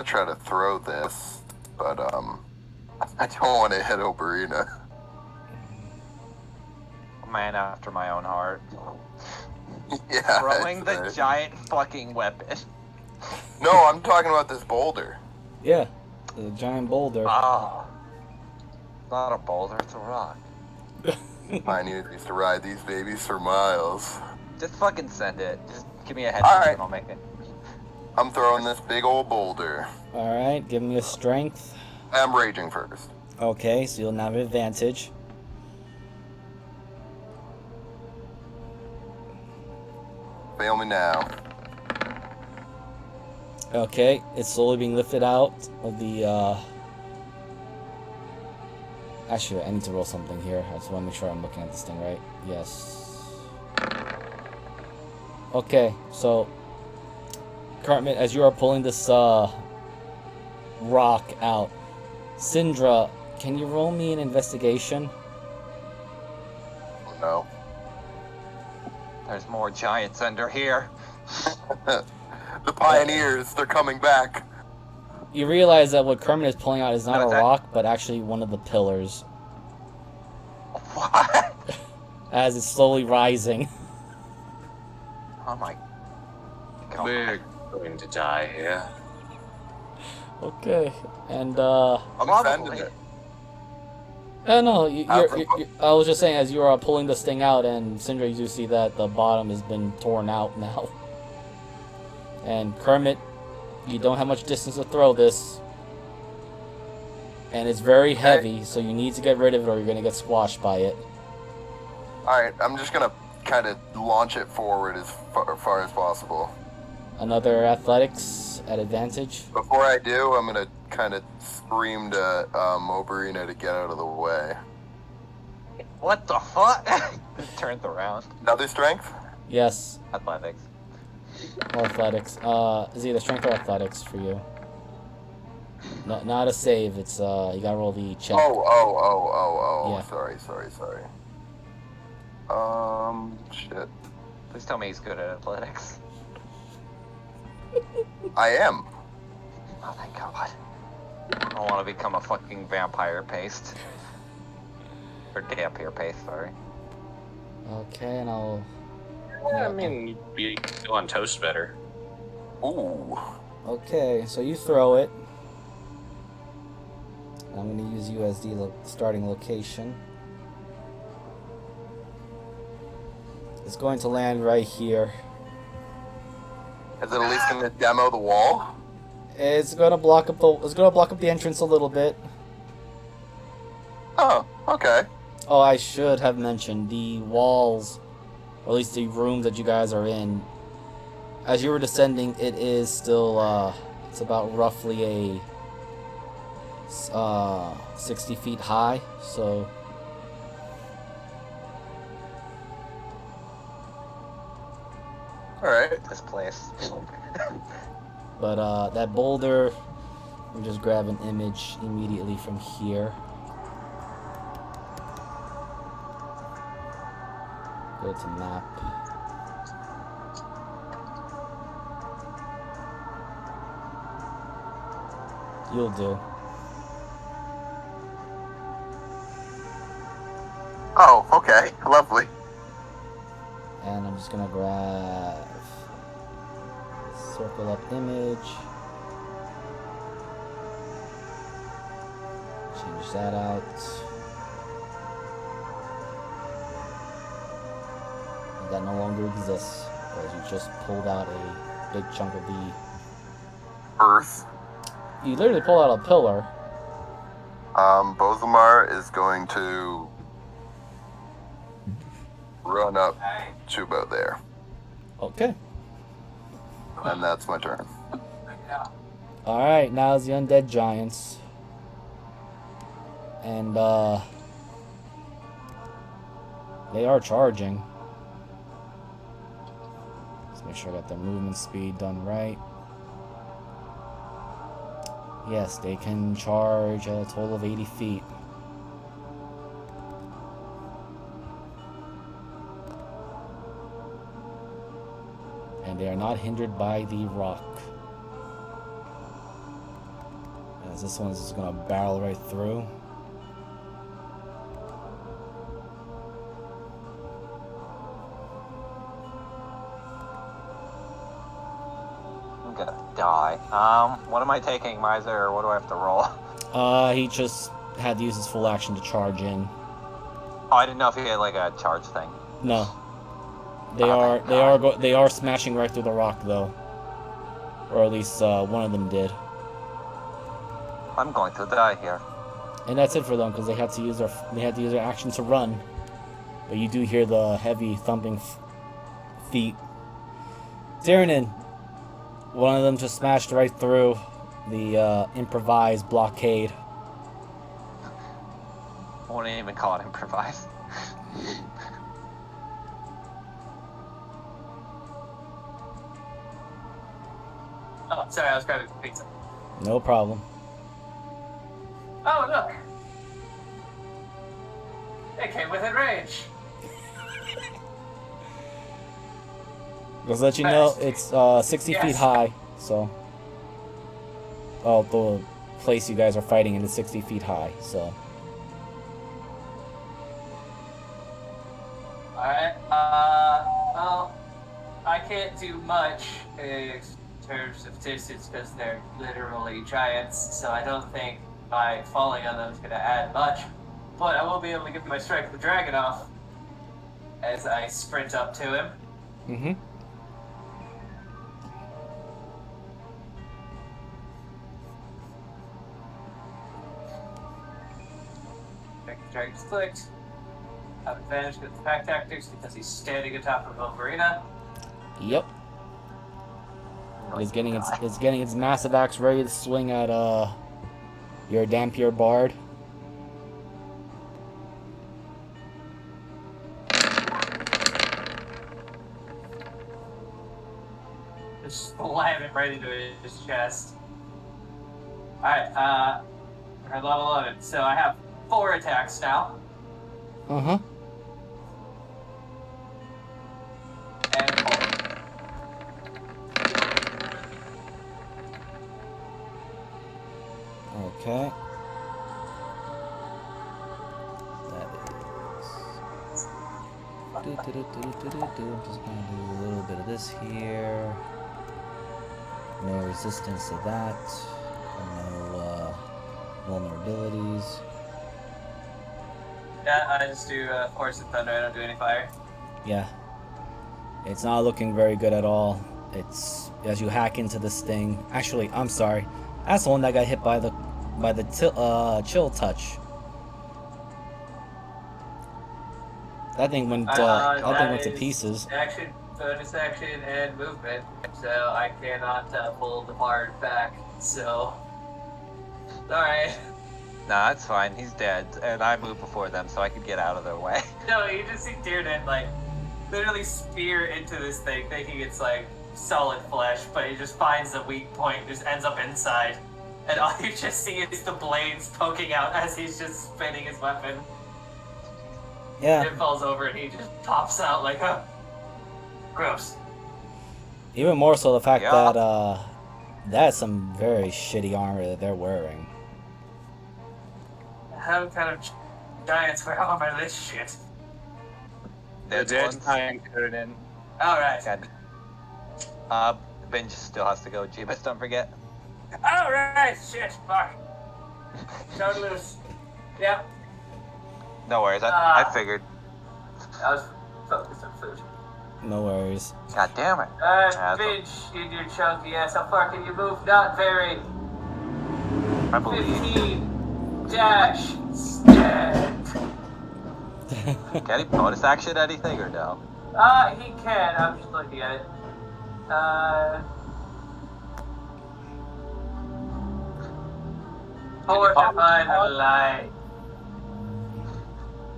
try to throw this, but I don't want to hit Oberina. A man after my own heart. Yeah. Throwing the it's, giant fucking weapon. No, I'm talking about this boulder. Yeah, the giant boulder. Ah. Not a boulder, it's a rock. Pioneers used to ride these babies for miles. Just fucking send it. Just give me a head Alright. and I'll make it. I'm throwing this big old boulder. Alright, give me a strength. I'm raging first. Okay, so you'll have advantage. Fail me now. Okay, it's slowly being lifted out of the, Actually, I need to roll something here. I just want to make sure I'm looking at this thing right. Yes. Okay, so... Cartman, as you are pulling this, rock out, Syndra, can you roll me an investigation? No. There's more giants under here. The pioneers, they're coming back. You realize that what Kermit is pulling out is not a What's that? rock, but actually one of the pillars, What? as it's slowly rising. Oh my god. We're going to die here. Okay, and I'm Probably. defending it. no, Out I was just saying, as you are pulling this thing out, and Syndra, you do see that the bottom has been torn out now. And Kermit, you don't have much distance to throw this. And it's very heavy, so you need to get rid of it or you're going to get squashed by it. Alright, I'm just gonna kind of launch it forward as far as possible. Another athletics at advantage. Before I do, I'm gonna kind of scream to Oberina to get out of the way. What the fuck? Turned around. Another strength? Yes, Athletics. or athletics. Is either strength or athletics for you. No, not a save, it's, you gotta roll the check. Oh. Yeah. Sorry. Shit. Please tell me he's good at athletics. I am. Oh thank god. I want to become a fucking vampire paste. Or dampier paste, sorry. Okay, and I'll... I mean, you'd be on toast better. Ooh. Okay, so you throw it. I'm going to use you as the starting location. It's going to land right here. Is it at least gonna demo the wall? It's going to block up the entrance a little bit. Oh, okay. Oh, I should have mentioned the walls, or at least the rooms that you guys are in. As you were descending, it is still it's about roughly a 60 feet high, so Alright. This place. but that boulder, we'll just grab an image immediately from here. Go to map. You'll do. Oh, okay. Lovely. And I'm just gonna grab circle up image. Change that out. And that no longer exists because you just pulled out a big chunk of the... Earth. You literally pulled out a pillar. Bozamar is going to run up to about there. Okay. And that's my turn. Alright, now it's the undead giants. And, they are charging. Let's make sure I got their movement speed done right. Yes, they can charge a total of 80 feet. And they are not hindered by the rock. As this one's just gonna barrel right through. I'm gonna die. What am I taking, Miser, or what do I have to roll? He just had to use his full action to charge in. Oh, I didn't know if he had like a charge thing. No. They are smashing right through the rock though. Or at least one of them did. I'm going to die here. And that's it for them because they had to use their action to run. But you do hear the heavy thumping feet. Tyrannin, one of them just smashed right through the improvised blockade. I wouldn't even call it improvised. Oh, sorry, I was grabbing pizza. No problem. Oh, look! It came within range. Just to let you know, it's 60 feet high, so... Oh, the place you guys are fighting in is 60 feet high, so... Alright, well, I can't do much in terms of distance because they're literally giants, so I don't think by falling on them is going to add much. But I will be able to get my strike of the dragon off as I sprint up to him. Mm-hmm. Strike of the dragon's clicked. Have advantage with attack tactics because he's standing atop of Wolverina. Yep. It's getting its massive axe ready to swing at your Dampier Bard. Just slam it right into his chest. Alright, we're at level 11, so I have 4 attacks now. Uh-huh. And 4. Okay. That is... I'm just gonna do a little bit of this here. No resistance to that. No vulnerabilities. Yeah, I just do Force and Thunder, I don't do any fire. Yeah. It's not looking very good at all. It's as you hack into this thing. Actually, I'm sorry. That's the one that got hit by the chill touch. That thing went to pieces. Action, bonus action, and movement. So I cannot pull the bard back. So, alright. Nah, that's fine. He's dead, and I moved before them, so I could get out of their way. No, you just see Dearden like literally spear into this thing, thinking it's like solid flesh, but he just finds the weak point, and just ends up inside. And all you just see is the blades poking out as he's just spinning his weapon. Yeah. It falls over and he just pops out like, huh. Gross. Even more so the fact that that's some very shitty armor that they're wearing. How kind of giants wear armor this shit? The dead time in. Alright. Ben just still has to go. Jeebus, don't forget. Alright, shit, fuck. Turn loose. Yep. No worries, I figured. I was focused on food. No worries. God damn it. Bitch, in your chunky ass, how far can you move? Not very. I believe. 15 dash stand. Can he bonus action anything or no? He can. I'm just looking at it. Fortify the light.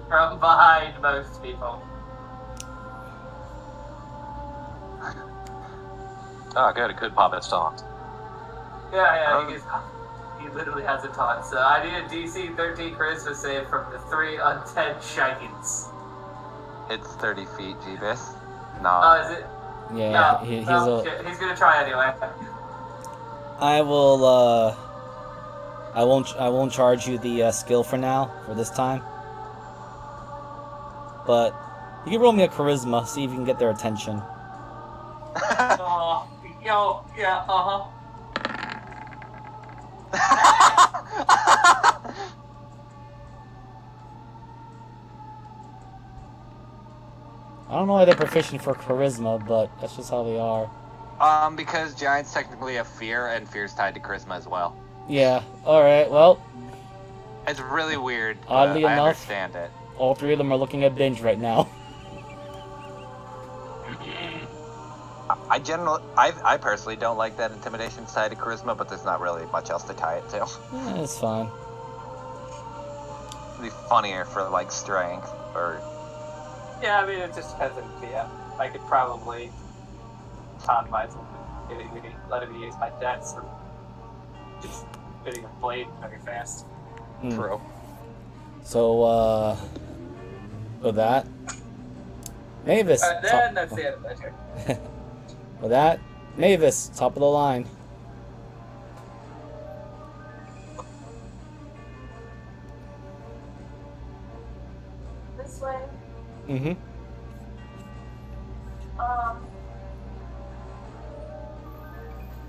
From behind most people. Oh, good. It could pop its taunt. Yeah, he literally has a taunt. So I need a DC 13 charisma save from the 3 undead giants. It's 30 feet, Jeebus. No. Oh, is it? Yeah, No, he's well, a. shit, he's gonna try anyway. I will. I won't charge you the skill for now for this time. But you can roll me a charisma, see if you can get their attention. Oh, yo, yeah, uh-huh. I don't know why they're proficient for charisma, but that's just how they are. Because giants technically have fear, and fear's tied to charisma as well. Yeah. All right. Well, It's really weird. But Oddly I enough- understand it. all three of them are looking at Binge right now. I personally don't like that intimidation side of charisma, but there's not really much else to tie it to. It's fine. It'd be funnier for like strength or Yeah, I mean, it just depends on the DM. I could probably con myself into letting me use my dex or just hitting a blade very fast. true. So, with that, Mavis. Then that's the end of my turn. With that, Mavis, top of the line. This way. Mm-hmm.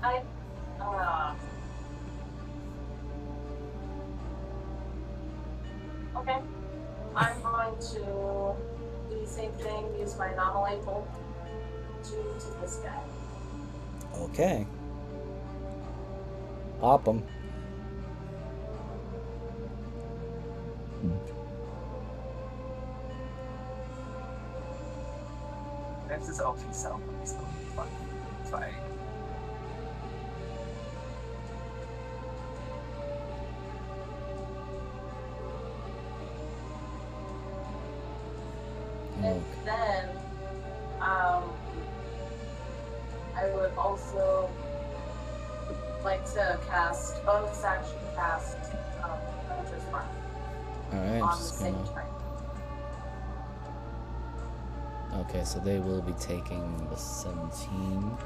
I. Okay. I'm going to do the same thing, use my anomaly bolt to this guy. Okay. Pop him. That's his OP self. He's still fun. It's fine. And then, I would also like to cast bonus action cast Hunter's Mark Alright, on the just same gonna. turn. Okay, so they will be taking the 17.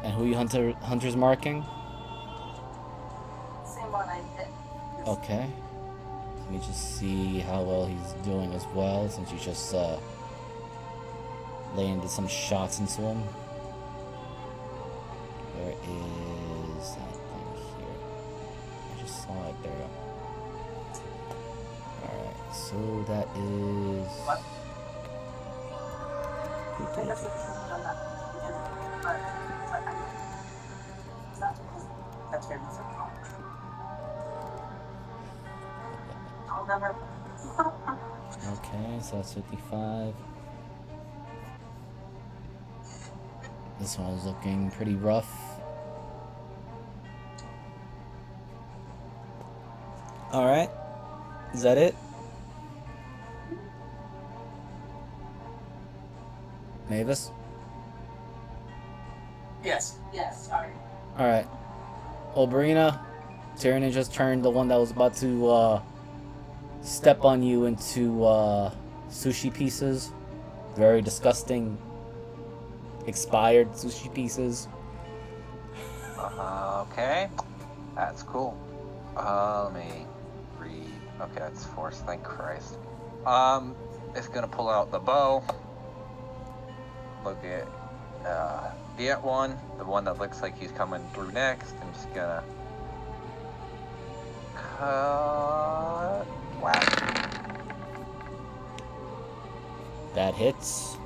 And who you hunter's marking? Same one I hit. Okay. Let me just see how well he's doing as well, since you just landed some shots into him. Where is that thing here? I just saw it there. Alright, so that is. What? I guess we should have done that. But okay. That's fair. I'll never. Okay, so that's 55. This one is looking pretty rough. Alright. Is that it? Mavis? Yes. Yes, sorry. Alright. Oberina, Tyranny just turned the one that was about to step on you into sushi pieces. Very disgusting, expired sushi pieces. Okay, that's cool. Let me read. Okay, that's force. Thank Christ. It's gonna pull out the bow. Look at the one, the one that looks like he's coming through next. I'm just gonna cut. Whack. That hits.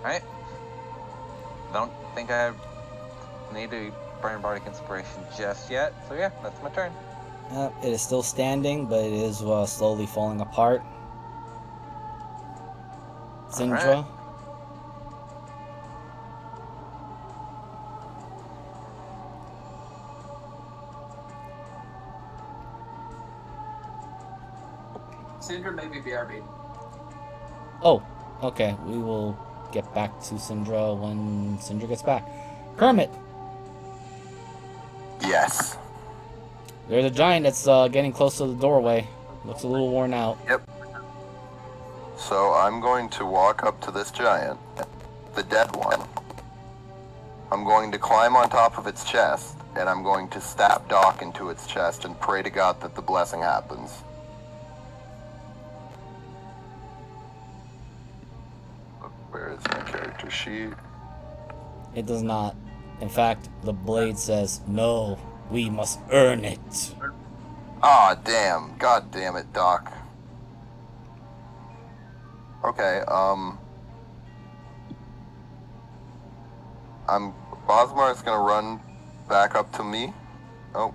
Right. Don't think I need to burn bardic inspiration just yet. So yeah, that's my turn. It is still standing, but it is slowly falling apart. Zindra. Alright. Cinder maybe BRB. Oh, okay. We will get back to Syndra when Syndra gets back. Kermit! Yes. There's a giant that's getting close to the doorway. Looks a little worn out. Yep. So I'm going to walk up to this giant, the dead one. I'm going to climb on top of its chest, and I'm going to stab Doc into its chest and pray to God that the blessing happens. Where is my character sheet? It does not. In fact, the blade says, no, we must earn it. Ah, damn. God damn it, Doc. Okay, Bosmar's gonna run back up to me. Oh.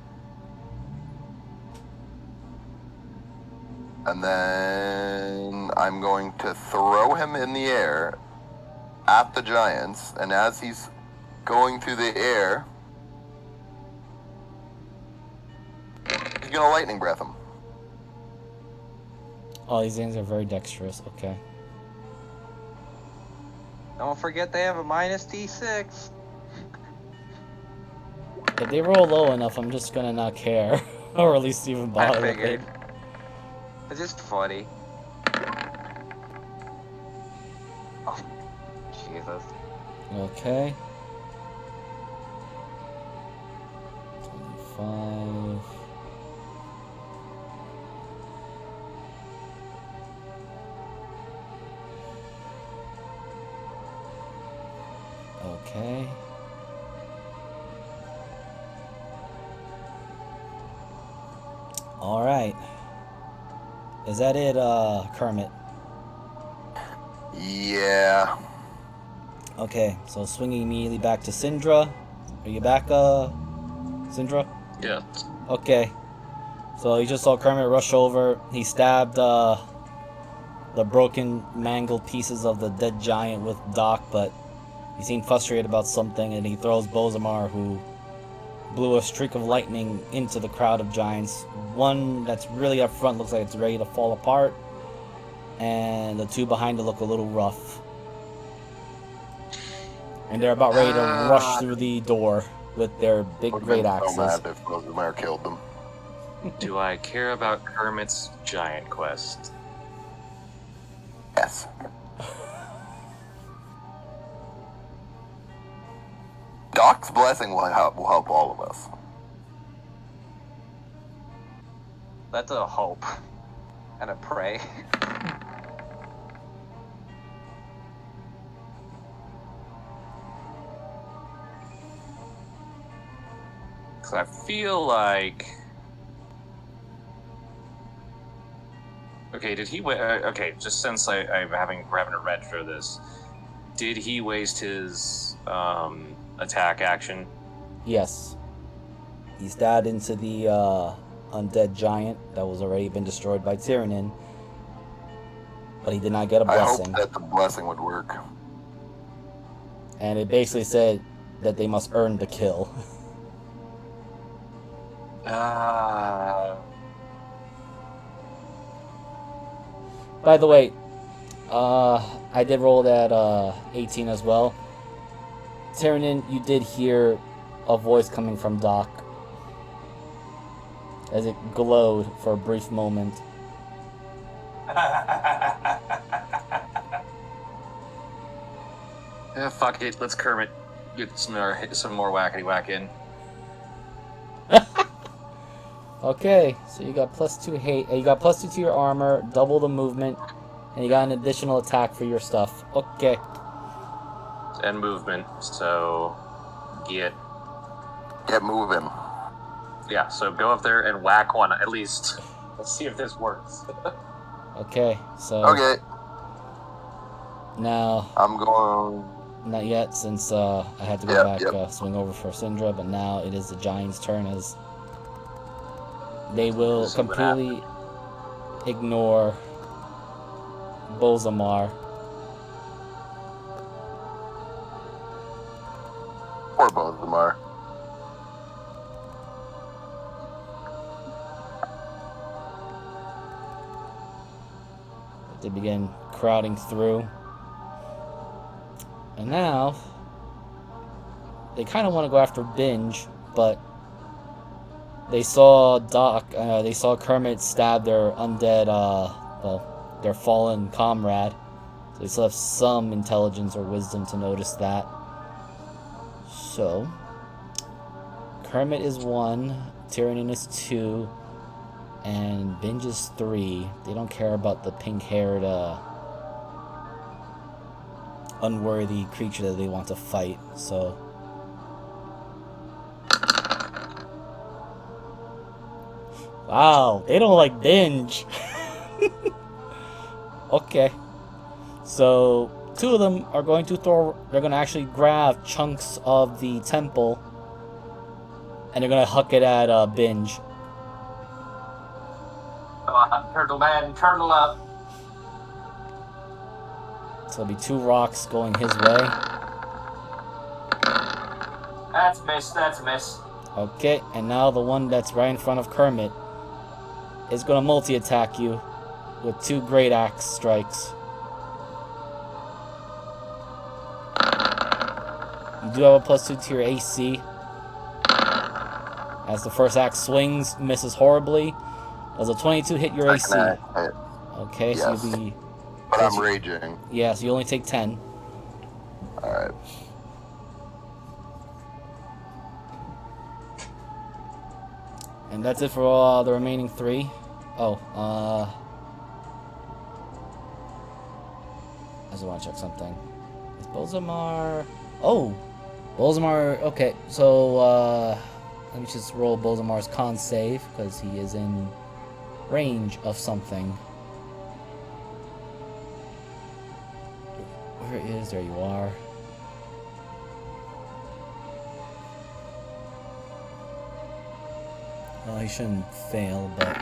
And then I'm going to throw him in the air at the giants, and as he's going through the air, he's gonna lightning breath him. Oh, these things are very dexterous. Okay. Don't forget they have a minus T6. If they roll low enough, I'm just gonna not care. Or at least even bother I with it. figured. It's just funny. Oh, Jesus. Okay. 25. Okay. All right. Is that it, Kermit? Yeah. Okay, so swinging immediately back to Syndra. Are you back, Syndra? Yeah. Okay. So you just saw Kermit rush over. He stabbed, the broken, mangled pieces of the dead giant with Doc, but he seemed frustrated about something, and he throws Bozamar, who blew a streak of lightning into the crowd of giants. One that's really up front looks like it's ready to fall apart, and the two behind it look a little rough. And they're about ready to rush through the door with their big great axes. So mad if Bosmar killed them. Do I care about Kermit's giant quest? Yes. Doc's blessing will help all of us. That's a hope. And a pray. Because I feel like... Okay, did he... okay, just since I'm having to read through this, did he waste his attack action? Yes. He stabbed into the undead giant that was already been destroyed by Tyrannin, but he did not get a blessing. I hope that the blessing would work. And it basically said that they must earn the kill. By the way, I did roll that 18 as well. Tyrannin, you did hear a voice coming from Doc as it glowed for a brief moment. Fuck it, let's Kermit get some more whackety whack in. Okay, so you got +2 hate, you got +2 to your armor, double the movement, and you got an additional attack for your stuff. Okay. And movement, so get moving. Yeah, so go up there and whack one at least. Let's see if this works. Okay, so Okay. now I'm going. not yet, since I had to go back swing over for Syndra, but now it is the Giants' turn as they will See what completely ignore Bozamar. Poor Bosmar. They begin crowding through. And now, they kind of want to go after Binge, but they saw they saw Kermit stab their undead, their fallen comrade. So they still have some intelligence or wisdom to notice that. So, Kermit is 1, Tyrannin is 2, and Binge is 3. They don't care about the pink-haired, unworthy creature that they want to fight, so... Wow, they don't like Binge. Okay. So, 2 of them are going to they're going to actually grab chunks of the temple, and they're going to huck it at Binge. Come on, turtle man, turtle up. So it'll be 2 rocks going his way. That's miss, that's miss. Okay, and now the one that's right in front of Kermit is going to multi-attack you with 2 great axe strikes. You do have a +2 to your AC. As the first axe swings, misses horribly. Does a 22 hit your AC? Okay, yes. so you'll be... But I'm raging. Yeah, so you only take 10. Alright. And that's it for the remaining 3. Oh, I just want to check something. Is Bolzamar... Oh! Bolzamar... Okay, so, let me just roll Bolzamar's con save, because he is in range of something. Where is... There you are. Well, he shouldn't fail, but...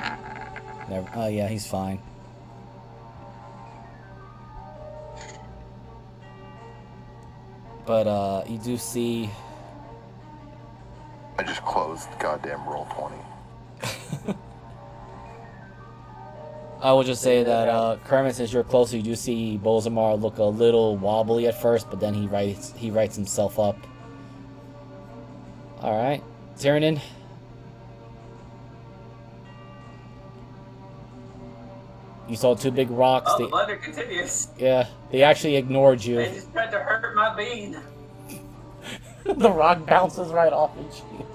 Never, oh, yeah, he's fine. But, you do see... I just closed goddamn roll 20. I will just say that, Kermit, since you're closer, you do see Bolzamar look a little wobbly at first, but then he writes himself up. Alright. Tyrannin. You saw 2 big rocks. Oh, the thunder continues. Yeah, they actually ignored you. They just tried to hurt my bean. The rock bounces right off each you.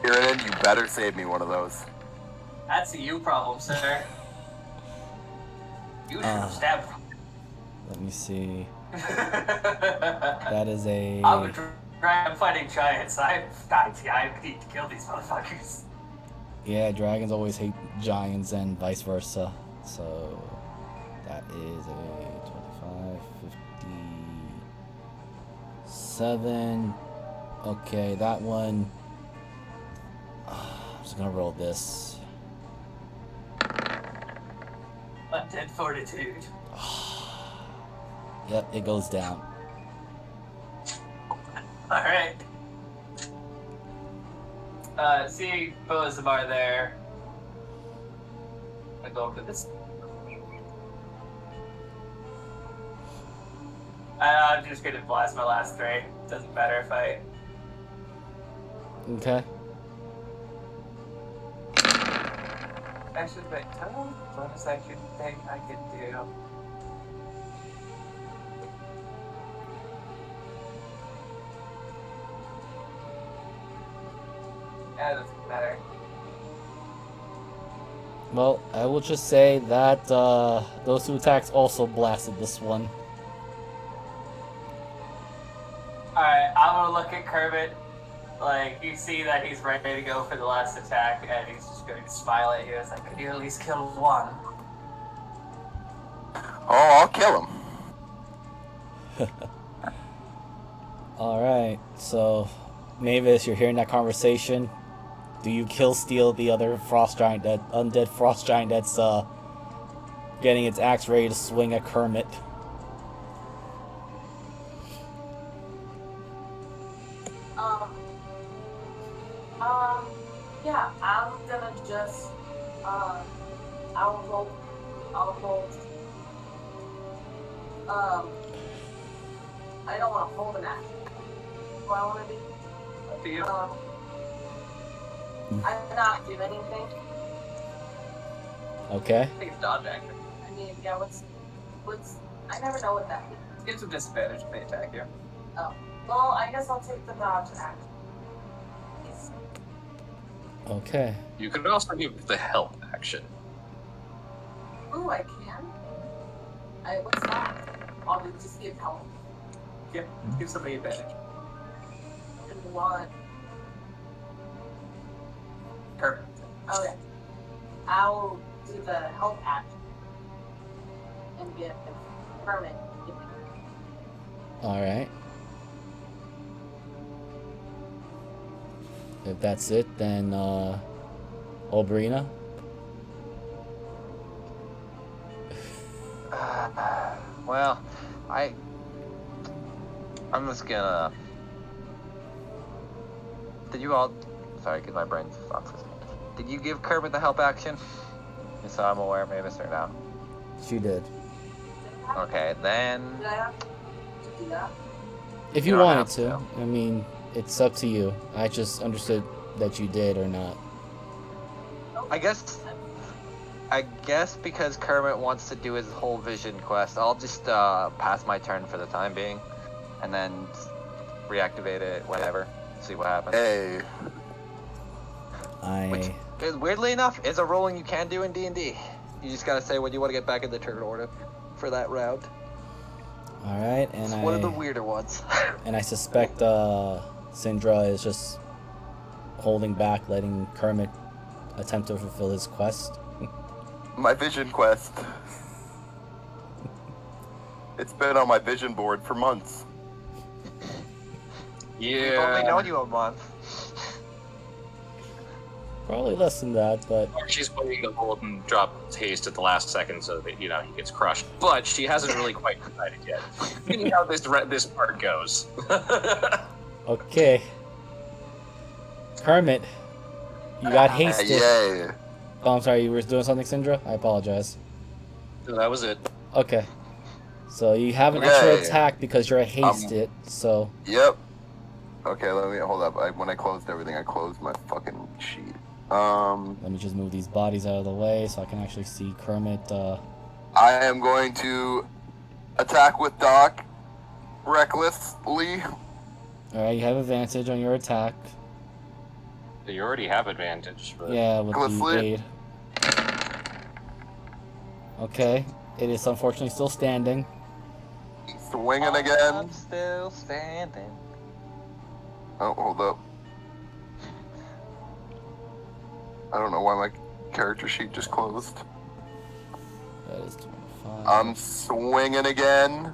Tyrannin, you better save me one of those. That's a you problem, sir. You should have stabbed me. Let me see. That is a... I'm fighting giants. I need to kill these motherfuckers. Yeah, dragons always hate giants and vice versa. So that is a 25, 57. Okay, that one. I'm just gonna roll this. Undead fortitude. Yep, it goes down. Alright. See Bolzamar there. I go over this. I'm just gonna blast my last 3. Doesn't matter if I... Okay. Actually, wait, total bonus action thing I could do. Yeah, doesn't matter. Well, I will just say that those 2 attacks also blasted this one. Alright, I'm gonna look at Kermit. Like, you see that he's ready to go for the last attack, and he's just going to smile at you. It's like, could you at least kill 1? Oh, I'll kill him. Alright, so Mavis, you're hearing that conversation. Do you kill steal the other frost giant, that undead frost giant that's getting its axe ready to swing at Kermit? Yeah, I'm gonna just, I'll roll I'll hold. I don't want to hold an action. Do I want to be? Up to you. I'm not do anything. Okay. I think it's dodge action. I mean, yeah. What's? I never know what that means. Give some disadvantage if they attack you. Oh. Well, I guess I'll take the dodge action. Yes. Okay. You could also give the help action. Ooh, I can. What's that? I'll just give help. Yeah, give somebody advantage. And one. Perfect. Okay. I'll do the help action and get a permit. All right. If that's it, then Obrina. Well, I'm just gonna. Did you all? Sorry, because my brain's off for a second. Did you give Kermit the help action? Just so I'm aware, maybe I missed it out. She did. Okay, then. Did I have to do that? If You you don't wanted have to. to. I mean, it's up to you. I just understood that you did or not. I guess because Kermit wants to do his whole vision quest, I'll just pass my turn for the time being, and then reactivate it, whatever. See what happens. Hey, Which, weirdly enough, is a rolling you can do in D&D. You just gotta say when you want to get back in the turn order for that round. All right, and It's one of the weirder ones. And I suspect Syndra is just holding back, letting Kermit attempt to fulfill his quest. my vision quest. It's been on my vision board for months. We've only known you a month. Probably less than that, but Or she's waiting a golden drop taste at the last second so that, he gets crushed. But she hasn't really quite decided yet. You know how this part goes. okay. Kermit, you got hasted. Yay. Oh, I'm sorry, you were doing something, Syndra? I apologize. So that was it. Okay. So you have an extra Okay. attack because you're hasted, so... Yep. Okay, let me hold up. When I closed everything, I closed my fucking sheet. Let me just move these bodies out of the way so I can actually see Kermit. I am going to attack with Doc recklessly. Alright, you have advantage on your attack. You already have advantage. But... Yeah, with Let's the leave. aid. Okay, it is unfortunately still standing. Swinging again. I'm still standing. Oh, hold up. I don't know why my character sheet just closed. That is 25. I'm swinging again.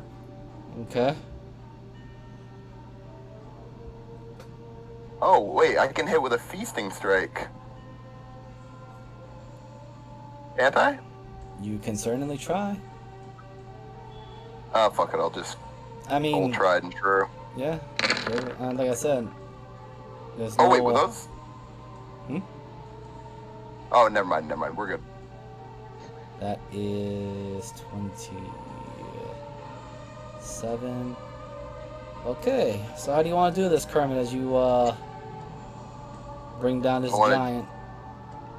Okay. Oh, wait, I can hit with a feasting strike. Can't I? You can certainly try. Ah, fuck it, I'll just I mean, old tried and true. yeah. Like I said, there's Oh, no... wait, were those? Hmm? Oh, never mind, we're good. That is 27. Okay, so how do you want to do this, Kermit, as you bring down this I wanna- giant?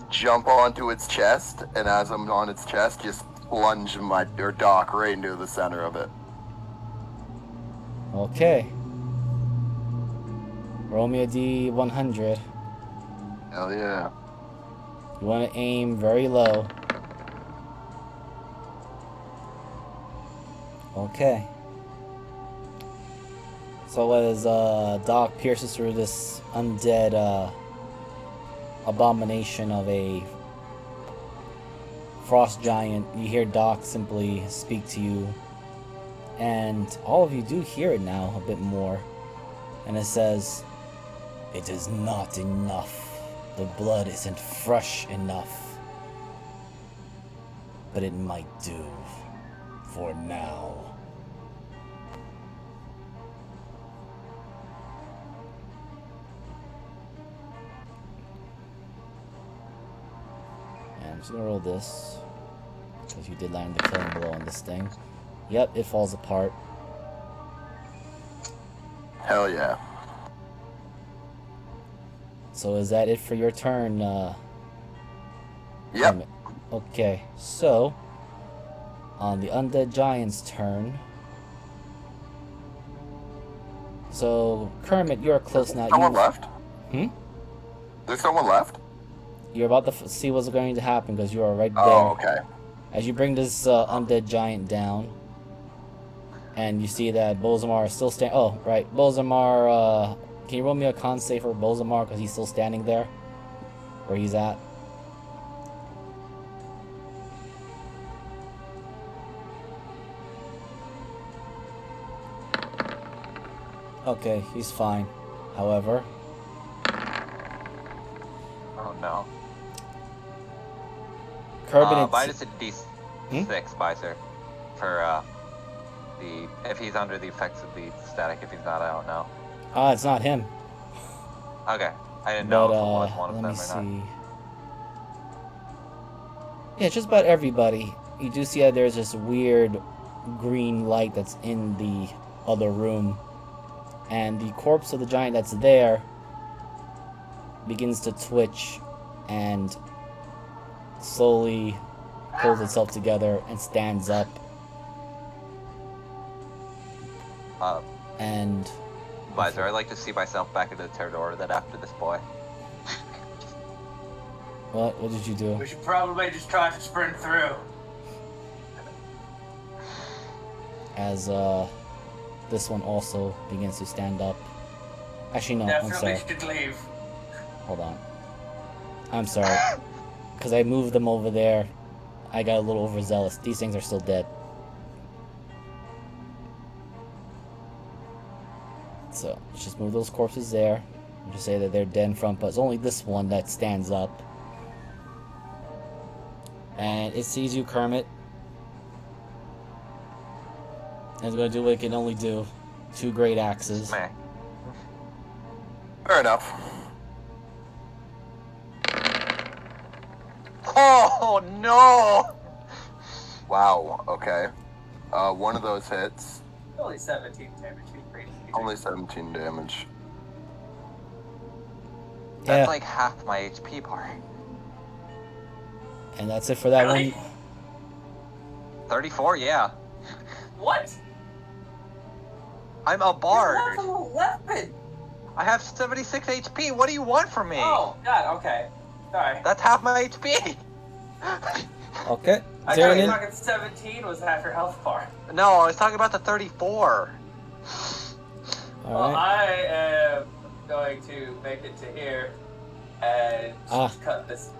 Jump onto its chest, and as I'm on its chest, just plunge my dock right into the center of it. Okay. Roll me a D100. Hell yeah. You want to aim very low. Okay. So as Doc pierces through this undead abomination of a frost giant, you hear Doc simply speak to you, and all of you do hear it now a bit more, and it says, "It is not enough. The blood isn't fresh enough, but it might do for now." And I'm just gonna roll this. because you did land the killing blow on this thing. Yep, it falls apart. Hell yeah. So is that it for your turn? Yep. Okay, so on the undead giant's turn. So Kermit, you're close now. Someone left? There's someone left? You're about to see what's going to happen because you are right there. Oh, okay. As you bring this undead giant down, and you see that Bozamar is still standing. Oh, right, Bozamar. Can you roll me a con save for Bozamar because he's still standing there, where he's at? Okay, he's fine. However, Oh no. Kermit. Minus a D6, Miser. For if he's under the effects of the static, if he's not, I don't know. It's not him. Okay. I didn't know But if it was one of let them me or not. see. Yeah, just about everybody. You do see that there's this weird green light that's in the other room, and the corpse of the giant that's there begins to twitch and slowly pulls itself together and stands up. And Miser, I'd like to see myself back into the territory that after this boy. what did you do? We should probably just try to sprint through. As this one also begins to stand up. Actually, no, I'm Definitely sorry. should leave. Hold on. I'm sorry. Because I moved them over there. I got a little overzealous. These things are still dead. So, let's just move those corpses there. And just say that they're dead in front, but it's only this one that stands up. And it sees you, Kermit. And it's going to do what it can only do. 2 great axes. Meh. Fair enough. Oh no! Wow, okay. One of those hits. Only 17 damage. Only 17 damage. That's Yeah. like half my HP bar. And that's it for that Really? one. 34, yeah. What? I'm a bard. You're level 11. I have 76 HP. What do you want from me? Oh, God, okay. Sorry. That's half my HP. Okay. I thought you were Tyrion. talking 17 was half your health bar. No, I was talking about the 34. Well, Alright. I am going to make it to here and just cut this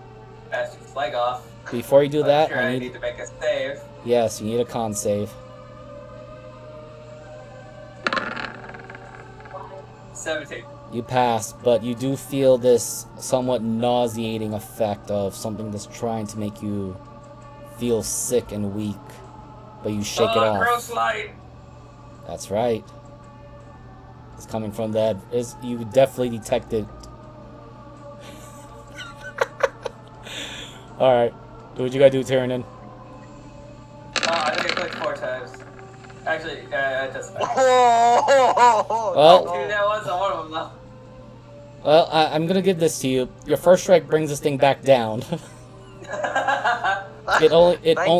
bastard's leg off. Before you do I'm that, sure I need to make a save. Yes, you need a con save. 17. You pass, but you do feel this somewhat nauseating effect of something that's trying to make you feel sick and weak, but you shake it off. Gross light. That's right. It's coming from that. You definitely detect it. Alright. Do what you gotta do, Tyrion. I think I clicked 4 times. Actually, it doesn't matter. Well, Dude, that wasn't one of them, though. well, I'm gonna give this to you. Your first strike brings this thing back down. Thank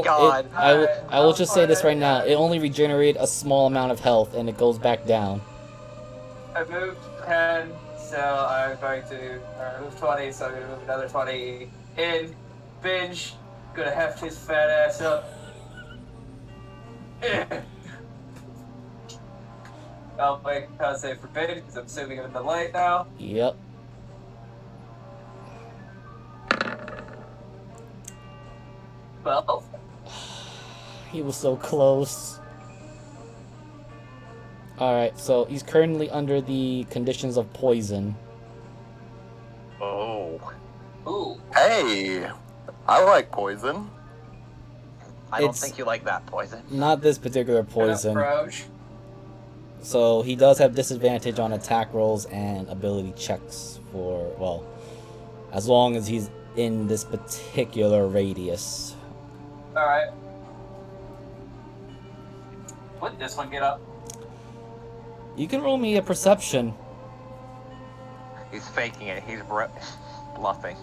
God. I will just say this right now. It only regenerates a small amount of health, and it goes back down. I moved 10, so I'm going to move 20, so I'm going to move another 20 in. Binge, gonna heft his fat ass up. I'll make a con save for Binge, because I'm assuming I'm in the light now. Yep. Well, He was so close. Alright, so he's currently under the conditions of poison. Oh. ooh. Hey! I like poison. I don't It's- think you like that poison. Not this particular poison. Approach. So he does have disadvantage on attack rolls and ability checks for, well, as long as he's in this particular radius. Alright. Would this one get up? You can roll me a perception. He's faking it. He's bluffing.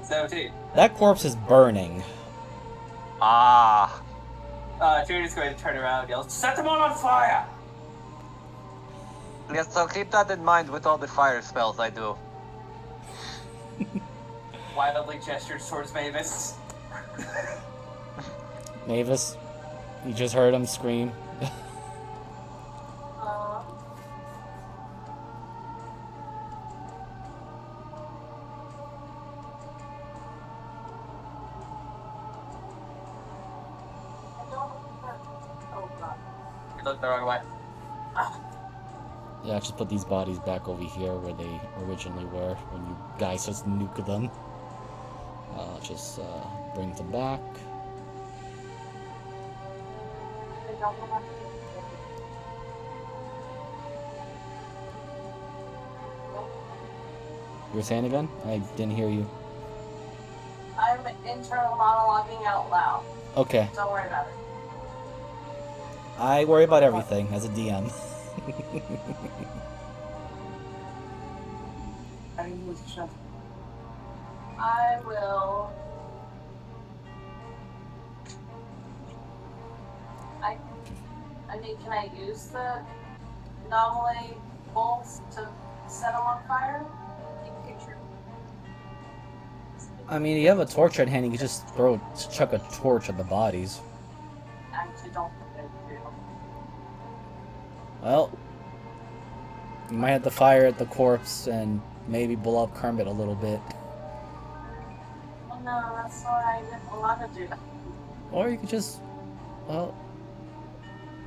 17. That corpse is burning. Ah. Judy's going to turn around and yell, "Set them all on fire!" Yes, so keep that in mind with all the fire spells I do. Wildly gestures towards Mavis. Mavis, you just heard him scream. You looked the wrong way. Yeah, just put these bodies back over here where they originally were when you guys just nuked them. Just bring them back. You were saying again? I didn't hear you. I'm internal monologuing out loud. Okay. Don't worry about it. I worry about everything as a DM. I will. I mean, can I use the anomaly bolts to set them on fire? Picture. I mean, you have a torch at hand, you can just chuck a torch at the bodies. Actually, don't think I do. Well, you might have to fire at the corpse and maybe blow up Kermit a little bit. Oh no, that's why I didn't want to do that. Or you could just, well,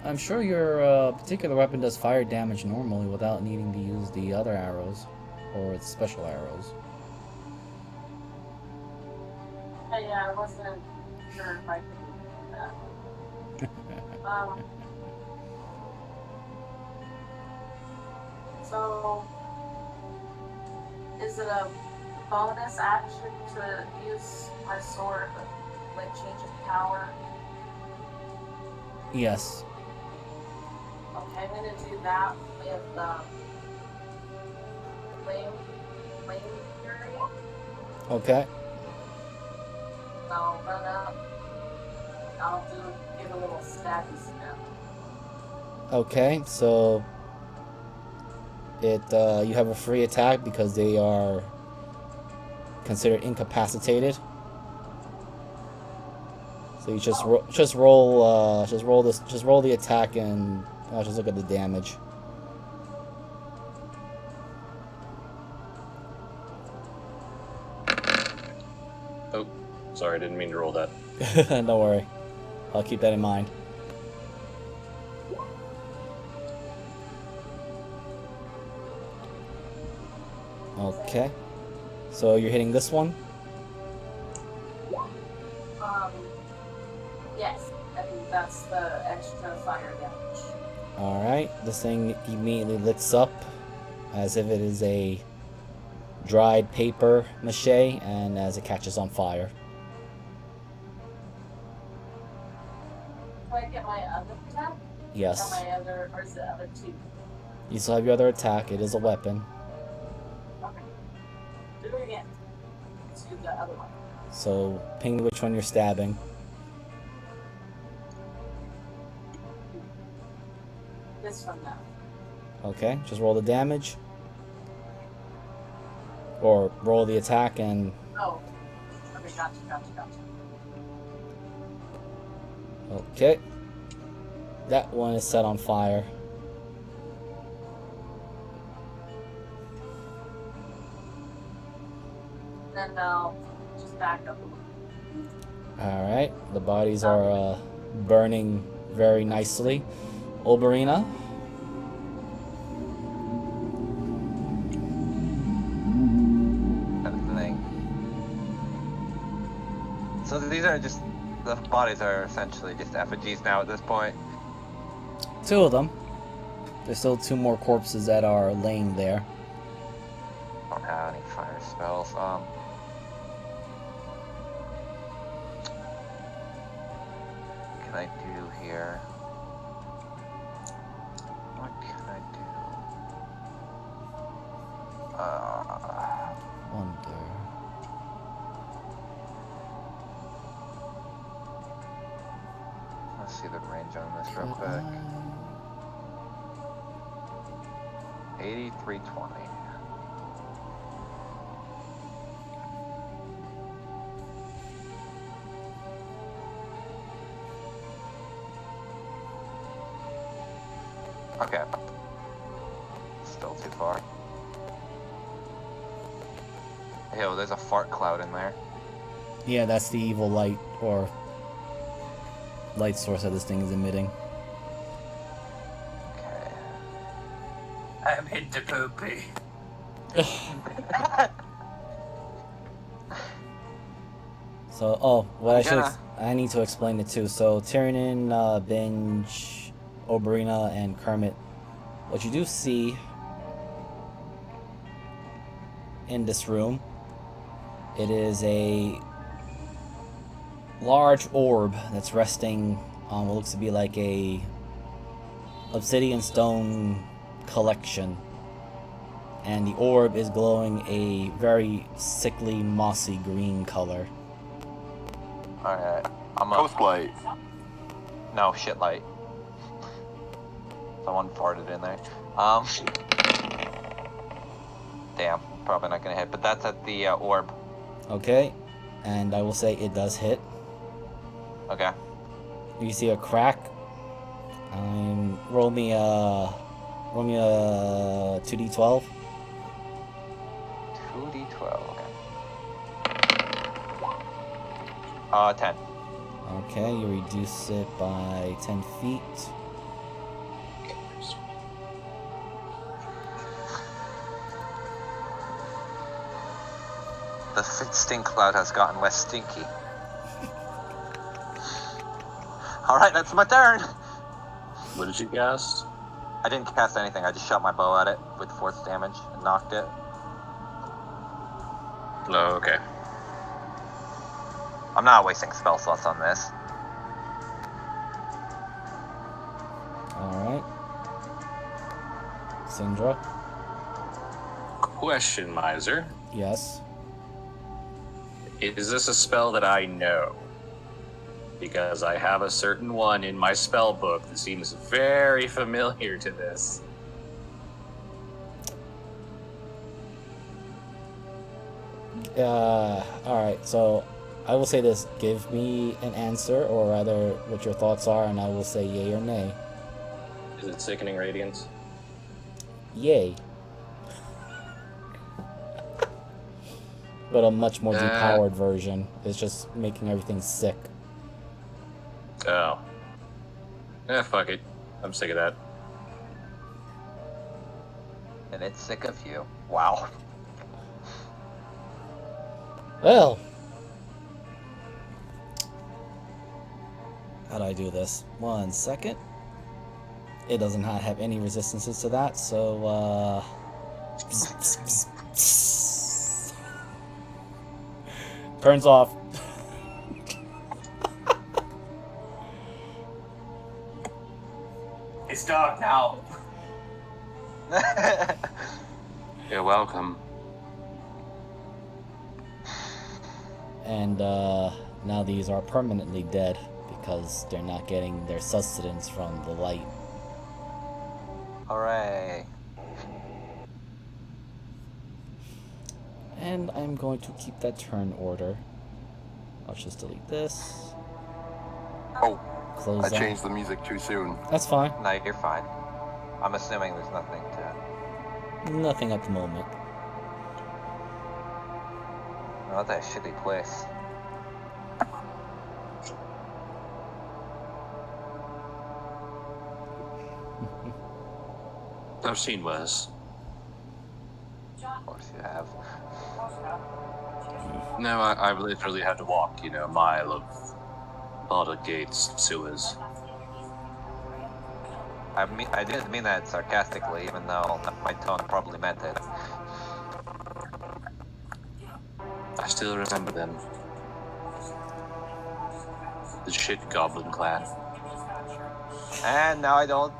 I'm sure your particular weapon does fire damage normally without needing to use the other arrows, or its special arrows. Yeah, I wasn't sure if I could do that. So, is it a bonus action to use my sword, like change its power? Yes. Okay, I'm gonna do that with flame fury. Okay. I'll run up. I'll give a little stabby snap. Okay, so you have a free attack because they are considered incapacitated. So you just roll the attack and I'll just look at the damage. Oh, sorry, I didn't mean to roll that. Don't worry, I'll keep that in mind. Okay, so you're hitting this one? Yes, I think that's the extra fire damage. Alright, this thing immediately licks up as if it is a dried paper mache, and as it catches on fire. Do I get my other attack? Yes. Or is the other two? You still have your other attack, it is a weapon. Okay. Do it again. Let's do the other one. So, ping me which one you're stabbing. This one now. Okay, just roll the damage. Or roll the attack and... Oh. Okay, gotcha. Okay. That one is set on fire. Then I'll just back up a little. Alright, the bodies are burning very nicely. Oberina? Kind of thing. So these are just, the bodies are essentially just effigies now at this point. Two of them. There's still two more corpses that are laying there. Don't have any fire spells. can I do here? What can I do? Wonder. Let's see the range on this real quick. 8320. Okay. Still too far. Yo, there's a fart cloud in there. Yeah, that's the evil light or light source that this thing is emitting. Okay. I'm into poopy. So, what I need to explain it too. So, Tyrion, Binge, Oberina, and Kermit, what you do see in this room, it is a large orb that's resting on what looks to be like a obsidian stone collection, and the orb is glowing a very sickly, mossy green color. Alright. I'm a... Ghost light. No, shit light. Someone farted in there. Damn. Probably not gonna hit, but that's at the orb. Okay, and I will say it does hit. Okay. You see a crack. Roll me a 2d12. 2d12. Okay. 10. Okay, you reduce it by 10 feet. The stink cloud has gotten less stinky. Alright, that's my turn! What did you cast? I didn't cast anything, I just shot my bow at it with force damage and knocked it. Oh, okay. I'm not wasting spell slots on this. Alright. Sindra? Question, Miser. Yes. Is this a spell that I know? Because I have a certain one in my spell book that seems very familiar to this. Alright, so I will say this. Give me an answer, or rather what your thoughts are, and I will say yay or nay. Is it Sickening Radiance? Yay. But a much more depowered version. It's just making everything sick. Oh. Fuck it. I'm sick of that. And it's sick of you. Wow. Well. How do I do this? 1 second. It does not have any resistances to that, so, turns off. It's dark now. You're welcome. And now these are permanently dead because they're not getting their sustenance from the light. Hooray. And I'm going to keep that turn order. I'll just delete this. Oh, Close I that. changed the music too soon. That's fine. No, you're fine. I'm assuming there's nothing to... Nothing at the moment. Not that shitty place. I've seen worse. Of course you have. No, I've literally had to walk, a mile of border gates, sewers. I didn't mean that sarcastically, even though my tone probably meant it. I still remember them. The shit goblin clan. And now I don't.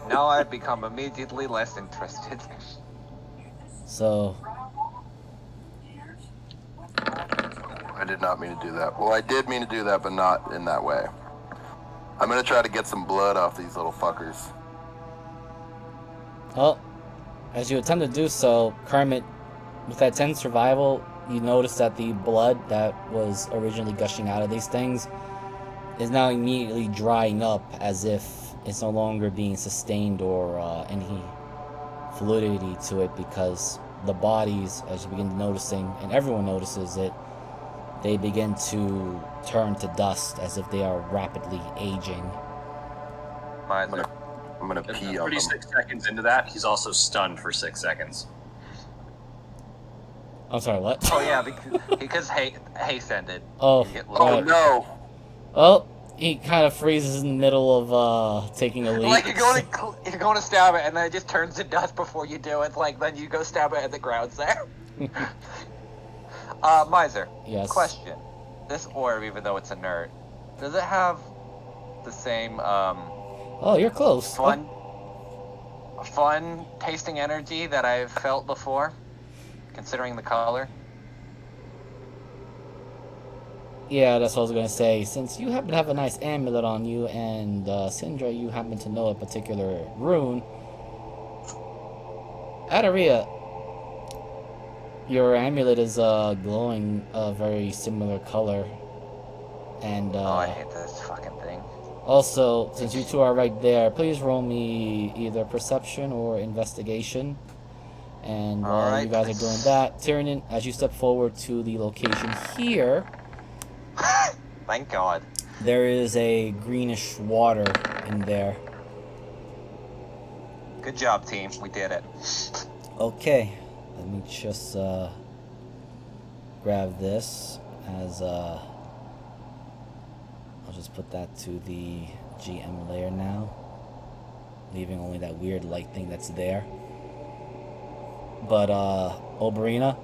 Now I've become immediately less interested. So, I did not mean to do that. Well, I did mean to do that, but not in that way. I'm gonna try to get some blood off these little fuckers. well, as you attempt to do so, Kermit, with that 10 survival, you notice that the blood that was originally gushing out of these things is now immediately drying up, as if it's no longer being sustained or any fluidity to it, because the bodies, as you begin noticing, and everyone notices it, they begin to turn to dust as if they are rapidly aging. I'm gonna pee on them. 36 seconds into that, he's also stunned for 6 seconds. I'm sorry, what? Oh yeah, because haste ended. Oh, You get Oh right. no! Well, he kind of freezes in the middle of taking a leap. Like you're going to stab it, and then it just turns to dust before you do it. Like then you go stab it, and the ground's there. Miser. Yes. Question: this orb, even though it's inert, does it have the same Oh, you're close. fun tasting energy that I've felt before, considering the color? Yeah, that's what I was gonna say. Since you happen to have a nice amulet on you, and Syndra, you happen to know a particular rune. Adaria, your amulet is glowing a very similar color, and Oh, I hate this fucking thing. also, since you two are right there, please roll me either perception or investigation. And while Alright. you guys are doing that, Tyrion, as you step forward to the location here, Thank God. there is a greenish water in there. Good job, team. We did it. Okay, let me just grab this as I'll just put that to the GM layer now, leaving only that weird light thing that's there. But Oberina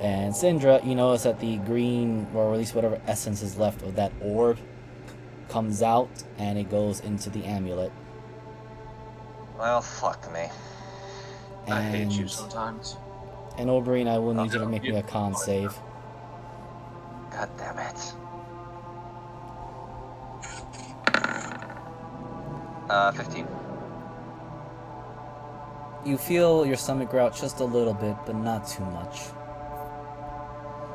and Syndra, you notice that the green, or at least whatever essence is left of that orb, comes out and it goes into the amulet. Well, fuck me. I hate you And- sometimes. And Oberina, I will need you to make me a con save. God damn it. 15. You feel your stomach growl just a little bit, but not too much.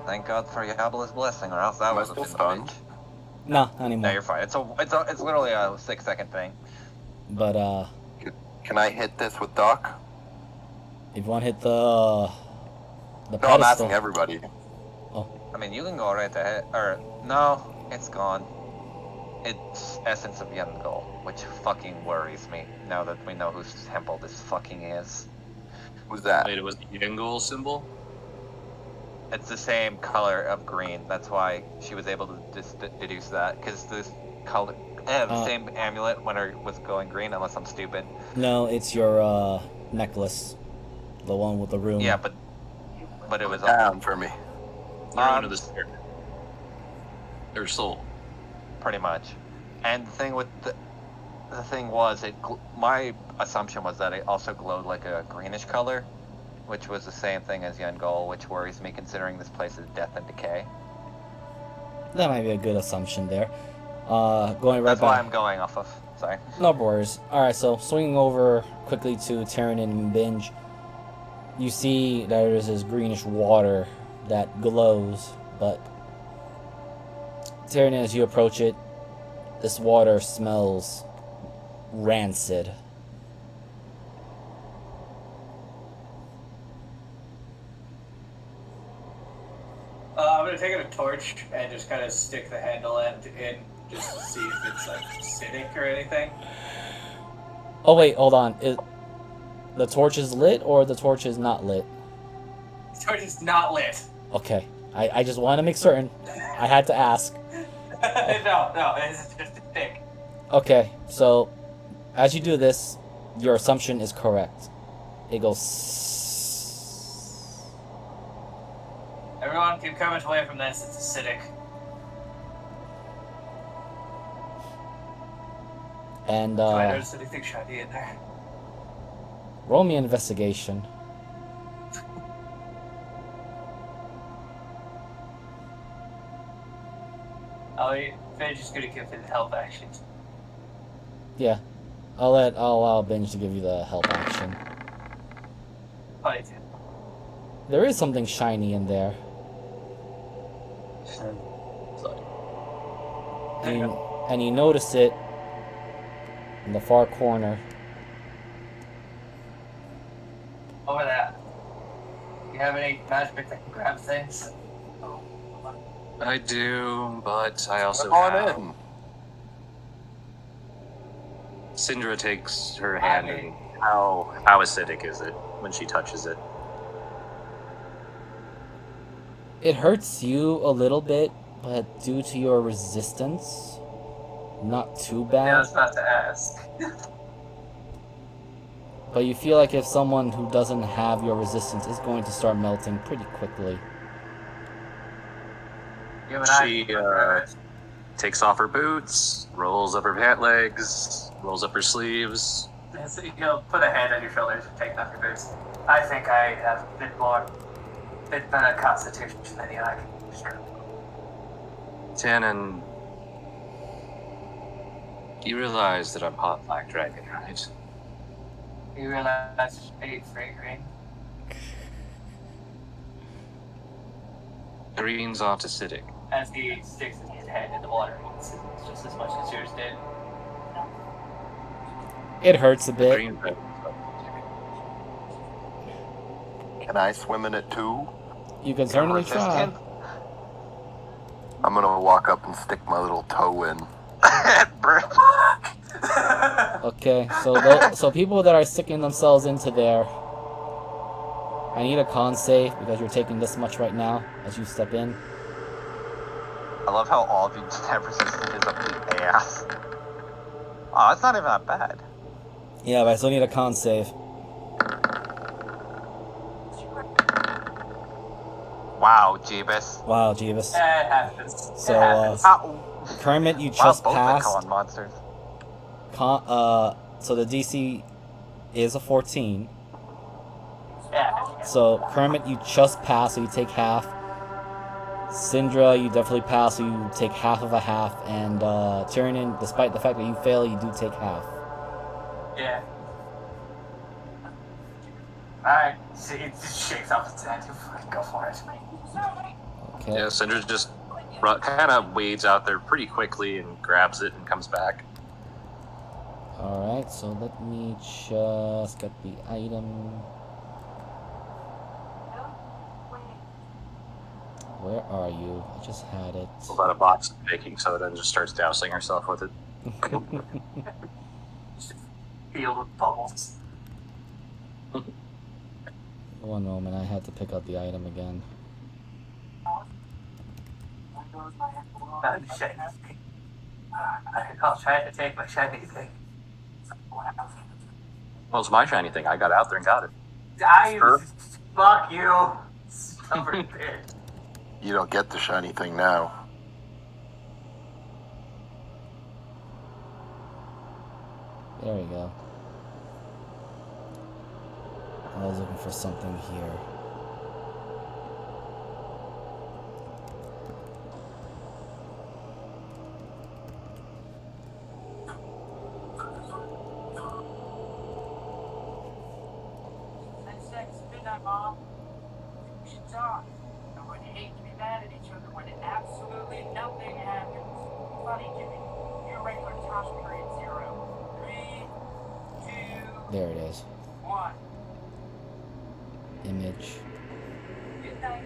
Thank God for Diablo's blessing, or else that Am I was a still bit stunned? bitch. No, not No, anymore. you're fine. It's literally a 6-second thing. But Can I hit this with Doc? if you want to hit the No, I'm pedestal, asking everybody. I mean, you can go right ahead. Or no, it's gone. It's Essence of Yungol, which fucking worries me now that we know whose temple this fucking is. Who's that? Wait, it was the Yingol symbol? It's the same color of green. That's why she was able to deduce that. Because this color, the same amulet when it was going green, unless I'm stupid. no, it's your necklace, the one with the rune. Yeah, but it was Down for me. The rune of the spirit. Their soul. pretty much. And the thing with the thing was, my assumption was that it also glowed like a greenish color, which was the same thing as Yungol, which worries me considering this place is death and decay. That might be a good assumption there. Going right That's why back. I'm going off of. Sorry. No worries. Alright, so swinging over quickly to Tyrion and Binge, you see that there's this greenish water that glows, but Tyrion, as you approach it, this water smells rancid. I'm gonna take out a torch and just kind of stick the handle end in just to see if it's like acidic or anything. Oh wait, hold on. The torch is lit or the torch is not lit? The torch is not lit. Okay, I just want to make certain. I had to ask. no, it's just a stick. Okay, so as you do this, your assumption is correct. It goes. Everyone, keep coming away from this. It's acidic. And Do I notice anything shiny in there? roll me investigation. I'm just gonna give it help action. Yeah, I'll allow Binge to give you the help action. 22. There is something shiny in there. And you notice it in the far corner. Over there. You have any magic that can grab things? I do, but I also Come on have... in. Syndra takes her hand and how acidic is it when she touches it? It hurts you a little bit, but due to your resistance, not too Yeah, I bad. was about to ask. But you feel like if someone who doesn't have your resistance is going to start melting pretty quickly. You and I She can grab it. takes off her boots, rolls up her pant legs, rolls up her sleeves. And so you'll put a hand on your shoulders and take off your boots. I think I have a bit better constitution than you. I can sure. Tannen, you realize that I'm hot black dragon, right? You realize I eat free green? Green's aren't acidic. As he sticks his head in the water, it's just as much as yours did. It hurts a bit. Green Can I swim in it too? You can certainly try. I'm gonna walk up and stick my little toe in. Okay, so people that are sticking themselves into there, I need a con save because you're taking this much right now as you step in. I love how all of you just have resistance is up the ass. Oh, it's not even that bad. Yeah, but I still need a con save. Wow, Jeebus. Wow, Jeebus. It happens. So, It happens. Kermit, you Wow, just both the passed. con monsters. So the DC is a 14. Yeah. So Kermit, you just pass, so you take half. Syndra, you definitely pass, so you take half of a half. And Tyrion, despite the fact that you fail, you do take half. Yeah. Alright, so he just shakes off his head. Go for it. Okay. Yeah, Syndra just kind of wades out there pretty quickly and grabs it and comes back. Alright, so let me just get the item. Where are you? I just had it. Pulls out a box of baking soda and just starts dousing herself with it. Field with bubbles. One moment, I had to pick out the item again. Not shiny thing. I'll try to take my shiny thing. Well, it's my shiny thing. I got out there and got it. Fuck you, stubborn bitch. You don't get the shiny thing now. There we go. I was looking for something here. Mom, we should talk. No one hate to be mad at each other when absolutely nothing happens. Funny, Jimmy. Your regular toss period 0. 3, 2, There it is. 1. Image. Good night.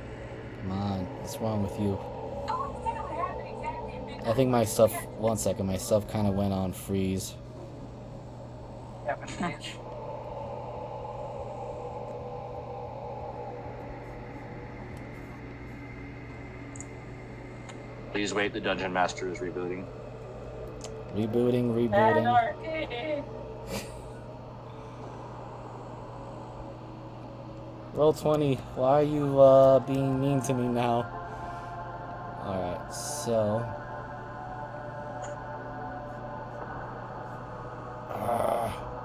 Come on, what's wrong with you? Oh, exactly what happened exactly at midnight. I think my stuff, one second, my stuff kind of went on freeze. Yeah, but bitch. Please wait, the Dungeon Master is rebooting. Rebooting. Anarchy. Roll 20. Why are you being mean to me now? Alright, so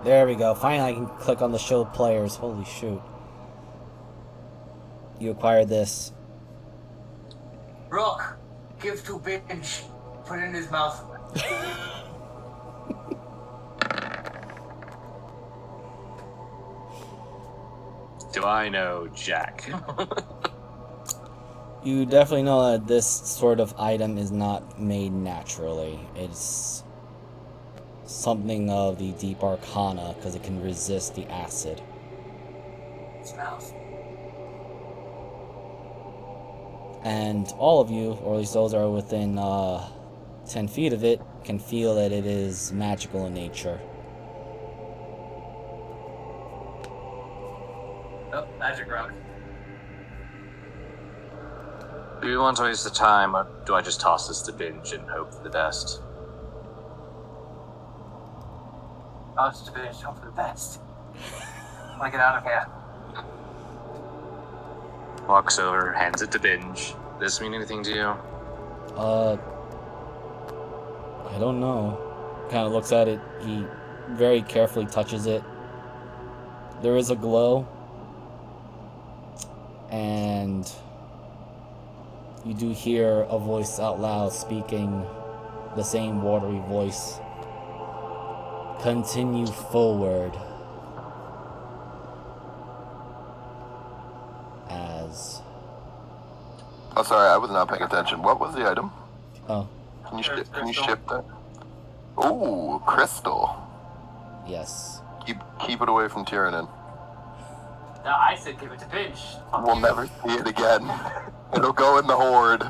There we go. Finally, I can click on the show players. Holy shoot. You acquired this. Rook, give to binge. Put it in his mouth. Do I know Jack? You definitely know that this sort of item is not made naturally. It's something of the deep arcana because it can resist the acid. His mouth. And all of you, or at least those that are within 10 feet of it, can feel that it is magical in nature. Oh, magic rock. Do you want to waste the time, or do I just toss this to binge and hope for the best? I'll just binge. Hope for the best. I want to get out of here. Walks over, hands it to binge. Does this mean anything to you? I don't know. Kind of looks at it. He very carefully touches it. There is a glow. And you do hear a voice out loud speaking the same watery voice. Continue forward. As... Oh, sorry, I was not paying attention. What was the item? Oh, Can you shift that? Ooh, crystal. yes. Keep it away from Tyrannin. No, I said give it to binge. Fuck We'll you. never see it again. It'll go in the horde.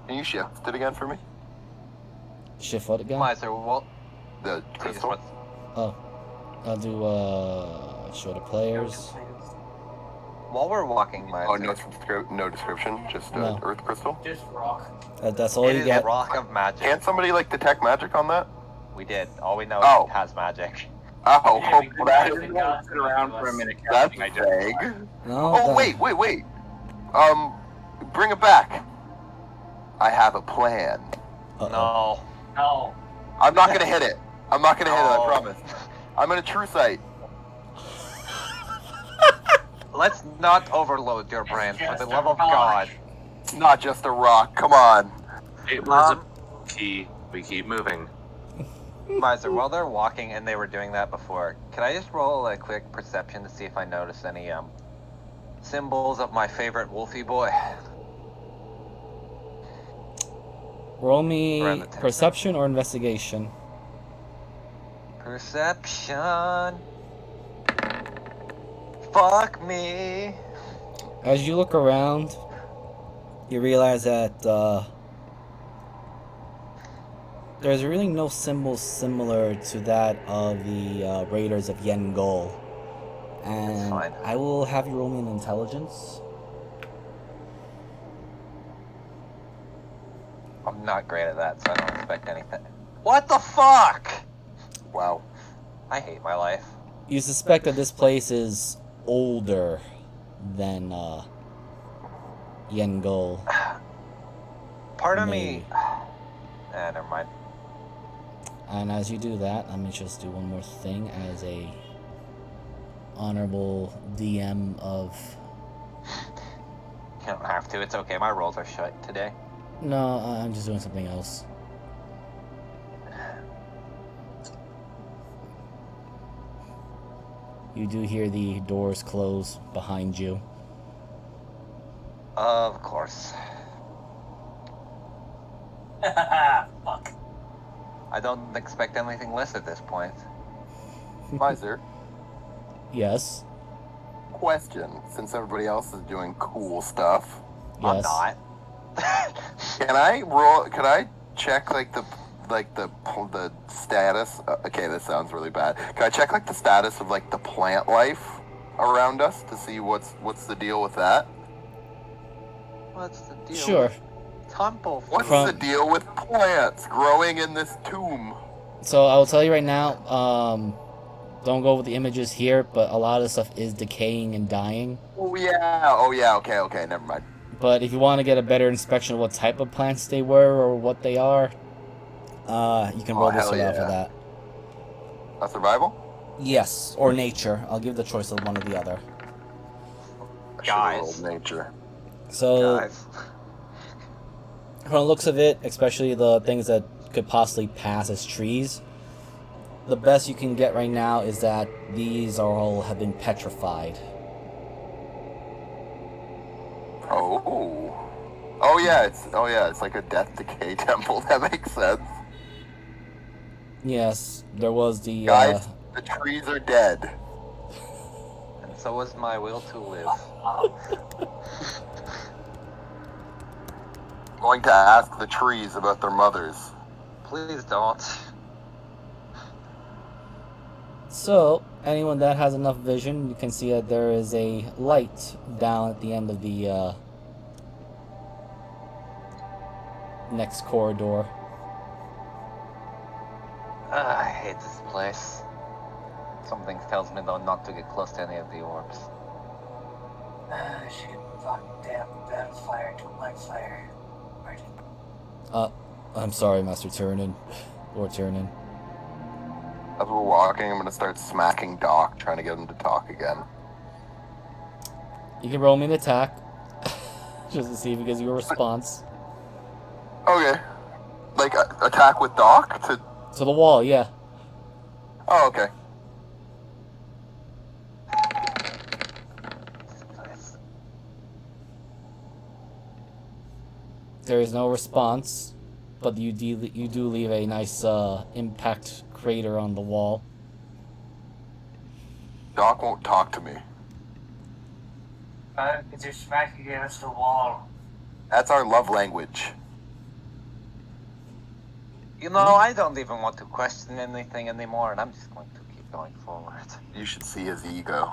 Can you shift it again for me? Shift what again? Miser, well, The Jesus, crystal? what's- Oh, I'll do show the players. while we're walking, Miser, Oh, no description, just No. earth crystal. Just rock. That's all it you is get. a rock of magic. Can't somebody detect magic on that? We did. All we know Oh. is it has magic. Oh, Yeah, we could that have is, been gone Sit around for a minute. that's casting identify. vague. No. Oh, wait. Bring it back. I have a plan. No. No. I'm not gonna hit it. I No. promise. I'm in a true sight. Let's not overload your brain, for Just the a love of rock. God. It's not just a rock. Come on. It was a key. We keep moving. Miser, while they're walking and they were doing that before, can I just roll a quick perception to see if I notice any symbols of my favorite Wolfie boy? Roll Around me the table. perception or investigation. Perception. Fuck me. As you look around, you realize that there's really no symbols similar to that of the Raiders of Yengol. And fine. I will have you roll me an intelligence. I'm not great at that, so I don't expect anything. What the fuck? Wow. I hate my life. You suspect that this place is older than Yengol. Part of Maybe. me. Never mind. And as you do that, let me just do one more thing as a honorable DM of... You don't have to. It's okay. My rolls are shut today. No, I'm just doing something else. You do hear the doors close behind you. Of course. Fuck. I don't expect anything less at this point. Miser, Yes. question. Since everybody else is doing cool stuff, I'm Yes. not. can I check the status? Okay, this sounds really bad. Can I check the status of the plant life around us to see what's the deal with that? What's the deal? Sure. Temple. What's From- the deal with plants growing in this tomb? So I will tell you right now, don't go with the images here, but a lot of stuff is decaying and dying. Oh yeah. Okay. Never mind. But if you want to get a better inspection of what type of plants they were or what they are, You can roll Oh, this hell survival yeah. for that. A survival? Yes, or nature. I'll give the choice of one or the other. I should've Guys. rolled nature. So, Guys. from the looks of it, especially the things that could possibly pass as trees, the best you can get right now is that these all have been petrified. Oh yeah, it's like a death decay temple. That makes sense. Yes, there was the Guys, the trees are dead. And so was my will to live. Going to ask the trees about their mothers. Please don't. So, anyone that has enough vision, you can see that there is a light down at the end of the next corridor. I hate this place. Something tells me though not to get close to any of the orbs. She can fuck damn battlefire to light fire. I'm sorry, Master Tyranid. Lord Tyranid. As we're walking, I'm gonna start smacking Doc, trying to get him to talk again. You can roll me an attack. Just to see if he gives you a response. Okay. Like, attack with Doc to... To the wall, yeah. Oh, okay. There is no response, but you do leave a nice impact crater on the wall. Doc won't talk to me. Because you're smacking against the wall. That's our love language. You know, I don't even want to question anything anymore, and I'm just going to keep going forward. You should see his ego.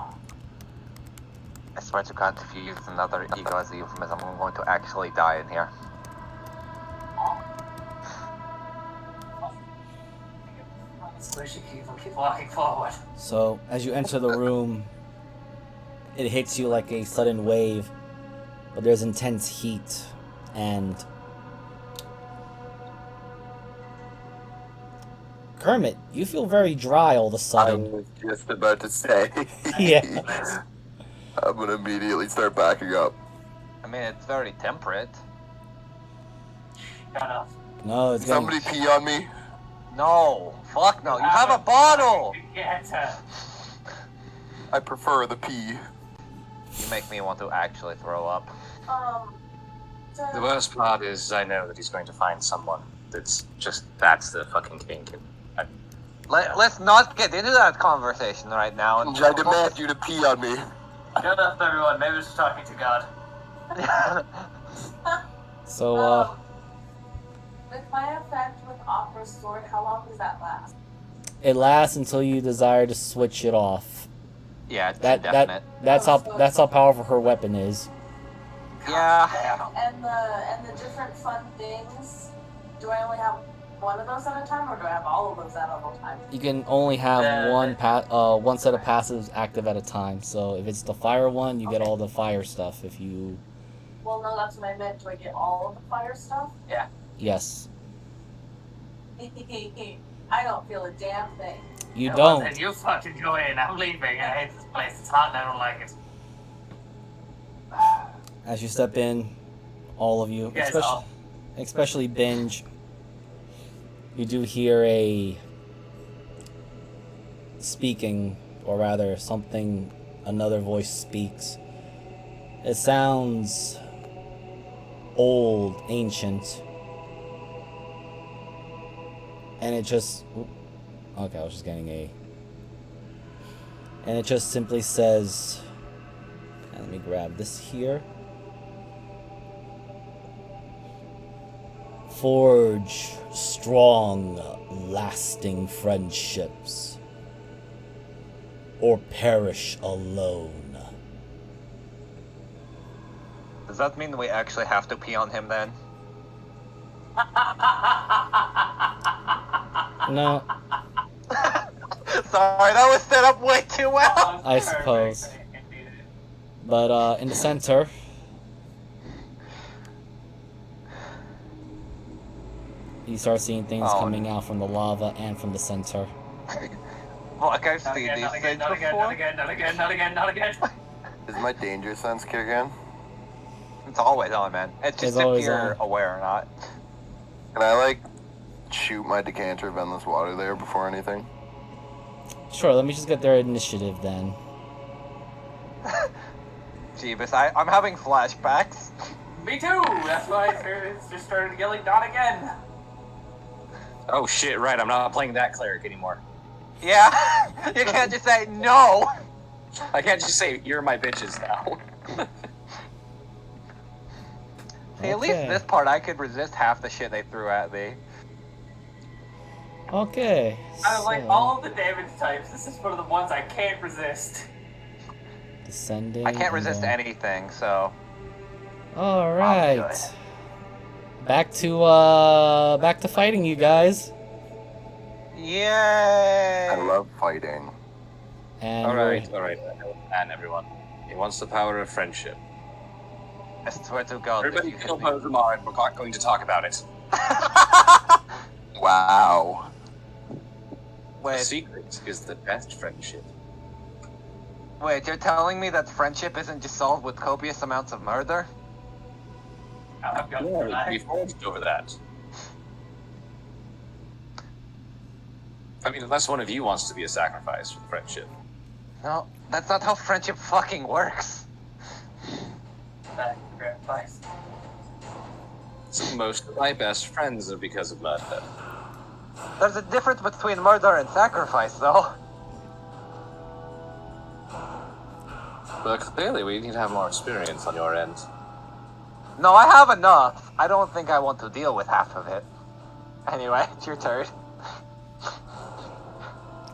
I swear to God, if you use another ego as a euphemism, I'm going to actually die in here. Squishy keep walking forward. So, as you enter the room, it hits you like a sudden wave, but there's intense heat, and Kermit, you feel very dry all of a I sudden. was just about to say. Yeah. I'm gonna immediately start backing up. I mean, it's very temperate. Shut up. No, it's getting... Somebody pee on me. No, fuck no, you have a bottle! Get her. I prefer the pee. You make me want to actually throw up. The worst part is I know that he's going to find someone that's the fucking kink. Let's not get into that conversation right now. And I demand you to pee on me. Shut up, everyone. Maybe it's talking to God. So, With my effect with Opera Sword, how long does that last? it lasts until you desire to switch it off. Yeah, it's That's how powerful her weapon is. Yeah. And the different fun things, do I only have one of those at a time, or do I have all of those at a time? You can only have one set of passives active at a time. So if it's the fire one, you get all the fire stuff. If you... Well, no, that's what I meant. Do I get all of the fire stuff? Yeah. Yes. I don't feel a damn thing. You Well, don't. then you fucking go in. I'm leaving. I hate this place. It's hot and I don't like it. As you step in, all of you, Yes, all. especially Binge, you do hear a speaking, or rather something, another voice speaks. It sounds old, ancient, and it just... Okay, I was just getting a... And it just simply says... Let me grab this here. Forge strong, lasting friendships, or perish alone. Does that mean we actually have to pee on him then? No, Sorry, that was set up way too well. I suppose. But in the center, You start seeing things Oh. coming out from the lava and from the center. Look, I've Not seen again, these not again, things not again, before. not again, not again, not again, not again. Is my danger sense kick in? It's always on, man. It's just It's if always you're on. aware or not. Can I, like, shoot my decanter of endless water there before anything? Sure, let me just get their initiative then. Jeebus, I'm having flashbacks. Me too. That's why I just started yelling, "Not again!" Oh shit! Right, I'm not playing that cleric anymore. Yeah, you can't just say no. I can't just say you're my bitches now. See, at least Okay. this part I could resist half the shit they threw at me. Okay. Out of like so, all of the damage types, this is one of the ones I can't resist. descending. I can't and resist then- anything, so All I'm right. good. Back to fighting, you guys. yay! I love fighting. And all we're- right, and everyone. He wants the power of friendship. I swear to God. Everybody if you kill hit me- Bozamar, and we're not going to talk about it. Wow. The Wait, secret is the best friendship. wait, you're telling me that friendship isn't just solved with copious amounts of murder? I'm going Yeah, for that. we forged over that. I mean, unless one of you wants to be a sacrifice for friendship. No, that's not how friendship fucking works. Sacrifice. So most of my best friends are because of murder. There's a difference between murder and sacrifice, though. But clearly, we need to have more experience on your end. No, I have enough. I don't think I want to deal with half of it. Anyway, it's your turn.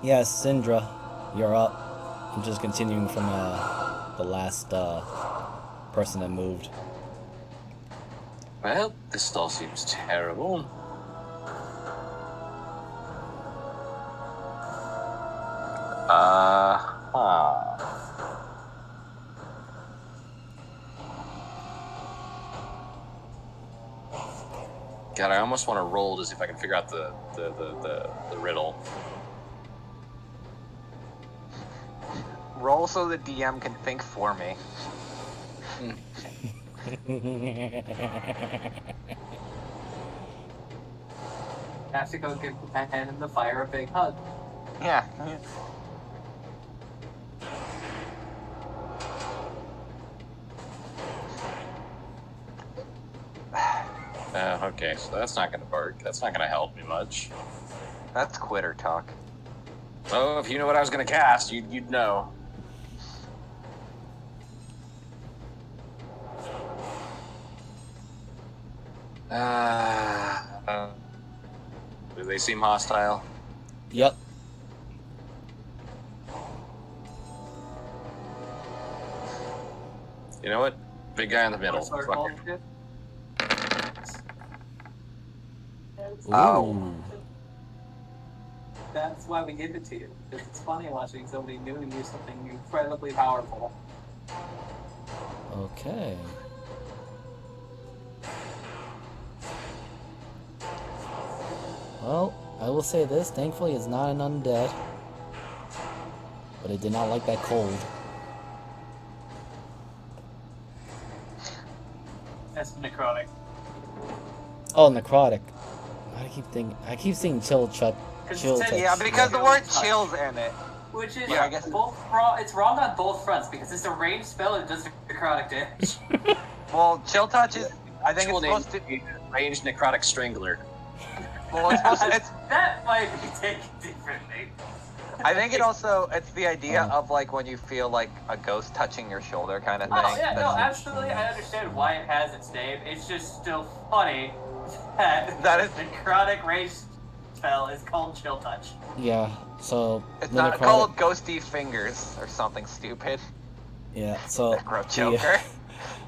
Yes, Syndra, you're up. I'm just continuing from the last person that moved. Well, this all seems terrible. God, I almost want to roll to see if I can figure out the riddle. Roll so the DM can think for me. Have to go give the hand in the fire a big hug. Yeah. Okay, so that's not gonna work. That's not gonna help me much. That's quitter talk. Oh, if you knew what I was gonna cast, you'd know. Do they seem hostile? Yep. You know what? Big guy in the middle. Sword Fuck ball it. shit. Ow. Ooh. That's why we give it to you. Because it's funny watching somebody new use something incredibly powerful. Okay. Well, I will say this. Thankfully, it's not an undead. But it did not like that cold. That's necrotic. Oh, necrotic. I keep seeing chill touch. Yeah, because the word chill's in it. Which is Yeah, I guess- both wrong. It's wrong on both fronts because it's a ranged spell and it does necrotic damage. Well, chill touch is. I think it's Actual supposed to. name, Ranged Necrotic Strangler. Well, it's supposed to. It's, That might be taken differently. I think it also. It's the idea of like when you feel like a ghost touching your shoulder kind of thing. Oh yeah, no, That's- absolutely. I understand why it has its name. It's just still funny that That is- the necrotic ranged spell is called Chill Touch. Yeah, so It's the not necrotic- called ghosty fingers or something stupid. Yeah, so Necro choker.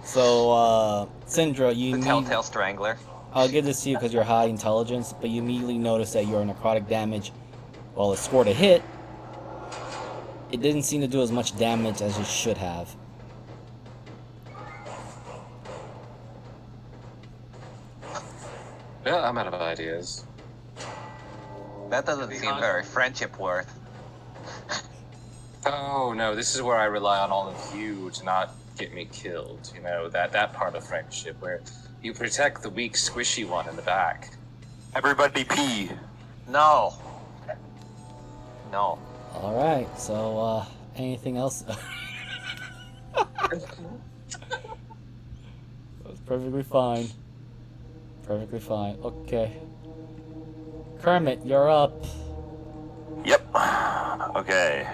so Syndra, you The need. telltale strangler. I'll give this to you because you're high intelligence, but you immediately notice that your necrotic damage, while it scored a hit, it didn't seem to do as much damage as it should have. Yeah, I'm out of ideas. That doesn't seem very friendship worth. Oh no, this is where I rely on all of you to not get me killed. You know, that part of friendship where you protect the weak, squishy one in the back. Everybody pee. No. No. Alright, so, anything else? That's perfectly fine. Perfectly fine. Okay. Kermit, you're up. Yep. Okay.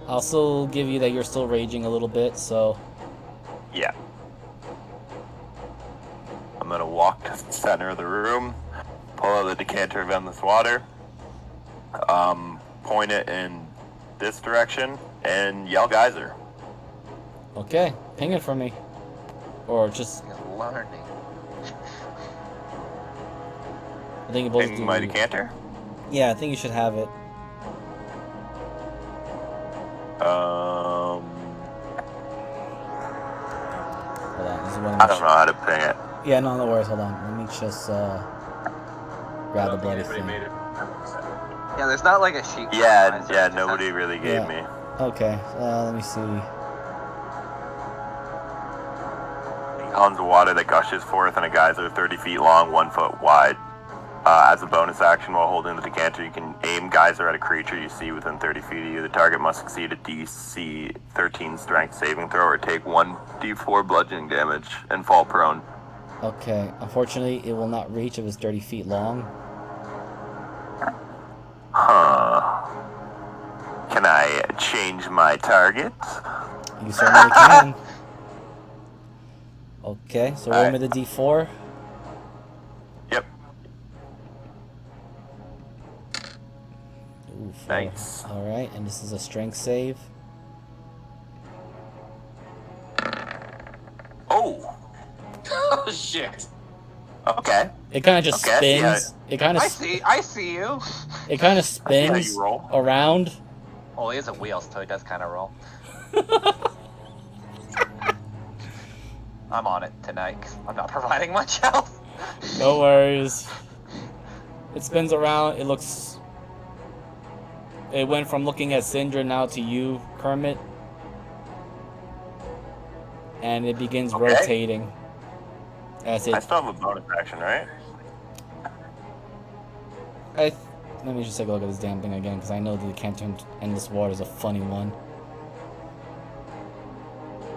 I'll still give you that you're still raging a little bit, so... Yeah. I'm gonna walk to the center of the room, pull out the decanter of endless water, point it in this direction, and yell geyser. Okay, ping it for me. Or just... He's learning. I think you both Ping do... my decanter? Yeah, I think you should have it. Hold on, this is one of I don't know how to ping it. Yeah, no worries, hold on. Let me just, grab the bloody thing. Yeah, there's not like a sheet. Yeah, nobody really gave me. Okay, let me see. Gallons of water that gushes forth in a geyser 30 feet long, 1 foot wide. As a bonus action while holding the decanter, you can aim geyser at a creature you see within 30 feet of you. The target must succeed a DC 13 strength saving throw or take 1d4 bludgeoning damage and fall prone. Okay, unfortunately, it will not reach if it's 30 feet long. Huh. Can I change my target? You certainly can. Okay, so roll me Alright. the d4. Yep. Ooh, Nice. Alright, and this is a strength save. Oh! Oh shit! Okay. It kind of just Okay, yeah. spins. It kind of I see you. it kind of See how spins you roll. around. Oh, he has a wheel, so he does kind of roll. I'm on it tonight 'cause I'm not providing much health. No worries. It spins around. It looks. It went from looking at Syndra now to you, Kermit. And it begins Okay. rotating. As I it. still have a bonus action, right? Let me just take a look at this damn thing again, because I know the Canton Endless Water is a funny one.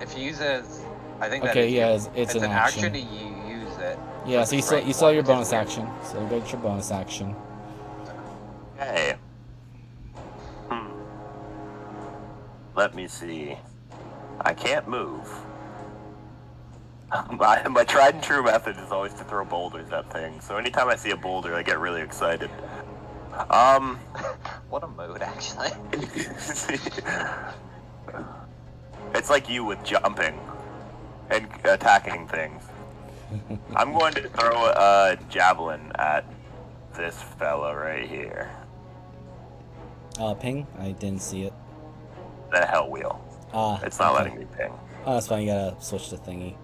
If you use it, I think that Okay, is yeah, your- it's an an action. action. You use it. Yeah, for so the you saw right you saw one, your which is bonus weird. action. So you got your bonus action. Hey. Let me see. I can't move. My tried and true method is always to throw boulders at things. So anytime I see a boulder, I get really excited. What a mood, actually. It's like you with jumping and attacking things. I'm going to throw a javelin at this fella right here. Ping? I didn't see it. The hell wheel. It's not okay. letting me ping. Oh, that's fine. You gotta switch the thingy.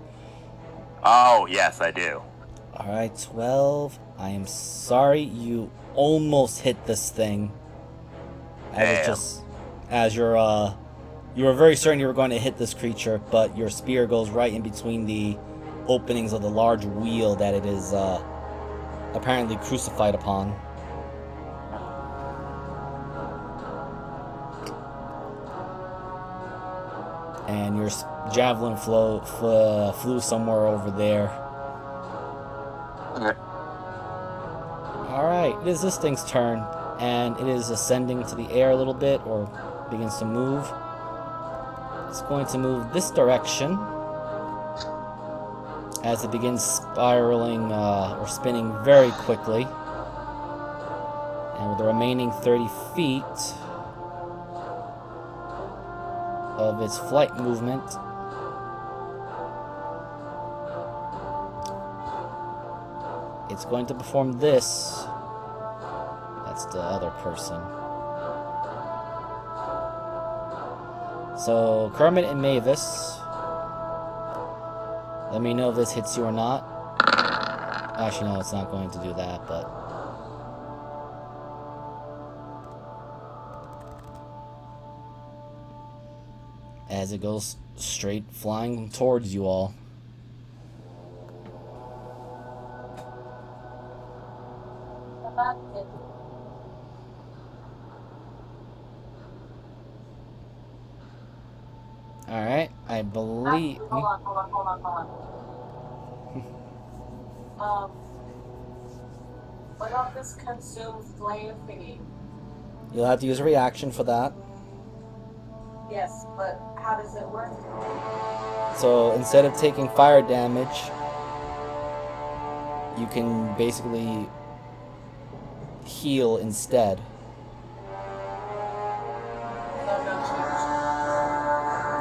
Oh, yes, I do. Alright, 12. I am sorry you almost hit this thing. Damn. As you were very certain you were going to hit this creature, but your spear goes right in between the openings of the large wheel that it is apparently crucified upon. And your javelin flew somewhere over there. Okay. Alright, it is this thing's turn, and it is ascending to the air a little bit, or begins to move. It's going to move this direction as it begins spiraling or spinning very quickly. And with the remaining 30 feet of its flight movement, it's going to perform this. That's the other person. So, Kermit and Mavis, let me know if this hits you or not. Actually, no, it's not going to do that, but... as it goes straight flying towards you all. Alright, I believe... Hold on. What about this consume flame thingy? You'll have to use a reaction for that. Yes, but how does it work? So instead of taking fire damage, you can basically heal instead.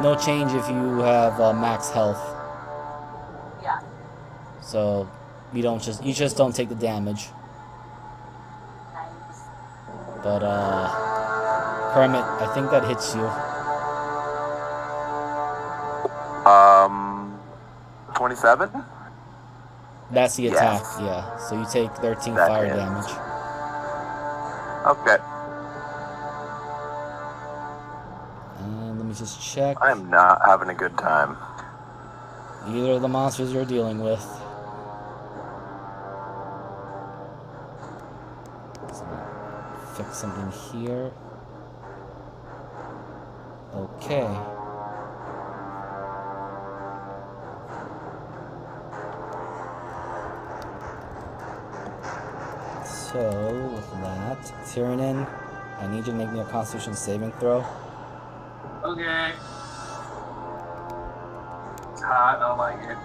No change if you have max health. Yeah. So you just don't take the damage. Nice. But Kermit, I think that hits you. 27? That's the Yes. attack, yeah. So you take 13 That fire hits. damage. Okay. And let me just check. I'm not having a good time. Either of the monsters you're dealing with. So, fix something here. Okay. So, with that, Tyrannin, I need you to make me a Constitution saving throw. Okay. It's hot. I don't like it.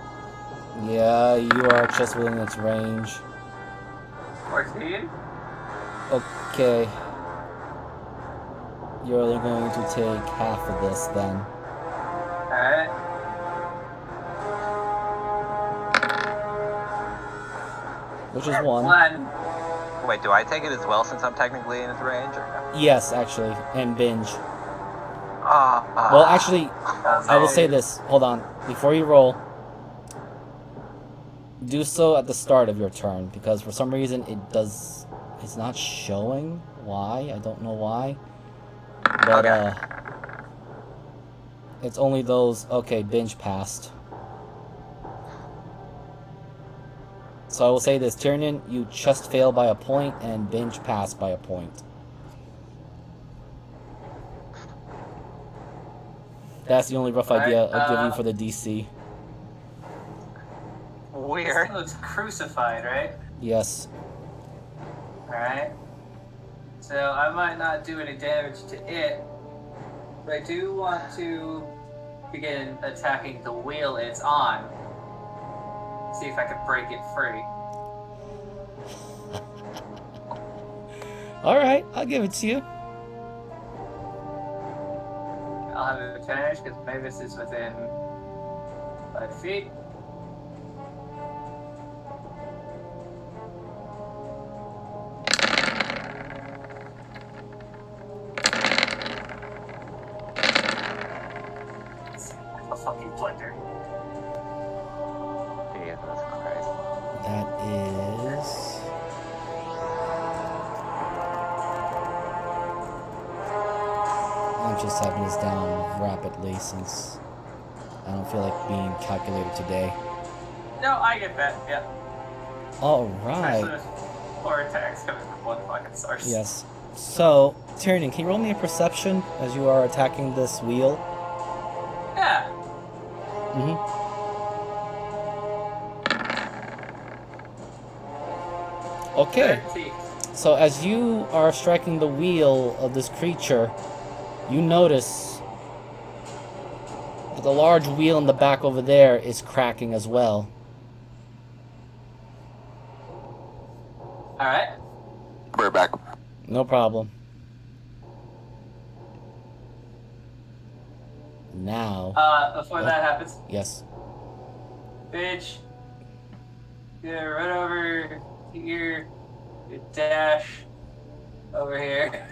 Yeah, you are just within its range. 14? Okay. You're only going to take half of this then. Alright. Which is one. One. Wait, do I take it as well since I'm technically in its range? Or no? Yes, actually. And binge. Ah. Well, actually, I will say this. Hold on. Before you roll, do so at the start of your turn, because for some reason it's not showing. Why? I don't know why. But, it's only those... Okay, binge passed. So I will say this. Tyrannin, you just fail by a point, and binge passed by a point. That's the only rough idea I'll give you for the DC. Weird. This looks crucified, right? Yes. Alright. So I might not do any damage to it, but I do want to begin attacking the wheel it's on. See if I can break it free. Alright, I'll give it to you. I'll have an advantage because Mavis is within 5 feet. A fucking blender. Jesus Christ. That is... I'm just having this down rapidly since I don't feel like being calculated today. No, I get that, yeah. Especially Alright. with 4 attacks coming from one fucking source. Yes. So, Tyrannin, can you roll me a perception as you are attacking this wheel? Yeah. Mm-hmm. Okay. 13. So as you are striking the wheel of this creature, you notice that the large wheel in the back over there is cracking as well. Alright. We're back. No problem. Now, Before What? that happens, yes. bitch, you run over here, you dash over here.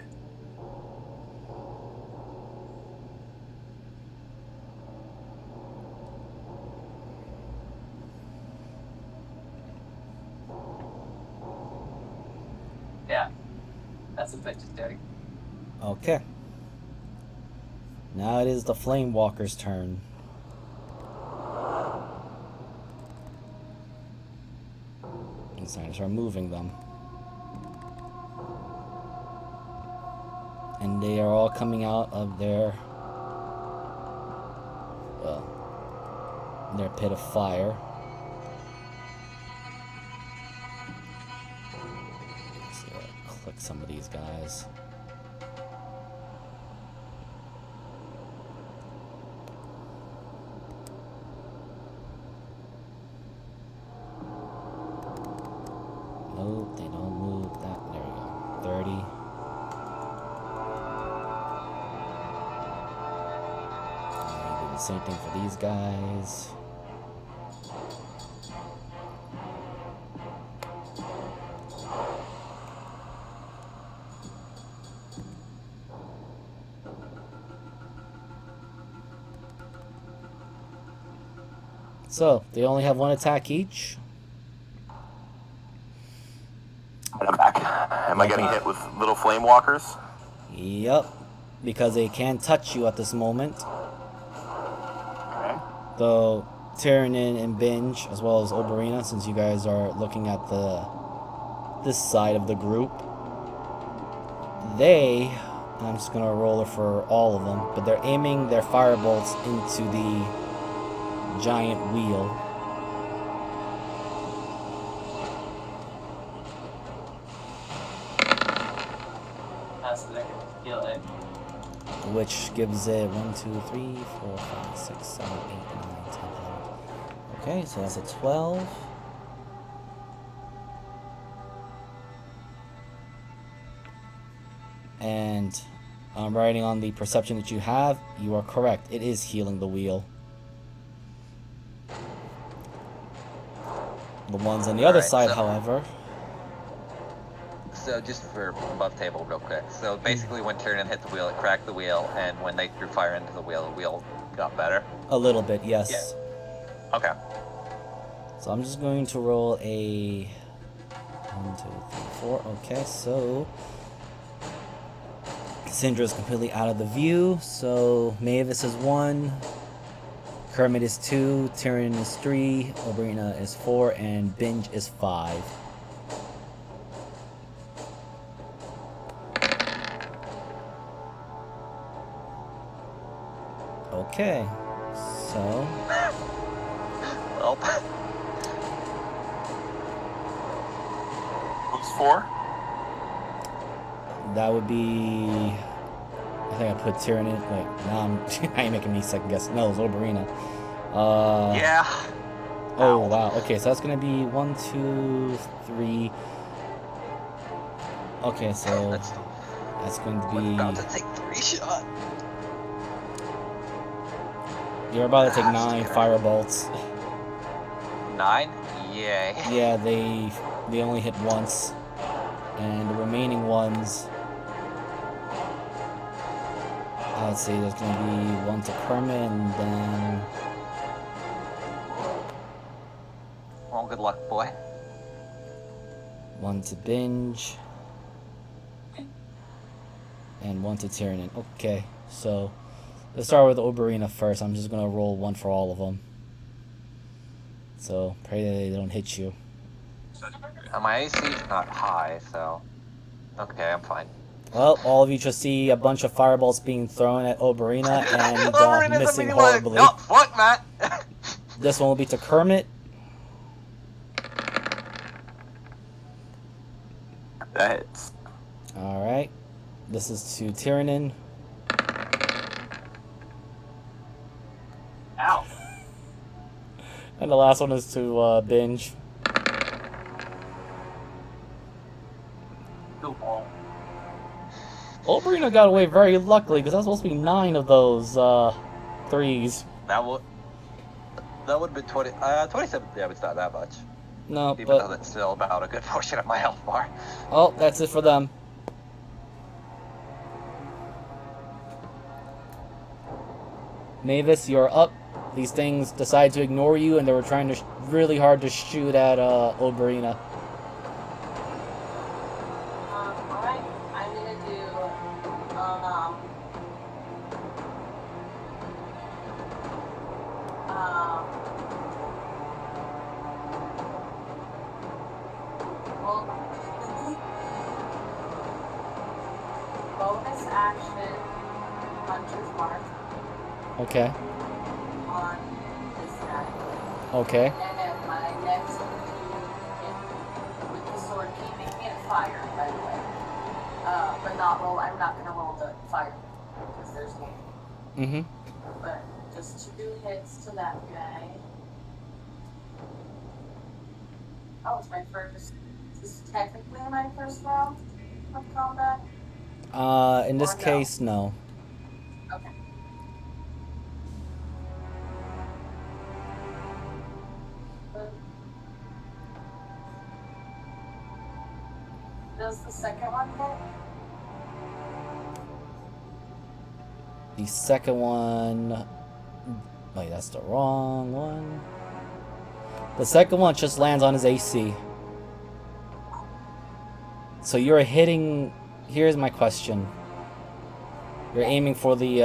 That's a bit dirty. Okay. Now it is the Flame Walker's turn. It's time to start moving them. And they are all coming out of their pit of fire. Let's see, I'll click some of these guys. Nope, they don't move that. There we go. 30. Do the same thing for these guys. So, they only have one attack each. And I'm back. Am I getting hit with little flame walkers? Yep, because they can't touch you at this moment. Okay. Though Tyrannin and Binge, as well as Oberina, since you guys are looking at this side of the group, I'm just gonna roll it for all of them, but they're aiming their firebolts into the giant wheel. So they can feel it. Which gives it 1, 2, 3, 4, 5, 6, 7, 8, 9, 10, 11. Okay, so that's a 12. And I'm writing on the perception that you have. You are correct. It is healing the wheel. The ones on the other side, however. So just for above table real quick. So basically when Tyrannin hit the wheel, it cracked the wheel, and when they threw fire into the wheel got better? A little bit, yes. Yeah. Okay. So I'm just going to roll a 1, 2, 3, 4. Okay, so Cassandra is completely out of the view. So Mavis is 1, Kermit is 2, Tyrannin is 3, Oberina is 4, and Binge is 5. Okay, so Well, Who's 4? that would be. I think I put Tyrannin. Wait, now I ain't making me second guess. No, it's Oberina. yeah. Oh wow. Okay, so that's gonna be 1, 2, 3. Okay, so that's going to be. About to take 3 shots. You're about to take 9 firebolts. 9? Yay. Yeah, they only hit once, and the remaining ones. Let's see. There's gonna be 1 to Kermit, and then. Well, good luck, boy. 1 to Binge. And 1 to Tyrannin. Okay, so let's start with Oberina first. I'm just gonna roll 1 for all of them. So pray that they don't hit you. My AC is not high, so okay, I'm fine. Well, all of you just see a bunch of fireballs being thrown at Oberina and Oberina's missing immediately like, horribly. "Oh, fuck, Matt." This one will be to Kermit. That hits. All right. This is to Tyrannin. Ow. And the last one is to Binge. Good ball. Oberina got away very luckily because that's supposed to be 9 of those 3s. That would have been 20. 27 damage, not that much. No, Even but though that's still about a good portion of my health bar. oh, that's it for them. Mavis, you're up. These things decide to ignore you, and they were trying to really hard to shoot at Oberina. Alright, I'm gonna Well, bonus action, Hunter's Mark Okay. on this guy. Okay. And my next with the sword keeping it fire, by the way. But I'm not gonna roll the fire because there's one. Mm-hmm. But just 2 hits to that guy. Oh, it's my first. This is technically my first round of combat. In this Or no? case, no. Okay. Does the second one hit? The second one... Wait, that's the wrong one. The second one just lands on his AC. So you're hitting... Here's my question. You're aiming for the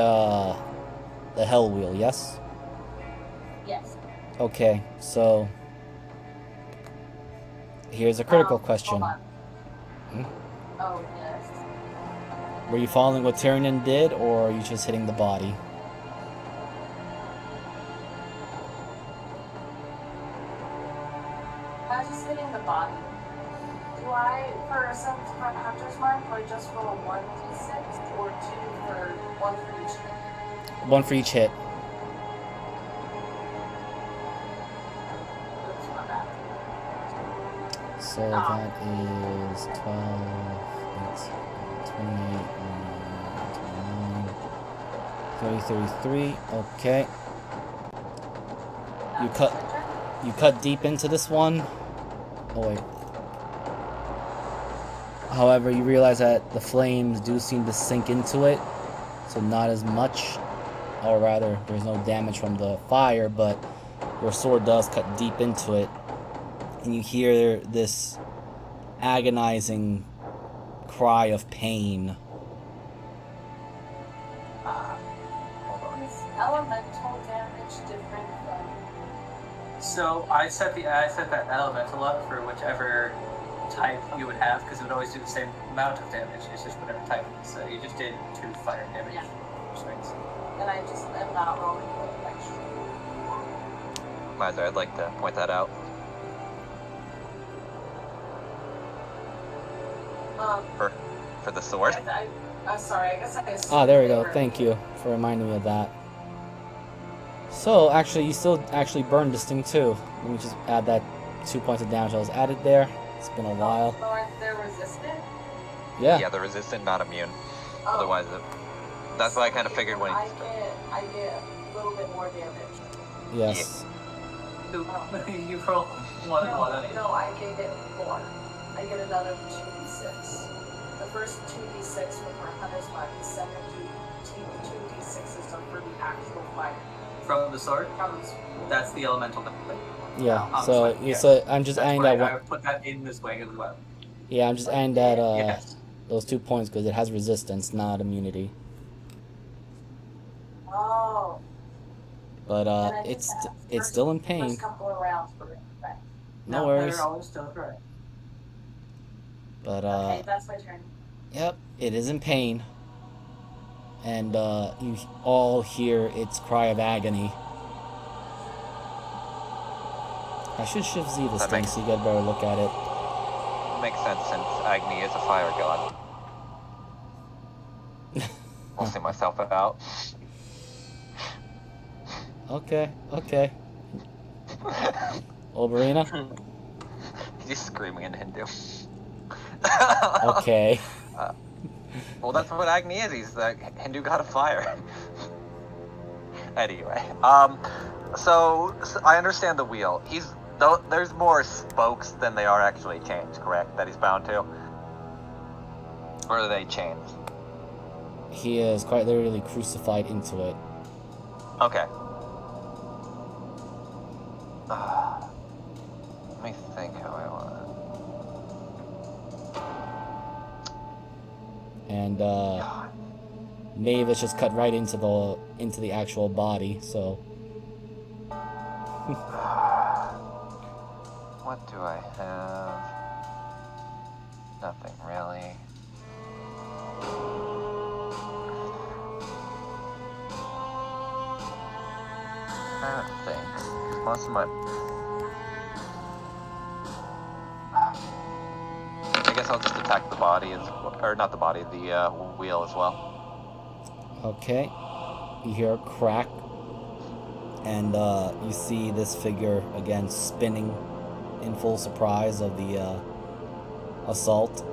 hell wheel, yes? Yes. Okay, so... Here's a critical question. Hold on. Hmm? Oh, yes. Were you following what Tyrion did, or are you just hitting the body? I was just hitting the body. Do I, for some Hunter's Mark, do I just roll 1d6 or 2 for 1 for each hit? One for each hit. Oops, my bad. So that is 12, 28, 29, 30, 33. Okay. You cut deep into this one. Oh wait. However, you realize that the flames do seem to sink into it, so not as much, or rather, there's no damage from the fire, but your sword does cut deep into it, and you hear this agonizing cry of pain. Is elemental damage different from... So I set that elemental up for whichever type you would have, because it would always do the same amount of damage. It's just whatever type it is. So you just did 2 fire damage. Yeah. Swings. And I just am not rolling with extra. Miser, I'd like to point that out. For the sword. I'm sorry, I guess I assumed Ah, there we they go. were- Thank you for reminding me of that. So, actually, you still actually burned this thing too. Let me just add that 2 points of damage that was added there. It's been a while. Or they're resistant? Yeah. Yeah, the resistant, not immune. Oh. Otherwise, that's what I kind of figured when. I get a little bit more damage. Yes. So you roll one and one on each. No, I get more. I get another 2d6. The first 2d6 was my Hunter's Mark. The second 2d6 is done for the actual fire. From the sword? From the sword. That's the elemental. Yeah. I'm So, sorry, yes. so I'm just That's adding why that I one. put that in this way as well. Yeah, I'm just adding that Yes. those 2 points because it has resistance, not immunity. Oh. But And I did it's that. it's still in pain. First couple of rounds for it. Right. No worries. They're always still correct. But Okay, that's my turn. yep, it is in pain. And you all hear its cry of agony. I should shift Z this That thing makes- so you get a better look at it. Makes sense since Agni is a fire god. I'll see myself out. Okay. Oberina? He's screaming in Hindu. Okay. Well, that's what Agni is. He's the Hindu god of fire. Anyway, so I understand the wheel. There's more spokes than they are actually chains, correct? That he's bound to, or are they chains? He is quite literally crucified into it. Okay. Let me think how I want And to. Maeve is just cut right into the actual body, so What do I have? Nothing really. I don't think. Most of my... I guess I'll just attack the body, or not the body, the wheel as well. Okay. You hear a crack, and you see this figure again spinning in full surprise of the assault.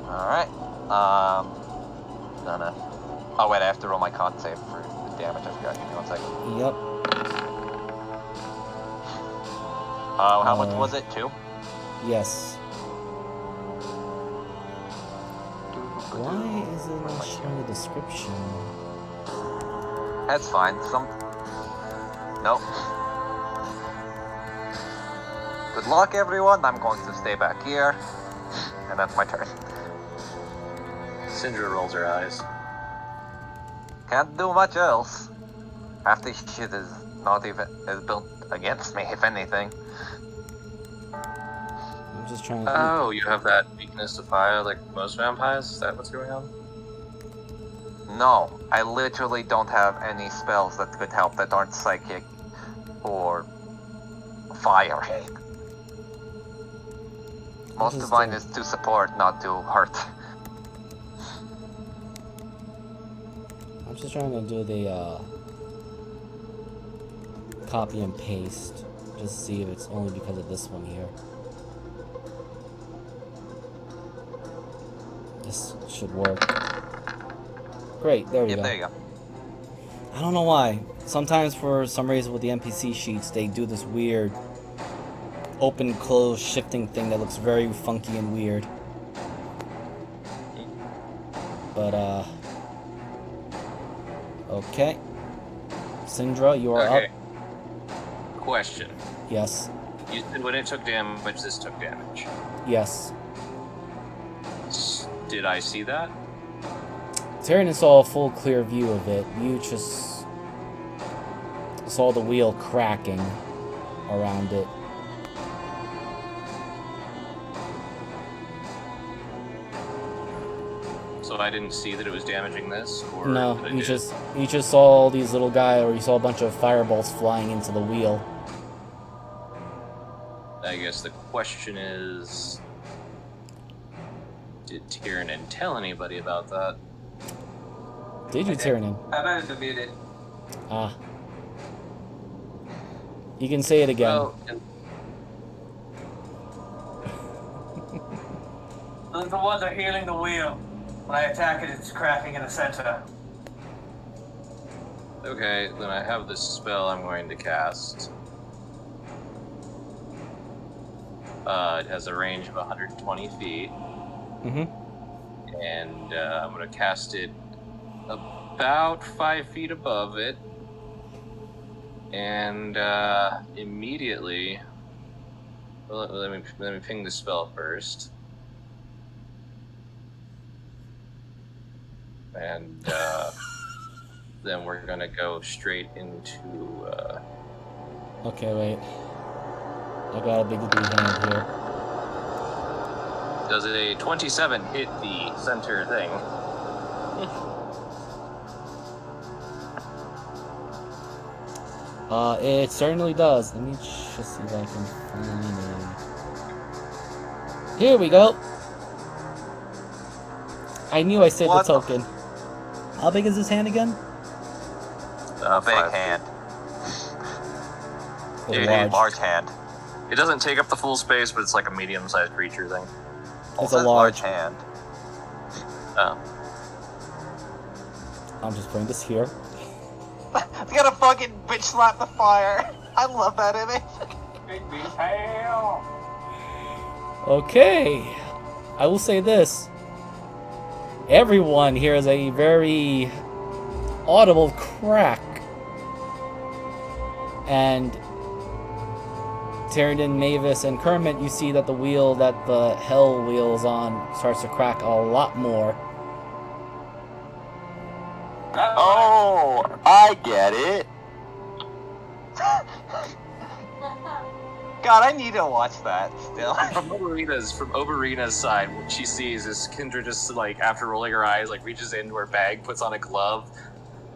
Alright. Gonna... Oh wait, I have to roll my con save for the damage. I forgot. Give me 1 second. Yep. How much was it? 2? Yes. Why is it not showing the description? That's fine. Nope. Good luck, everyone. I'm going to stay back here. And that's my turn. Syndra rolls her eyes. Can't do much else. Half this shit is not even is built against me, if anything. I'm just trying to... Oh, you have that weakness to fire like most vampires? Is that what's going on? No, I literally don't have any spells that could help that aren't psychic or fire. Most of mine is to support, not to hurt. I'm just trying to do the copy and paste, just to see if it's only because of this one here. This should work. Great, there we go. There you go. I don't know why. Sometimes for some reason with the NPC sheets, they do this weird open close shifting thing that looks very funky and weird. But okay. Syndra, you are Okay. up. Question. Yes. You said when it took damage, this took damage. Yes. Did I see that? Tyrion saw a full clear view of it. You just saw the wheel cracking around it. So I didn't see that it was damaging this? Or No, that I you did? just saw all these little guys, or you saw a bunch of fireballs flying into the wheel. I guess the question is... Did Tyrion tell anybody about that? Did you, Tyrion? I might have been muted. Ah. You can say it again. Well, The ones are healing the wheel. When I attack it, it's cracking in the center. okay, then I have this spell I'm going to cast. It has a range of 120 feet. Mm-hmm. And I'm going to cast it about 5 feet above it. And immediately... Well, let me ping the spell first. And then we're going to go straight into... Okay, wait. I got a big hand here. Does a 27 hit the center thing? It certainly does. Let me just see if I can find it. Here we go. I knew I saved the token. How big is this hand again? Big hand. It's Large hand. It doesn't take up the full space, but it's like a medium-sized creature thing. It's a large hand. Oh. I'm just putting this here. It's got a fucking bitch slap the fire. I love that image. Big B tail. Okay. I will say this. Everyone hears a very audible crack. And Tyrion, Mavis, and Kermit, you see that the wheel that the hell wheel is on starts to crack a lot more. Oh, I get it. God, I need to watch that still. From Oberina's side, what she sees is Kendra just like after rolling her eyes, like reaches into her bag, puts on a glove,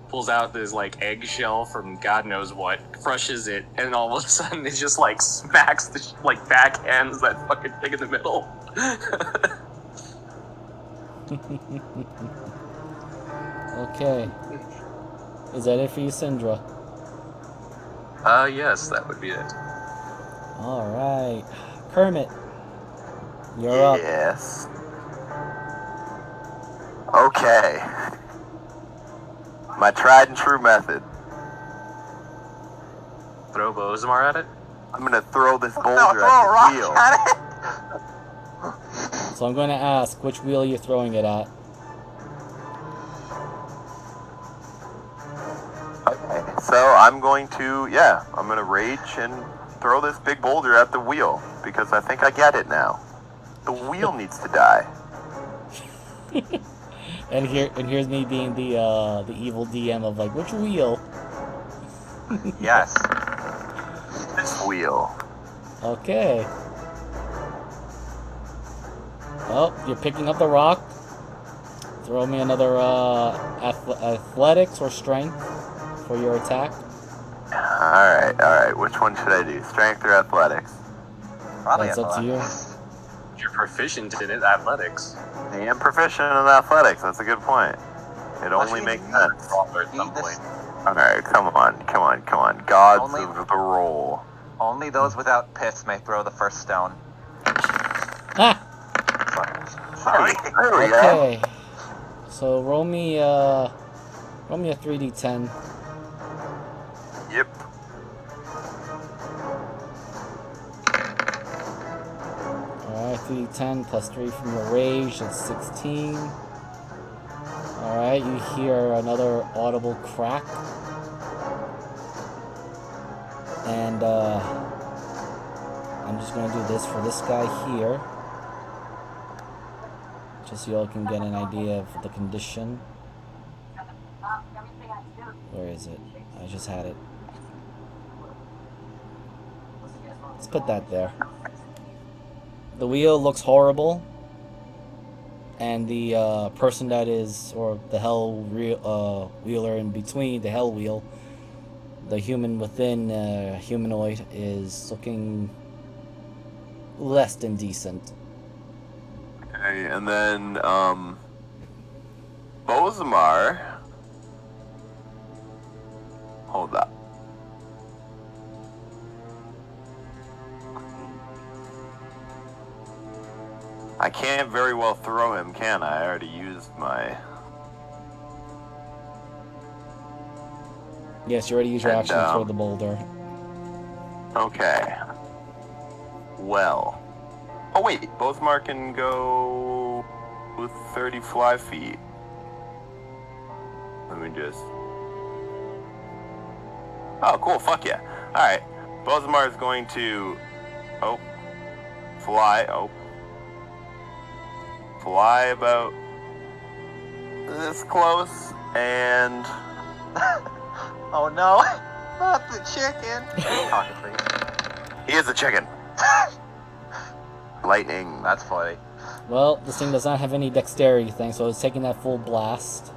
pulls out this like eggshell from God knows what, crushes it, and all of a sudden it just like smacks the like backhands that fucking thing in the middle. Okay. Is that it for you, Syndra? Yes, that would be it. Alright. Kermit. You're up. Yes. Okay. My tried and true method. Throw Bozamar at it? I'm gonna throw this boulder No, throw a rock at the wheel. at it. So I'm going to ask which wheel you're throwing it at. Okay. So I'm going to, I'm gonna rage and throw this big boulder at the wheel because I think I get it now. The wheel needs to die. And here's me being the evil DM of like, which wheel? Yes. This wheel. Okay. Oh, you're picking up the rock. Throw me another athletics or strength for your attack. Alright. Which one should I do? Strength or athletics? Probably That's up to you. You're proficient in it, athletics. I am proficient in athletics. That's a good point. It only makes sense. At some point. Alright, come on. Gods Only- of the roll. Only those without piss may throw the first stone. Ah! Sorry. There we go. Okay. So roll me a 3d10. Yep. Alright, 3d10 plus 3 from your rage, that's 16. Alright, you hear another audible crack. And I'm just gonna do this for this guy here. Just so y'all can get an idea of the condition. Where is it? I just had it. Let's put that there. The wheel looks horrible. And the person that is, or the wheeler in between, the hell wheel, the human within humanoid is looking less than decent. Okay, and then, Bozamar. Hold up. I can't very well throw him, can I? I already used my... Yes, you already used your And, action to throw the boulder. Okay. Well. Oh wait, Bozamar can go with 35 feet. Let me just... Oh, cool, fuck yeah. Alright, Bozamar is going to... Fly about this close, and... Oh no! Not the chicken! Talking please. He is a chicken. Lightning. That's funny. Well, this thing does not have any dexterity thing, so it's taking that full blast.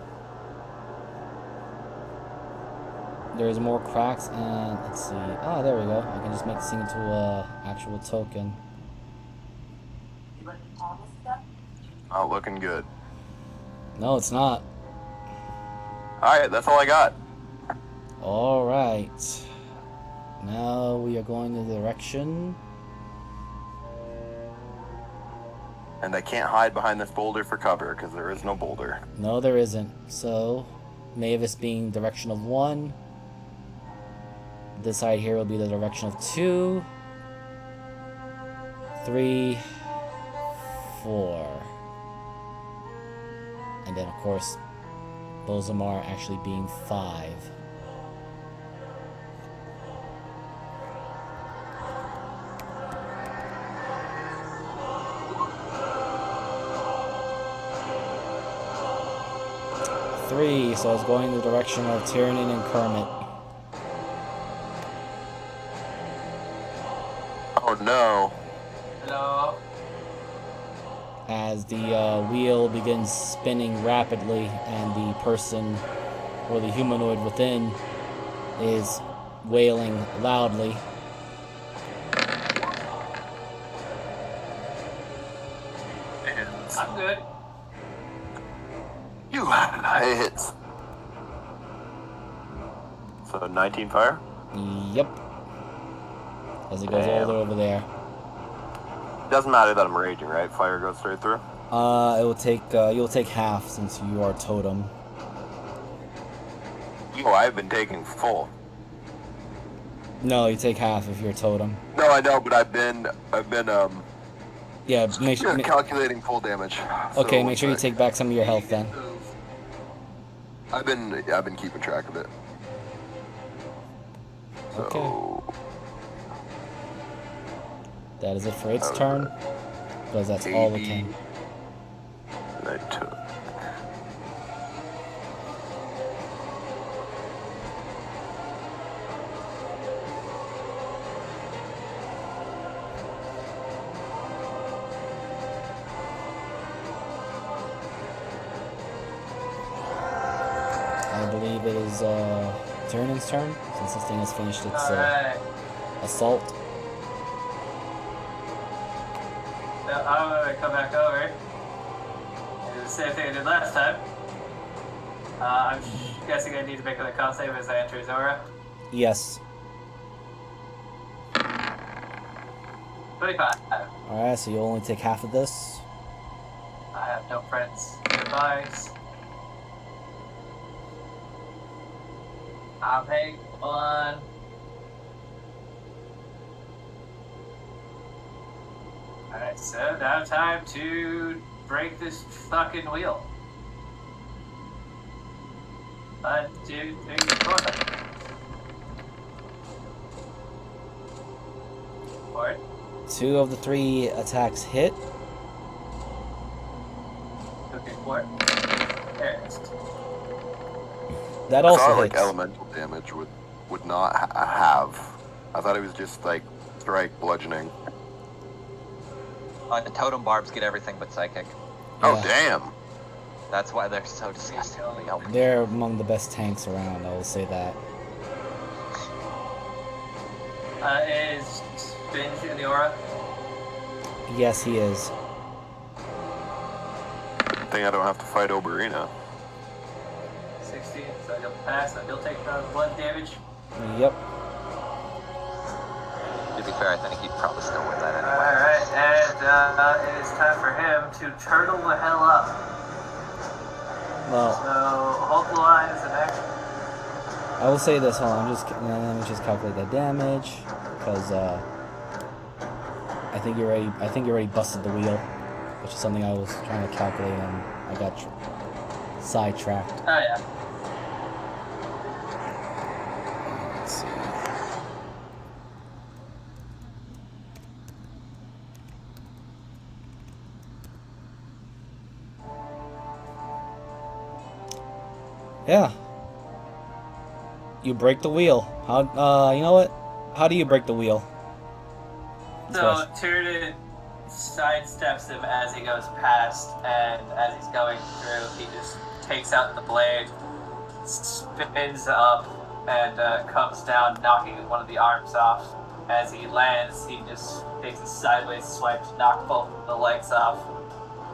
There's more cracks, and let's see. Ah, there we go. I can just make this thing into a actual token. Not looking good. No, it's not. Alright, that's all I got. Alright. Now we are going in the direction. And I can't hide behind this boulder for cover, because there is no boulder. No, there isn't. So, Mavis being direction of 1. This side here will be the direction of 2. 3. 4. And then, of course, Bozamar actually being 5. 3, so it's going in the direction of Tyrion and Kermit. Oh no. Hello. As the wheel begins spinning rapidly and the person or the humanoid within is wailing loudly. I'm good. You had hits. So 19 fire? Yep. As it goes all the way over there. Doesn't matter that I'm raging, right? Fire goes straight through. It will take you'll take half since you are totem. Oh, I've been taking full. No, you take half if you're totem. No, I know, but I've been Yeah, make sure. calculating full damage. Okay, So, make sure you take back some of your health then. I've been keeping track of it. So, Okay. That is it for its turn, because that's all it 80. can. And I took. I believe it is Tyrion's turn, since this thing has finished its Alright. assault. So I'm gonna come back over and do the same thing I did last time. I'm guessing I need to make another con save as I enter his aura. Yes. 25. Alright, so you only take half of this. I have no friends. Goodbye. I'll take one. Alright, so now time to break this fucking wheel. 1, 2, 3, 4. 4. 2 of the 3 attacks hit. Okay, 4. There it is. That I also thought like hits. elemental damage would not have. I thought it was just like strike, bludgeoning. The totem barbs get everything but psychic. Oh Yeah. damn! That's why they're so disgustingly OP. They're among the best tanks around, I will say that. Is Binge in the aura? Yes, he is. Good thing I don't have to fight Oberina. 16, so he'll pass, and he'll take blood damage. Yep. To be fair, I think he'd probably still win that anyway. Alright, and it is time for him to turtle the hell up. Well, So, Hulk line is an action. I will say this. Hold on, let me just calculate that damage, because I think you already busted the wheel, which is something I was trying to calculate and I got sidetracked. Oh, yeah. Let's see. Yeah. You break the wheel. How? You know what? How do you break the wheel? So, Tyrion sidesteps him as he goes past, and as he's going through, he just takes out the blade, spins up, and comes down, knocking one of the arms off. As he lands, he just takes a sideways swipe to knock both of the legs off,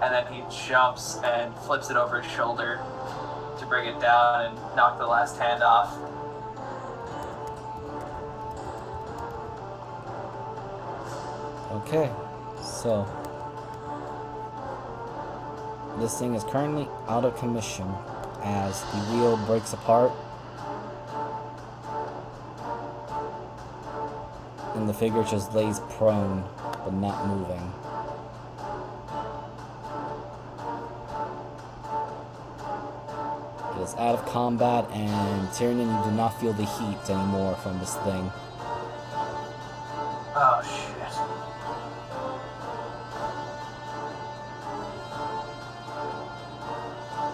and then he jumps and flips it over his shoulder to bring it down and knock the last hand off. Okay, so this thing is currently out of commission as the wheel breaks apart and the figure just lays prone but not moving. It is out of combat, and Tyrion, you do not feel the heat anymore from this thing. Oh, shit.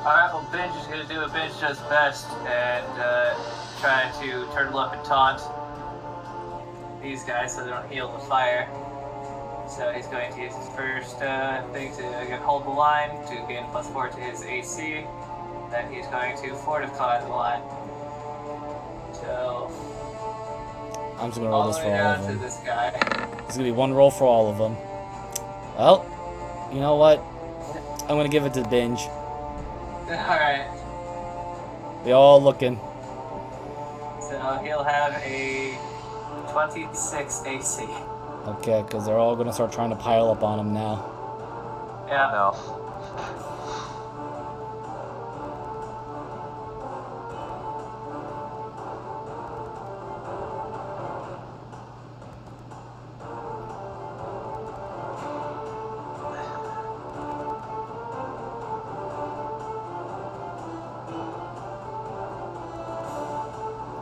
Alright, well, Binge is gonna do what Binge does best and try to turtle up and taunt these guys so they don't heal the fire. So he's going to use his first thing to hold the line to gain +4 to his AC. Then he's going to fortify the line. So I'm just gonna roll this for all of to them. this guy. It's gonna be one roll for all of them. Well, you know what? I'm gonna give it to Binge. Alright. They all looking. So he'll have a 26 AC. Okay, because they're all gonna start trying to pile up on him now. Yeah. No.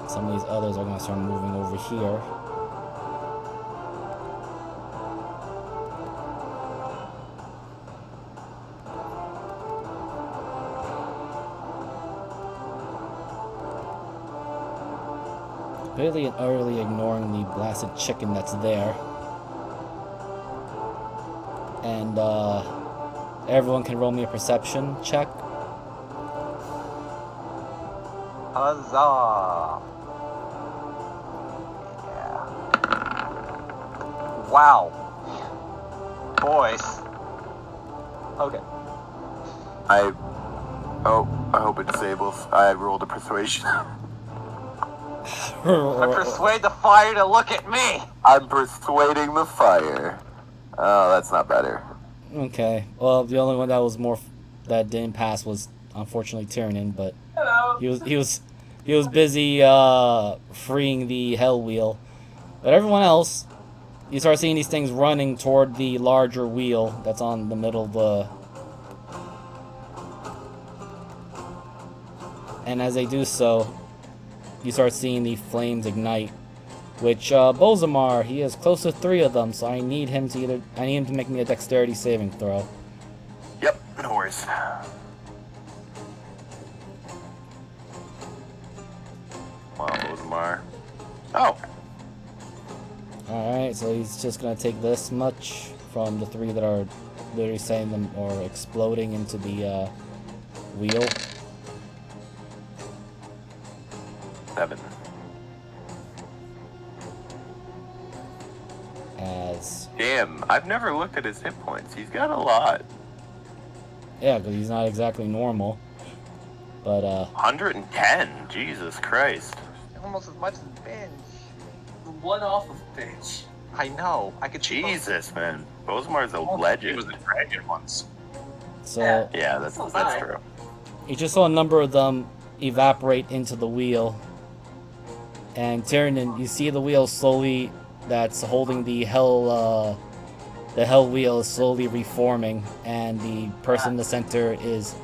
Some of these others are gonna start moving over here. Completely and utterly ignoring the blasted chicken that's there. And everyone can roll me a perception check. Huzzah! Yeah. Wow. Boys. Okay. I hope it disables. I rolled a persuasion. I persuade the fire to look at me! I'm persuading the fire. Oh, that's not better. Okay. Well, the only one that was that didn't pass was unfortunately Tiernan, but Hello. he was busy freeing the hell wheel. But everyone else, you start seeing these things running toward the larger wheel that's on the middle of the. And as they do so, you start seeing the flames ignite. Which Bozamar, he has close to 3 of them, so I need him to make me a dexterity saving throw. Yep, no worries. Wow, Bozamar. Oh, Alright, so he's just gonna take this much from the 3 that are literally sending them or exploding into the wheel. 7. As Damn, I've never looked at his hit points. He's got a lot. yeah, because he's not exactly normal. But 110. Jesus Christ. Almost as much as Binge. One off of Binge. I know. I could see Jesus, man. Bozamar's a He was legend. the dragon once. so Yeah, that's true. you just saw a number of them evaporate into the wheel. And Tiernan, you see the wheel slowly that's holding the hell wheel is slowly reforming, and the person in the center is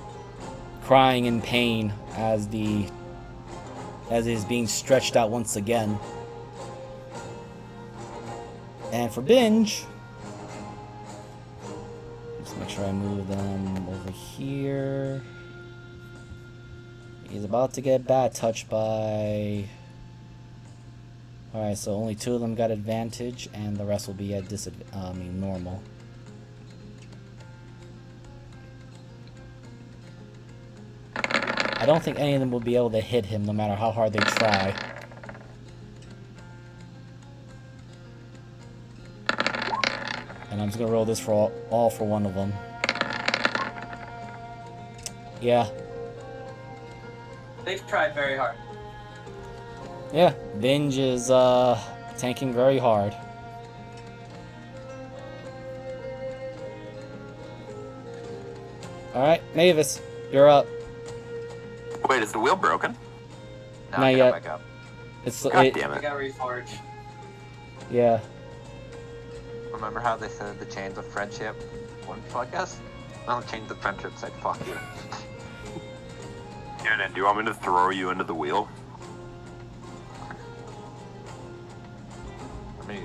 crying in pain as it is being stretched out once again. And for Binge, just make sure I move them over here. He's about to get bad touched by. Alright, so only 2 of them got advantage, and the rest will be at normal. I don't think any of them will be able to hit him, no matter how hard they try. And I'm just gonna roll this for all for one of them. Yeah. They've tried very hard. Yeah, Binge is tanking very hard. Alright, Mavis, you're up. Wait, is the wheel broken? Now Not I yet. gotta back up. It's God it, damn They it. got reforged. yeah. Remember how they said the chains of friendship wouldn't fuck us? No, chains of friendship said fuck you. Tiernan, do you want me to throw you into the wheel? I mean,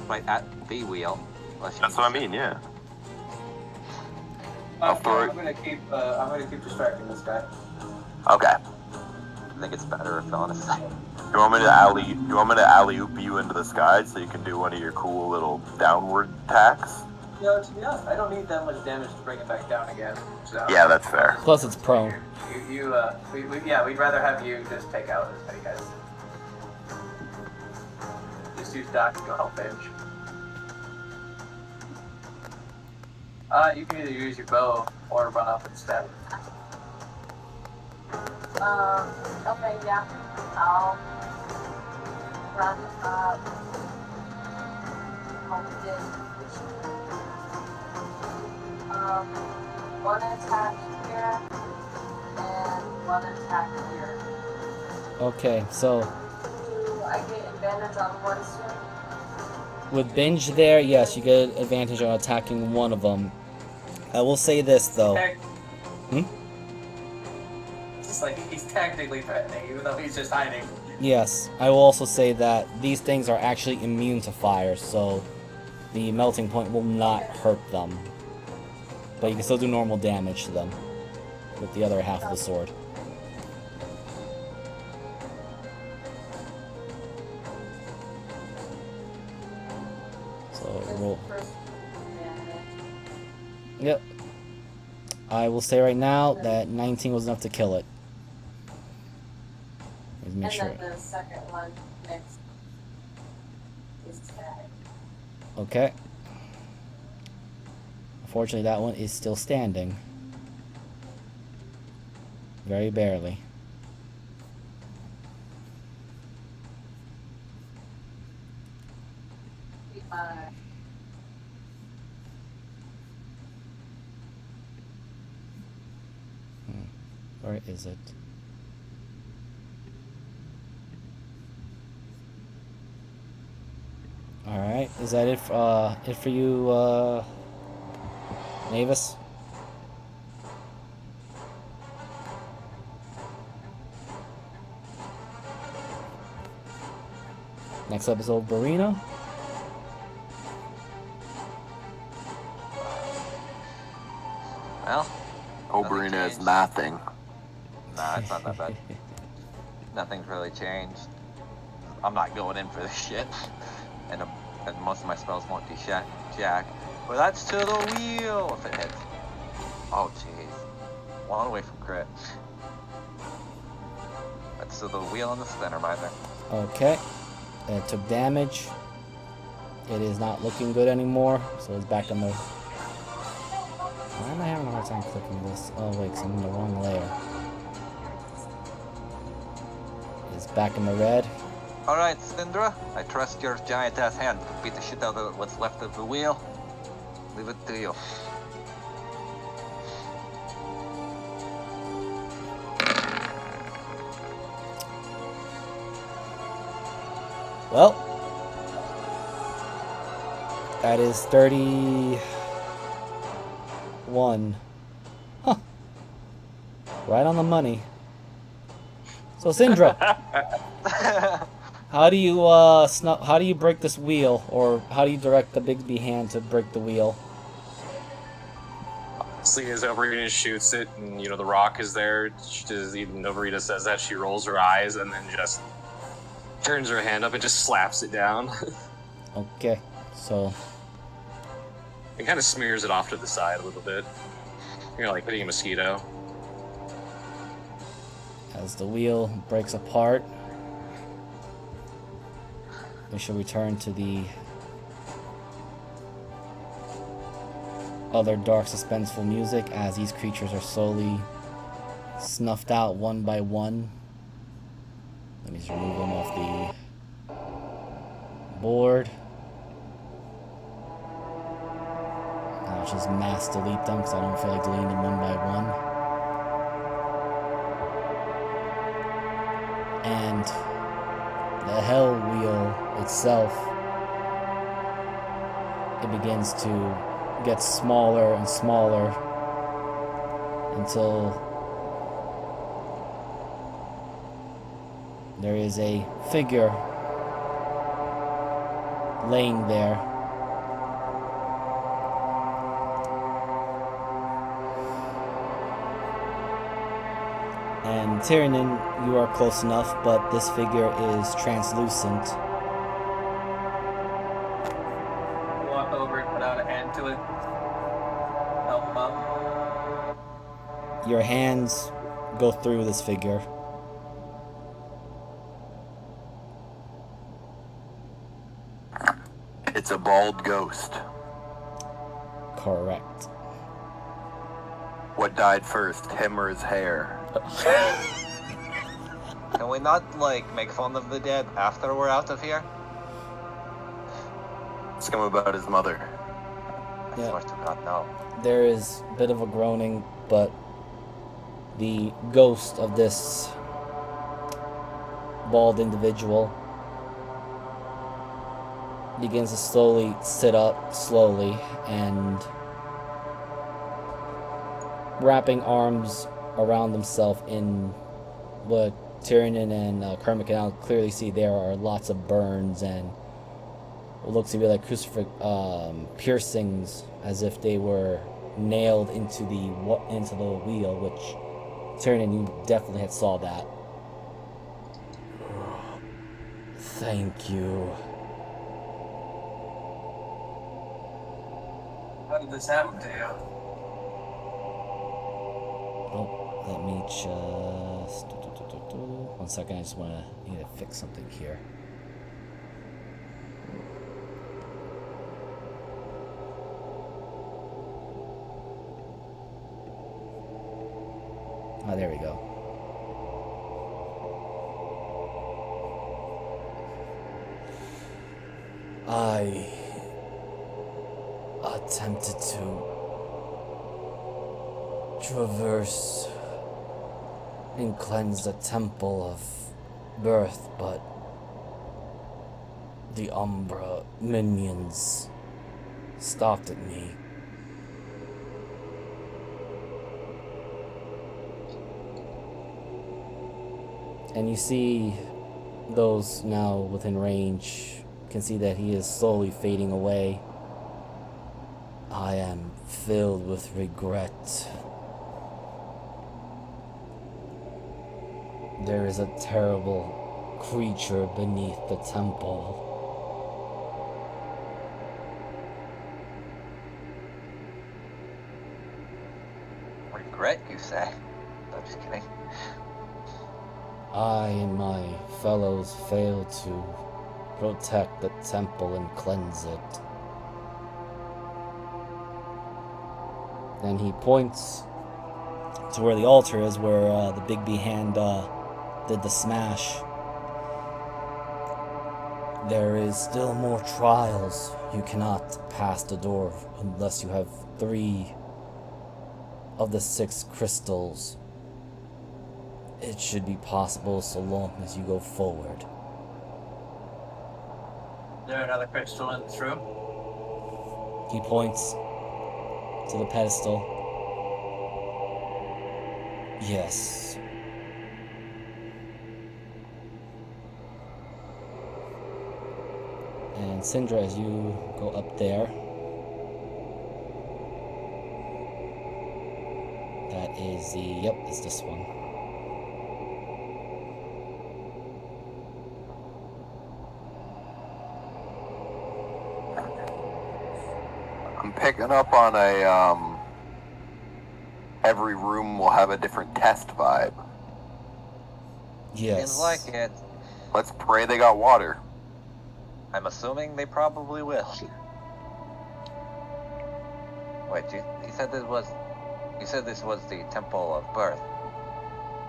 right at the wheel. Unless you That's what I mean, yeah. I'll throw I'm gonna keep distracting this guy. Okay. I think it's better if honestly. You want me to alley-oop you into the sky so you can do one of your cool little downward attacks? No, to be honest, I don't need that much damage to bring it back down again. So. Yeah, that's fair. Plus, it's prone. We'd rather have you just take out as many guys. Just use Doc to go help Binge. You can either use your bow or run up instead. Okay, yeah. I'll run up. One attack here and one attack here. Okay, so Do I get advantage on one swing? with Binge there, yes, you get advantage on attacking one of them. I will say this though. Just like he's technically threatening, even though he's just hiding. Yes, I will also say that these things are actually immune to fire, so the melting point will not hurt them. But you can still do normal damage to them with the other half of the sword. So roll. Yep. I will say right now that 19 was enough to kill it. Let's make sure. And then the second one next is tag. Okay. Unfortunately, that one is still standing. Very barely. Where is it? Alright, is that it for you, Mavis? Next episode, Barina. Well, Oberina is changed. nothing. Nah, it's not that bad. Nothing's really changed. I'm not going in for this shit. And most of my spells won't do jack. But that's to the wheel if it hits. Oh jeez. One away from crit. That's to the wheel on the center miser. Okay. It took damage. It is not looking good anymore, so it's back on the... Why am I having a hard time clicking this? Oh wait, 'cause I'm in the wrong layer. It's back in the red. Alright, Syndra, I trust your giant ass hand to beat the shit out of what's left of the wheel. Leave it to you. Well, that is 31. Huh. Right on the money. So Syndra, how do you how do you break this wheel, or how do you direct the Bigsby hand to break the wheel? Seeing as Oberita shoots it, and the rock is there, even Oberita says that, she rolls her eyes and then just turns her hand up and just slaps it down. Okay, so It kind of smears it off to the side a little bit. Like hitting a mosquito. as the wheel breaks apart, we shall return to the other dark, suspenseful music as these creatures are slowly snuffed out one by one. Let me just remove them off the board. I'll just mass delete them because I don't feel like deleting them one by one. And the hell wheel itself, it begins to get smaller and smaller until there is a figure laying there And Tyrion, you are close enough, but this figure is translucent. Walk over and put out a hand to it. Help him up. Your hands go through this figure. It's a bald ghost. Correct. What died first, him or his hair? Can we not, like, make fun of the dead after we're out of here? Ask him about his mother. I Yeah. swear to God, no. There is a bit of a groaning, but the ghost of this bald individual begins to slowly sit up, slowly, and wrapping arms around himself in what Tyrion and Kermit can now clearly see. There are lots of burns and what looks to be like piercings, as if they were nailed into the wheel, which Tyrion, you definitely had saw that. Thank you. How did this happen to you? Oh, let me just... 1 second, I just need to fix something here. Ah, there we go. I attempted to traverse and cleanse the temple of birth, but the Umbra minions stopped at me. And you see those now within range can see that he is slowly fading away. I am filled with regret. There is a terrible creature beneath the temple. Regret, you say? I'm just kidding. I and my fellows failed to protect the temple and cleanse it. Then he points to where the altar is, where the Big B hand did the smash. There is still more trials. You cannot pass the door unless you have 3 of the 6 crystals. It should be possible so long as you go forward. Is there another crystal in this room? He points to the pedestal. Yes. And Syndra, as you go up there, that is it's this one. I'm picking up on a, every room will have a different test vibe. Yes. Seems like it. Let's pray they got water. I'm assuming they probably will. Wait, you said this was... You said this was the Temple of Birth.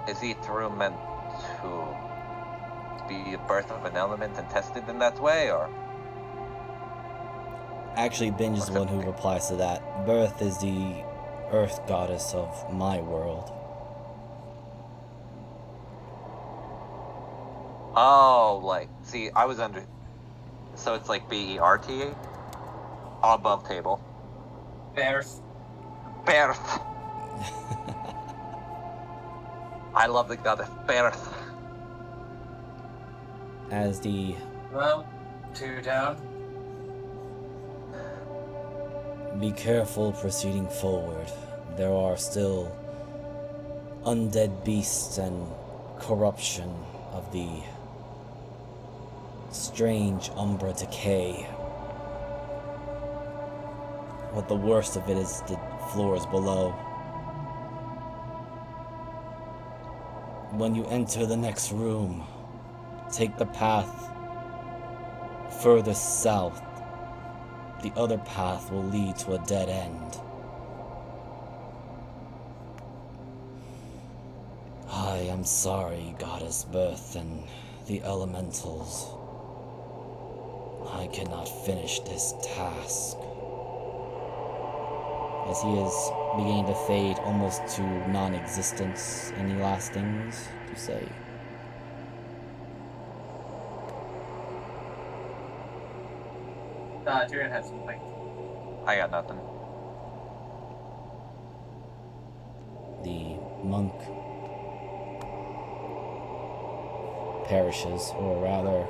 Is each room meant to be a birth of an element and tested in that way, or...? Actually, Binge is the one who replies to that. Birth is the earth goddess of my world. Oh, like, see, I was under... So it's like B-E-R-T? Above table. Bears. Birth. I love the goddess Birth. As the... Well, 2 down. Be careful proceeding forward. There are still undead beasts and corruption of the strange Umbra decay. But the worst of it is the floors below. When you enter the next room, take the path further south. The other path will lead to a dead end. I am sorry, Goddess Birth and the elementals. I cannot finish this task. As he is beginning to fade almost to non-existence, any last things to say? Tyrion has something. I got nothing. The monk perishes, or rather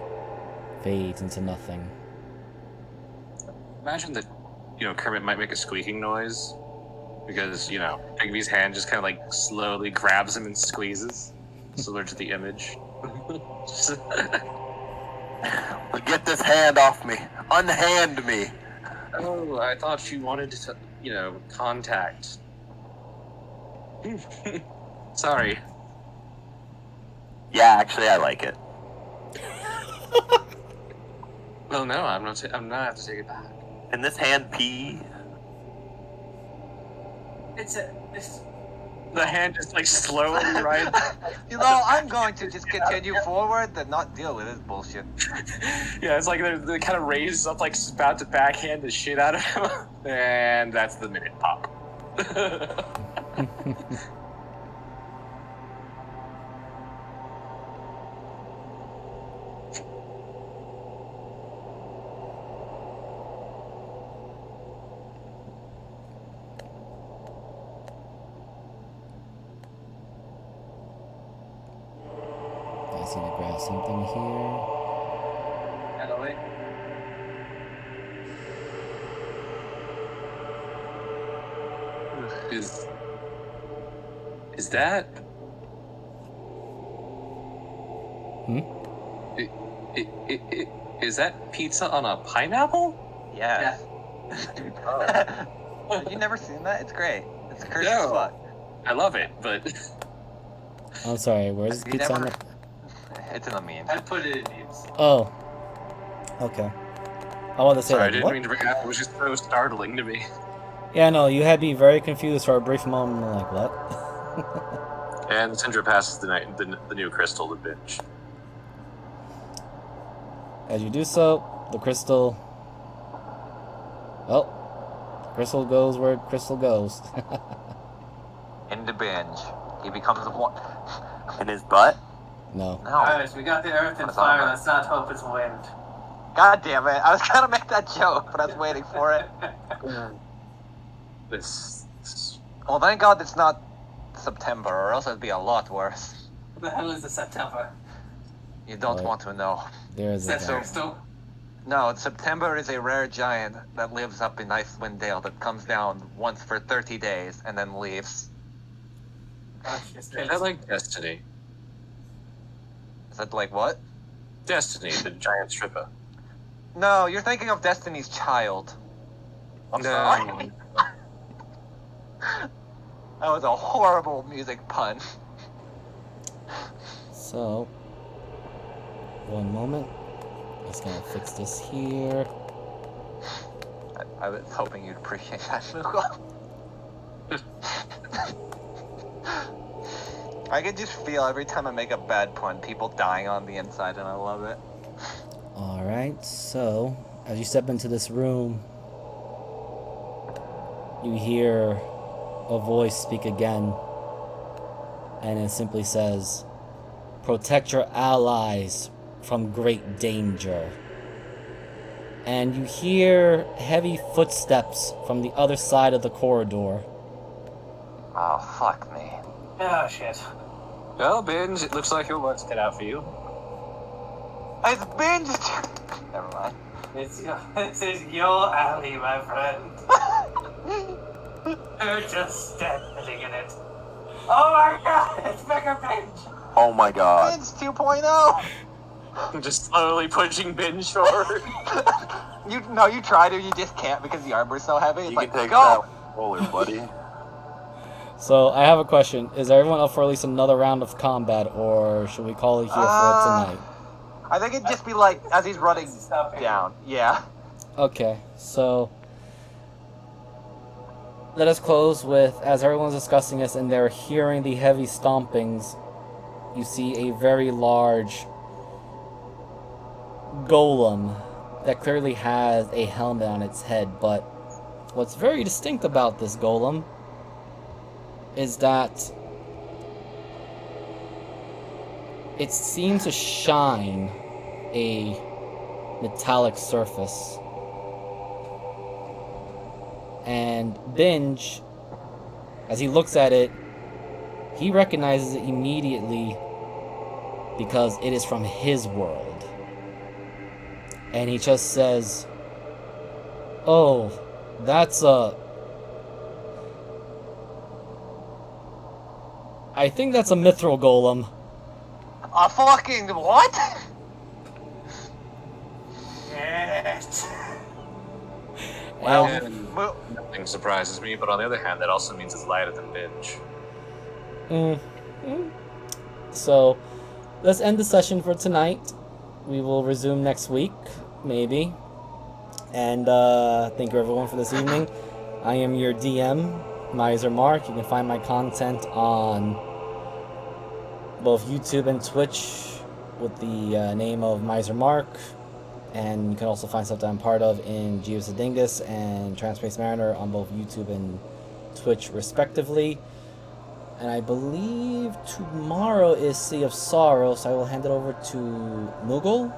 fades into nothing. Imagine that, Kermit might make a squeaking noise because, Bigby's hand just kind of like slowly grabs him and squeezes, similar to the image. Get this hand off me. Unhand me. Oh, I thought you wanted to, contact. Sorry. Yeah, actually, I like it. Well, no, I'm not have to take it back. Can this hand pee? It's The hand just like slowly right. I'm going to just continue forward and not deal with this bullshit. Yeah, it's like they kind of raises up, like about to backhand the shit out of him, and that's the minute pop. I seem to grab something here. Hello. Is that? Is that pizza on a pineapple? Yeah. Oh. You never seen that? It's great. It's cursed No. as fuck. I love it, but I'm sorry, where's the You pizza on never- the... It's in the memes. I put it in memes. Oh. Okay. I wanted to say sorry, I like, didn't what? mean to bring it up. It was just so startling to me. Yeah, no, you had me very confused for a brief moment. I'm like, what? And Syndra passes the new crystal to bitch. As you do so, the crystal... Well, the crystal goes where crystal goes. In the binge. He becomes one. In his butt? No. No. Alright, we got the earth and That's fire. all right. Let's not hope it's wind. God damn it. I was gonna make that joke, but I was waiting for it. This Well, thank God it's not September, or else it'd be a lot worse. What the hell is the September? You don't What? want to know. There's a Is that crystal? No, September is a rare giant that lives up in Icewind Dale that comes down once for 30 days and then leaves. It's is that like Destiny? Is that like what? Destiny, the giant stripper. No, you're thinking of Destiny's Child. I'm No. sorry. That was a horrible music pun. So, one moment. Just gonna fix this here. I was hoping you'd appreciate that, Moogle. I can just feel every time I make a bad pun, people dying on the inside, and I love it. Alright, so, as you step into this room, you hear a voice speak again, and it simply says, "Protect your allies from great danger." And you hear heavy footsteps from the other side of the corridor. Oh, fuck me. Oh shit. Well, Binge, it looks like your work's cut out for you. It's binged! Never mind. This is your alley, my friend. You're just standing in it. Oh my god, it's Mega Binge! Oh my god. Binge 2.0! I'm just slowly pushing Binge forward. You try to, you just can't because the armor's so heavy. It's You like, can take go! that roller, buddy. So I have a question. Is everyone up for at least another round of combat, or should we call it here for tonight? I think it'd just be like, as he's running down. Yeah. Okay, so let us close with, as everyone's discussing this and they're hearing the heavy stompings, you see a very large golem that clearly has a helmet on its head, but what's very distinct about this golem is that it seems to shine a metallic surface. And Binge, as he looks at it, he recognizes it immediately because it is from his world. And he just says, "Oh, that's I think that's a mithril golem." A fucking what? Shit. Well, And- Nothing surprises me, but on the other hand, that also means it's lighter than Binge. So, let's end the session for tonight. We will resume next week, maybe. And thank you everyone for this evening. I am your DM, Miser Mark. You can find my content on both YouTube and Twitch with the name of Miser Mark. And you can also find stuff that I'm part of in Jeeves the Dingus and Transpace Mariner on both YouTube and Twitch respectively. And I believe tomorrow is Sea of Sorrow, so I will hand it over to Moogle.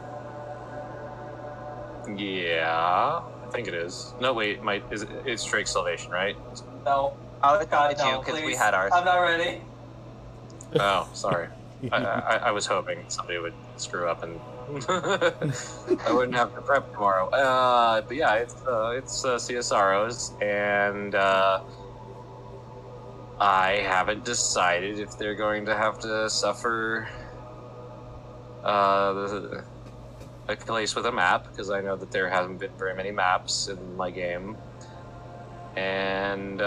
Yeah, I think it is. No, wait, it's Drake's Salvation, right? No. I'll God, tell you no, because we please. had ours. I'm not ready. Oh, sorry. I was hoping somebody would screw up and I wouldn't have to prep tomorrow. But yeah, it's Sea of Sorrows, and I haven't decided if they're going to have to suffer a place with a map, because I know that there haven't been very many maps in my game, and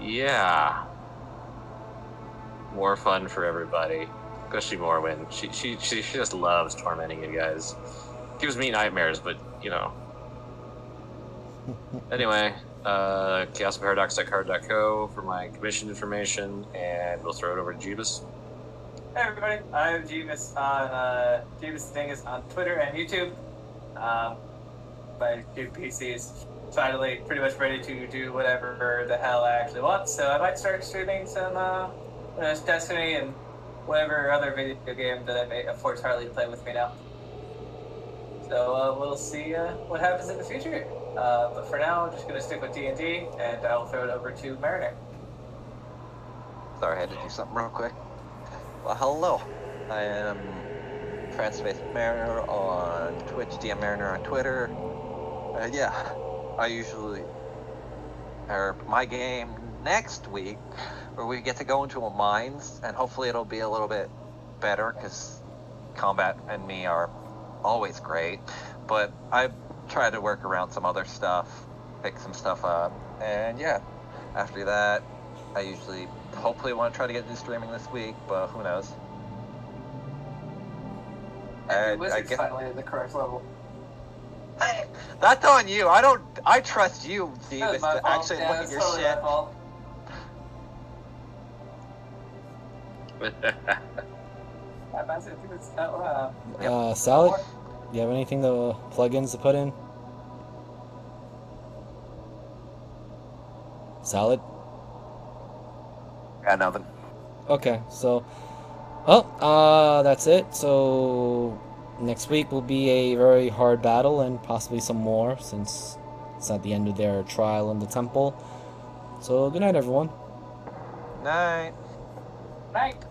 yeah, more fun for everybody. Especially Morwen. She just loves tormenting you guys. Gives me nightmares, but you know. Anyway, chaosparadox.card.co for my commission information, and we'll throw it over to Jeebus. Hey everybody, I'm Jeebus on Jeebus Dingus on Twitter and YouTube. My new PC is finally pretty much ready to do whatever the hell I actually want, so I might start streaming some Destiny and whatever other video game that I may force Harley to play with me now. So we'll see what happens in the future. But for now, I'm just going to stick with D&D, and I'll throw it over to Mariner. Sorry, I had to do something real quick. Well, hello. I am Transpace Mariner on Twitch, DM Mariner on Twitter. Yeah, I usually... my game next week, where we get to go into a mines, and hopefully it'll be a little bit better, because combat and me are always great, but I try to work around some other stuff, pick some stuff up, and yeah, after that, I usually hopefully want to try to get into streaming this week, but who knows. And Wizard's finally at the correct level. That's on you. I trust you, Jeebus, My to fault. actually Yeah, look at it's your totally shit. my fault. Salad, do you have anything to plugins to put in? Salad? Got nothing. Okay, so, well, that's it. So next week will be a very hard battle, and possibly some more, since it's at the end of their trial in the temple. So good night, everyone. Night. Night.